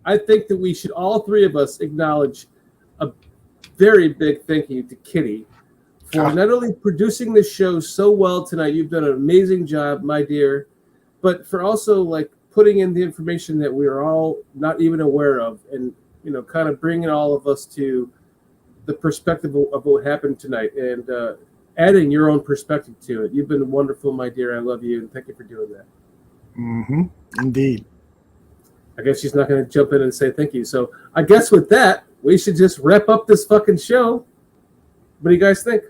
I think that we should all three of us acknowledge a very big thank you to Kitty for not only producing this show so well tonight. You've done an amazing job, my dear, but for also like putting in the information that we are all not even aware of, and kind of bringing all of us to the perspective of what happened tonight, and adding your own perspective to it. You've been wonderful, my dear. I love you, and thank you for doing that. Mm-hmm. Indeed. I guess she's not going to jump in and say thank you. So I guess with that, we should just wrap up this fucking show. What do you guys think?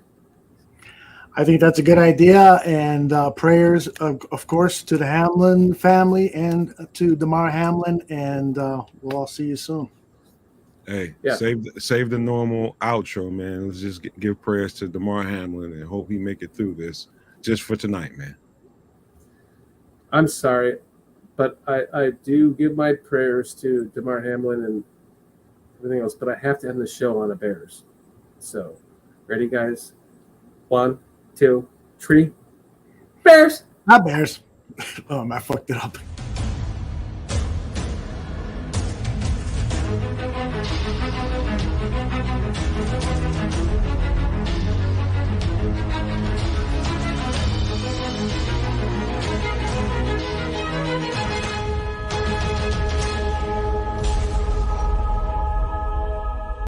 I think that's a good idea, and prayers, of course, to the Hamlin family and to Damar Hamlin, and we'll all see you soon. Hey, save the normal outro, man. Let's just give prayers to Damar Hamlin and hope he make it through this just for tonight, man. I'm sorry, but I do give my prayers to Damar Hamlin and everything else, but I have to end the show on a Bears. So, ready, guys? 1, 2, 3. Bears! Not Bears. Oh, I fucked it up.